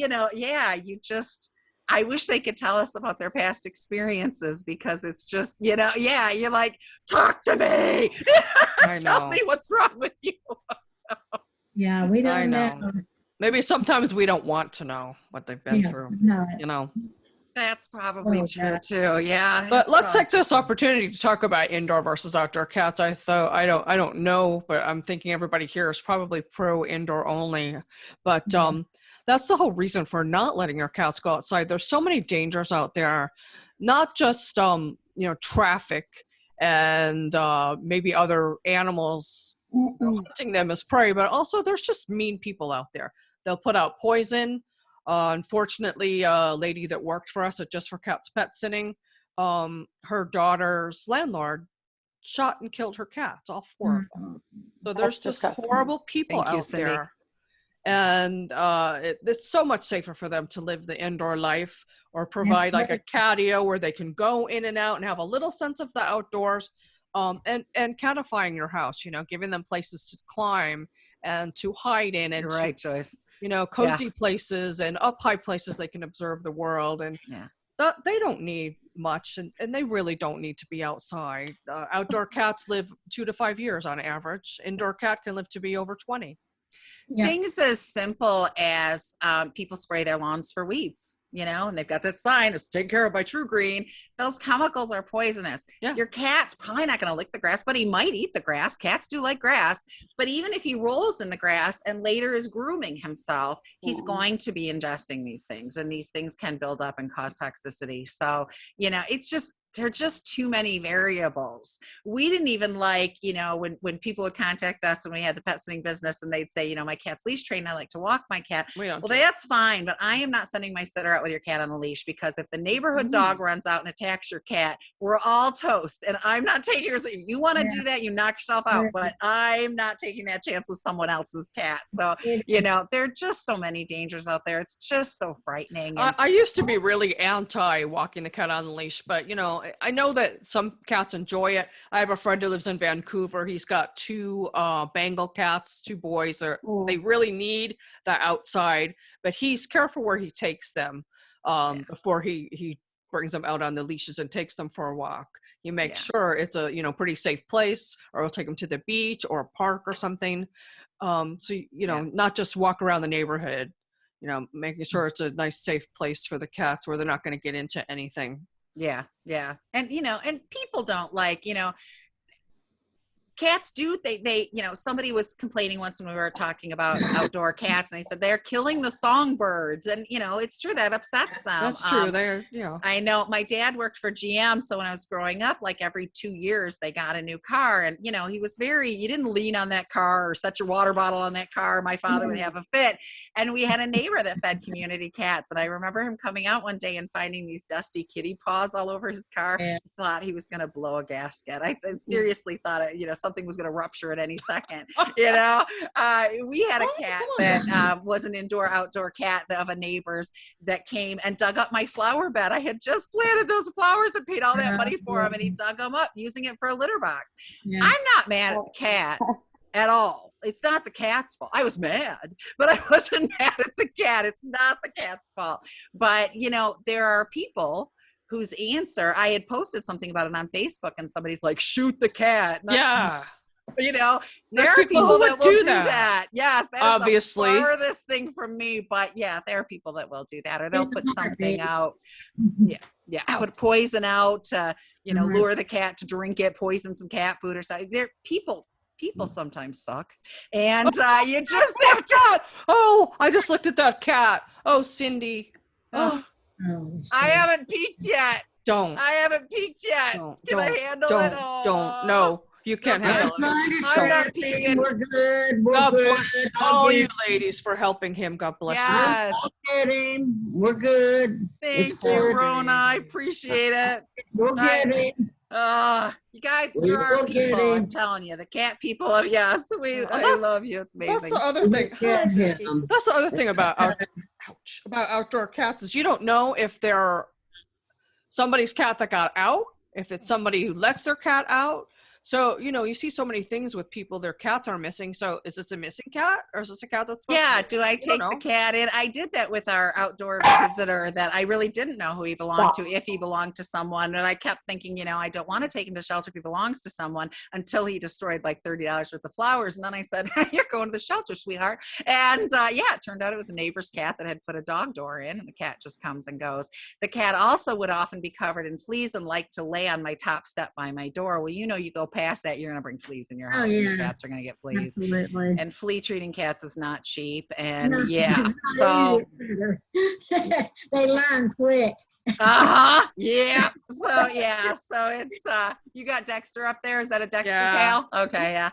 I wish they could tell us about their past experiences, because it's just, you're like, talk to me. Tell me what's wrong with you. Yeah, we don't know. Maybe sometimes we don't want to know what they've been through. No. That's probably true too. Yeah. But let's take this opportunity to talk about indoor versus outdoor cats. I don't know, but I'm thinking everybody here is probably pro indoor only. But that's the whole reason for not letting your cats go outside. There's so many dangers out there, not just traffic and maybe other animals hunting them as prey, but also there's just mean people out there. They'll put out poison. Unfortunately, a lady that worked for us at Just for Cats Pet Sitting, her daughter's landlord shot and killed her cats, all 4 of them. So there's just horrible people out there. And it's so much safer for them to live the indoor life, or provide like a catio where they can go in and out and have a little sense of the outdoors. And catifying your house, giving them places to climb and to hide in, and You're right, Joyce. Cozy places and up high places they can observe the world. And they don't need much, and they really don't need to be outside. Outdoor cats live 2 to 5 years on average. Indoor cat can live to be over 20. Things as simple as people spray their lawns for weeds, and they've got that sign, it's taken care of by True Green. Those chemicals are poisonous. Your cat's probably not going to lick the grass, but he might eat the grass. Cats do like grass. But even if he rolls in the grass and later is grooming himself, he's going to be ingesting these things, and these things can build up and cause toxicity. So, it's just there are just too many variables. We didn't even like, when people would contact us and we had the pet sitting business and they'd say, my cat's leash trained, I like to walk my cat. We don't Well, do that's fine, but I am not sending my sitter out with your cat on a leash, because if the neighborhood dog runs out and attacks your cat, we're all toast. And I'm not taking yours. If you want to do that, you knock yourself out, but I'm not taking that chance with someone else's cat. So, there are just so many dangers out there. It's just so frightening. And I used to be really anti walking the cat on the leash, but I know that some cats enjoy it. I have a friend who lives in Vancouver. He's got 2 Bengal cats, 2 boys. They really need that outside, but he's careful where he takes them before he brings them out on the leashes and takes them for a walk. He makes sure it's a pretty safe place, or he'll take them to the beach or a park or something. Not just walk around the neighborhood. Making sure it's a nice, safe place for the cats where they're not going to get into anything. Yeah. And, and people don't like, cats do, they somebody was complaining once when we were talking about outdoor cats, and they said they're killing the songbirds, and it's true, that upsets them. That's true. I know my dad worked for GM, so when I was growing up, like every 2 years they got a new car, and he was you didn't lean on that car or set your water bottle on that car. My father would have a fit. And we had a neighbor that fed community cats, and I remember him coming out one day and finding these dusty kitty paws all over his car. I thought he was going to blow a gasket. I seriously thought something was going to rupture at any second. We had a cat that was an outdoor cat of a neighbor's that came and dug up my flower bed. I had just planted those flowers and paid all that money for him, and he dug them up using it for a litter box. I'm not mad at the cat at all. It's not the cat's fault. I was mad, but I wasn't mad at the cat. It's not the cat's fault. But there are people whose answer, I had posted something about it on Facebook, and somebody's like, shoot the cat. There are people that will do that. Yes, that obviously. is the furthest thing from me, but there are people that will do that, or they'll put something out. Put poison out to, lure the cat to drink it, poison some cat food or something. People sometimes suck, and you just have to. Oh, I just looked at that cat. Oh, Cindy. I haven't peeked yet. I haven't peeked yet. Can I handle it? Don't. No, you can't handle it. I'm not peeking. We're good. God bless all you ladies for helping him. God bless Yes. We'll get him. We're good. Thank you, Rona. I appreciate it. We'll get him. You guys, We you're our will get people. I'm him. telling you, the cat people. I love you. It's amazing. That's the other thing. Get him. That's the other thing about outdoor cats is you don't know if they're somebody's cat that got out, if it's somebody who lets their cat out. So, you see so many things with people, their cats are missing. So is this a missing cat, or is this a cat that's do I take the cat in? I did that with our outdoor visitor that I really didn't know who he belonged to, if he belonged to someone. And I kept thinking, I don't want to take him to shelter if he belongs to someone, until he destroyed like $30 worth of flowers. And then I said, you're going to the shelter, sweetheart. And it turned out it was a neighbor's cat that had put a dog door in, and the cat just comes and goes. The cat also would often be covered in fleas and like to lay on my top step by my door. Well, you go past that, you're going to bring fleas in your house. And your cats are going to get fleas. Absolutely. And flea treating cats is not cheap. And so they learn quick. so it's you got Dexter up there. Is that a Dexter tail? Okay, yeah.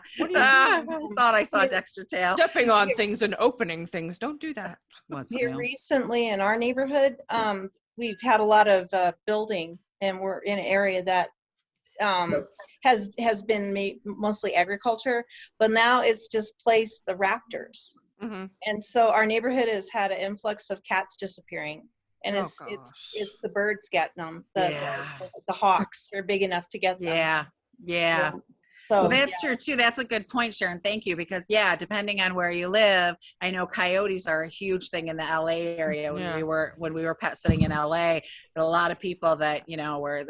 Thought I saw Dexter tail. Stepping on things and opening things. Don't do that. Here recently in our neighborhood, we've had a lot of building, and we're in an area that has been mostly agriculture, but now it's displaced the raptors. Mm-hmm. And so our neighborhood has had an influx of cats disappearing, and it's the birds getting them. The hawks are big enough to get them. So, well, that's true too. That's a good point, Sharon. Thank you. Because depending on where you live, I know coyotes are a huge thing in the LA area. When we were pet sitting in LA, there were a lot of people that where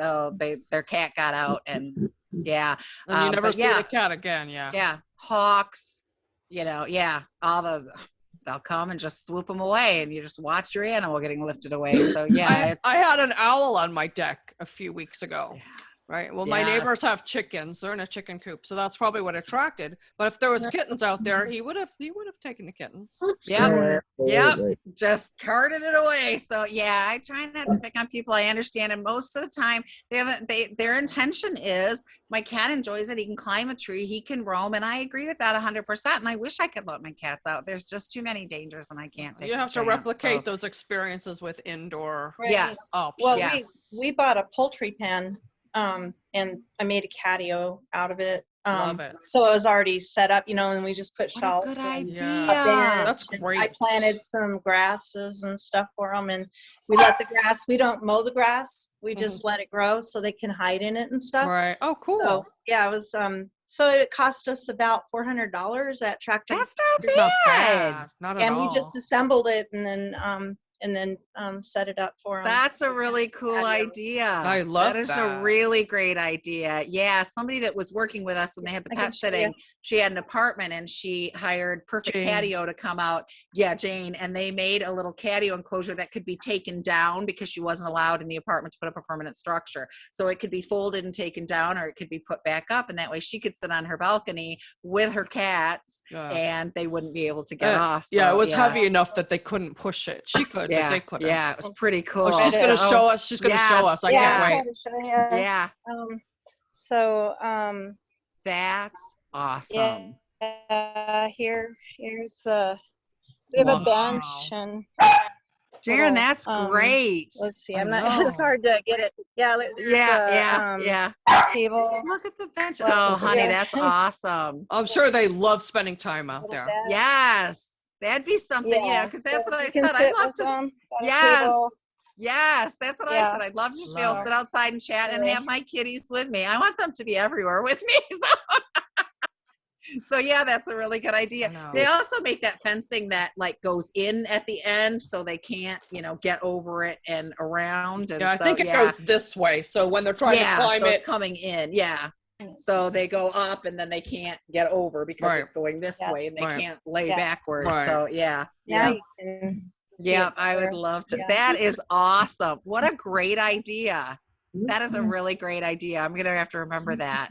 their cat got out, and and you never see the cat again. Hawks, all those. They'll come and just swoop them away, and you just watch your animal getting lifted away. So I had an owl on my deck a few weeks ago. Right. Well, my neighbors have chickens. They're in a chicken coop, so that's probably what attracted. But if there was kittens out there, he would have taken the kittens. Yep. Absolutely. Just carted it away. So yeah, I try not to pick on people. I understand, and most of the time their intention is my cat enjoys it. He can climb a tree, he can roam, and I agree with that 100%. And I wish I could let my cats out. There's just too many dangers, and I can't take. You have to chance, replicate so. those experiences with indoor. Right. Yes. options. Well, Yes. we bought a poultry pen, and I made a catio out of it. Love it. So it was already set up, and we just put What a shelves good and idea. a bench, That's and great. I planted some grasses and stuff for them, and we let the grass. We don't mow the grass. We just let it grow so they can hide in it and stuff. Right. Oh, cool. So yeah, it was. So it cost us about $400 at Tractor. That's not It's not bad. bad. Not at And all. we just assembled it and then set it up for them. That's a really cool Patio. idea. I love that. Is a that. really great idea. Yeah, somebody that was working with us when they had the I can pet show you. sitting, she had an apartment and she hired Perfect Jane. Catio to come out. Yeah, Jane, and they made a little catio enclosure that could be taken down because she wasn't allowed in the apartment to put up a permanent structure. So it could be folded and taken down, or it could be put back up, and that way she could sit on her balcony with her cats, and they wouldn't be able to get off. So, yeah, it was heavy enough that they couldn't push it. She could, but they couldn't. Yeah, it was pretty cool. Oh, she's gonna show us. She's gonna show us. I can't wait. Yeah. So That's awesome. yeah, here's the. We have a bench and. Jaren, that's great. Let's see. I'm not. It's hard to get it. Yeah. Yeah. Table. Look at the bench. Oh, honey, that's awesome. I'm sure they love spending time out there. Yes, that'd be something. Yeah, because that's what I said. I'd I'd love to. Yes, that's what I said. I'd love to just be able to sit outside and chat and have my kitties with me. I want them to be everywhere with me. So yeah, that's a really good idea. They also make that fencing that like goes in at the end so they can't, get over it and around. And I think it goes this way. So when they're trying to climb so it, it's coming in. Yeah. So they go up and then they can't get over because it's going this way and they can't lay backwards. So yeah. I would love to. That is awesome. What a great idea. That is a really great idea. I'm going to have to remember that.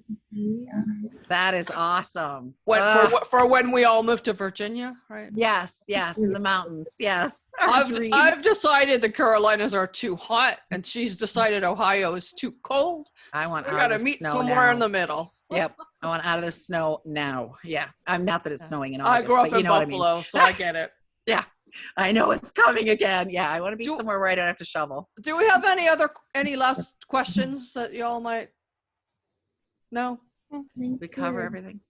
That is awesome. For when we all move to Virginia, right? Yes, in the mountains. Yes. I've decided the Carolinas are too hot, and she's decided Ohio is too cold. I want. We got to meet somewhere in the middle. Yep, I want out of the snow now. Yeah, I'm not that it's snowing in August. I grew up but in Buffalo, so I get it. Yeah. I know it's coming again. Yeah, I want to be somewhere where I don't have to shovel. Do we have any last questions that y'all might? No? We cover everything.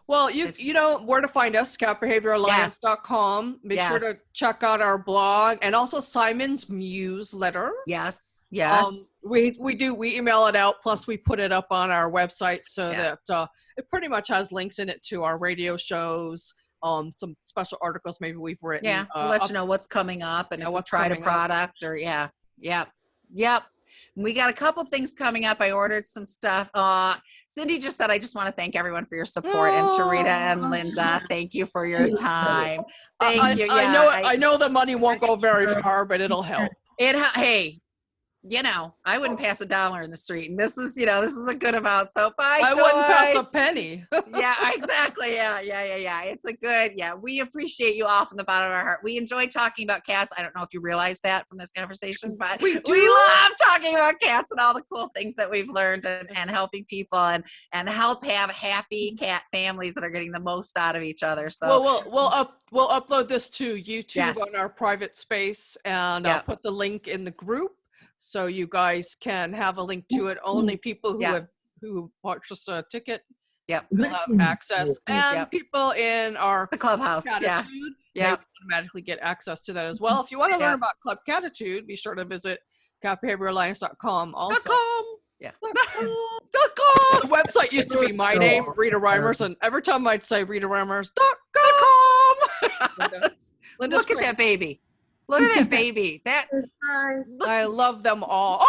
Well, you know where to find us, catbehavioralliance.com. Make sure to check out our blog and also Simon's newsletter. Yes. We email it out, plus we put it up on our website so that it pretty much has links in it to our radio shows. Some special articles maybe we've written. Yeah, we'll let you know what's coming up and if we tried a product or Yep. We got a couple things coming up. I ordered some stuff. Cindy just said, I just want to thank everyone for your support. And Sharita and Linda, thank you for your time. Thank you. Yeah, I know the money won't go very far, but it'll help. Hey, I wouldn't pass $1 in the street, and this is a good amount. So bye, I Joyce. wouldn't pass a penny. Yeah, exactly. Yeah. It's a good. Yeah, we appreciate you all from the bottom of our heart. We enjoy talking about cats. I don't know if you realize that from this conversation, but we love talking about cats and all the cool things that we've learned and helping people and help have happy cat families that are getting the most out of each other. So we'll upload this to YouTube on our private space, and I'll put the link in the group. So you guys can have a link to it. Only people who purchased a ticket will have access. And people in the clubhouse Catitude, they automatically get access to that as well. If you want to learn about Club Catitude, be sure to visit catbehavioralliance.com also. The website used to be my name, Rita Reimers, and every time I'd say RitaReimers.com. Look at that baby. Look at that baby. I love them all.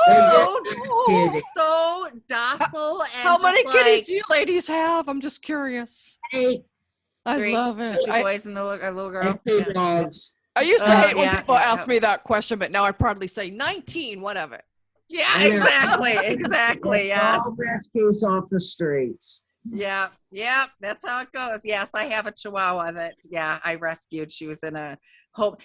So docile. And how many kitties do you ladies have? I'm just curious. 8. I love it. 2 boys and a little girl. 2 dogs. I used to hate when people ask me that question, but now I proudly say 19. What of it? Yeah, I know. exactly. Yes. All rescues off the streets. Yeah, that's how it goes. Yes, I have a Chihuahua that, I rescued. She was in a home.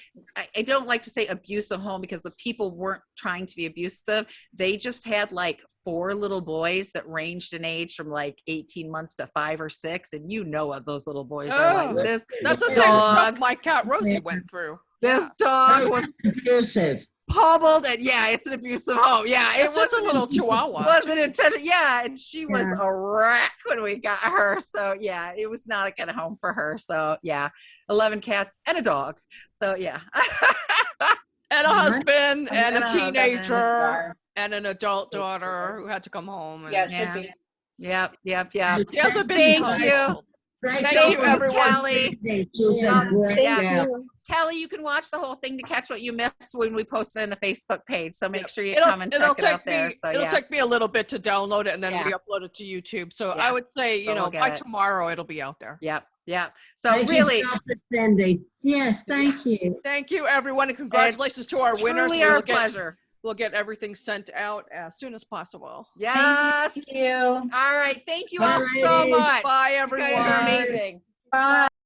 I don't like to say abusive home because the people weren't trying to be abusive. They just had like 4 little boys that ranged in age from like 18 months to 5 or 6. And you know what those little boys are like. Oh, This That's the same stuff dog, my cat Rosie went through. this dog was Abusive. pummeled, and it's an abusive home. Yeah, It's just a little Chihuahua. wasn't intentional. Yeah, and she was Yeah. a wreck when we got her. So it was not a good home for her. So 11 cats and a dog. So And a husband and And a a husband. teenager and an adult daughter who had to come home. And should be. Yep. She has a busy Thank you. household. Thank you, you, everyone. Kelly. She's a great Yeah. gal. Kelly, you can watch the whole thing to catch what you missed when we post it on the Facebook page. So make sure you It'll- come and check it out there. So it'll take me a little bit to download it and then Yeah. re-upload it to YouTube. So Yeah. I would say, So we'll get by it. tomorrow it'll be out there. Yep. So Thank really, you, Dr. Cindy. Yes, thank you. Thank you, everyone, and congratulations to our winners. truly our pleasure. We'll get everything sent out as soon as possible. Yes. Thank you. All right. Thank you all so Bye. much. Bye, You everyone. guys are amazing. Bye.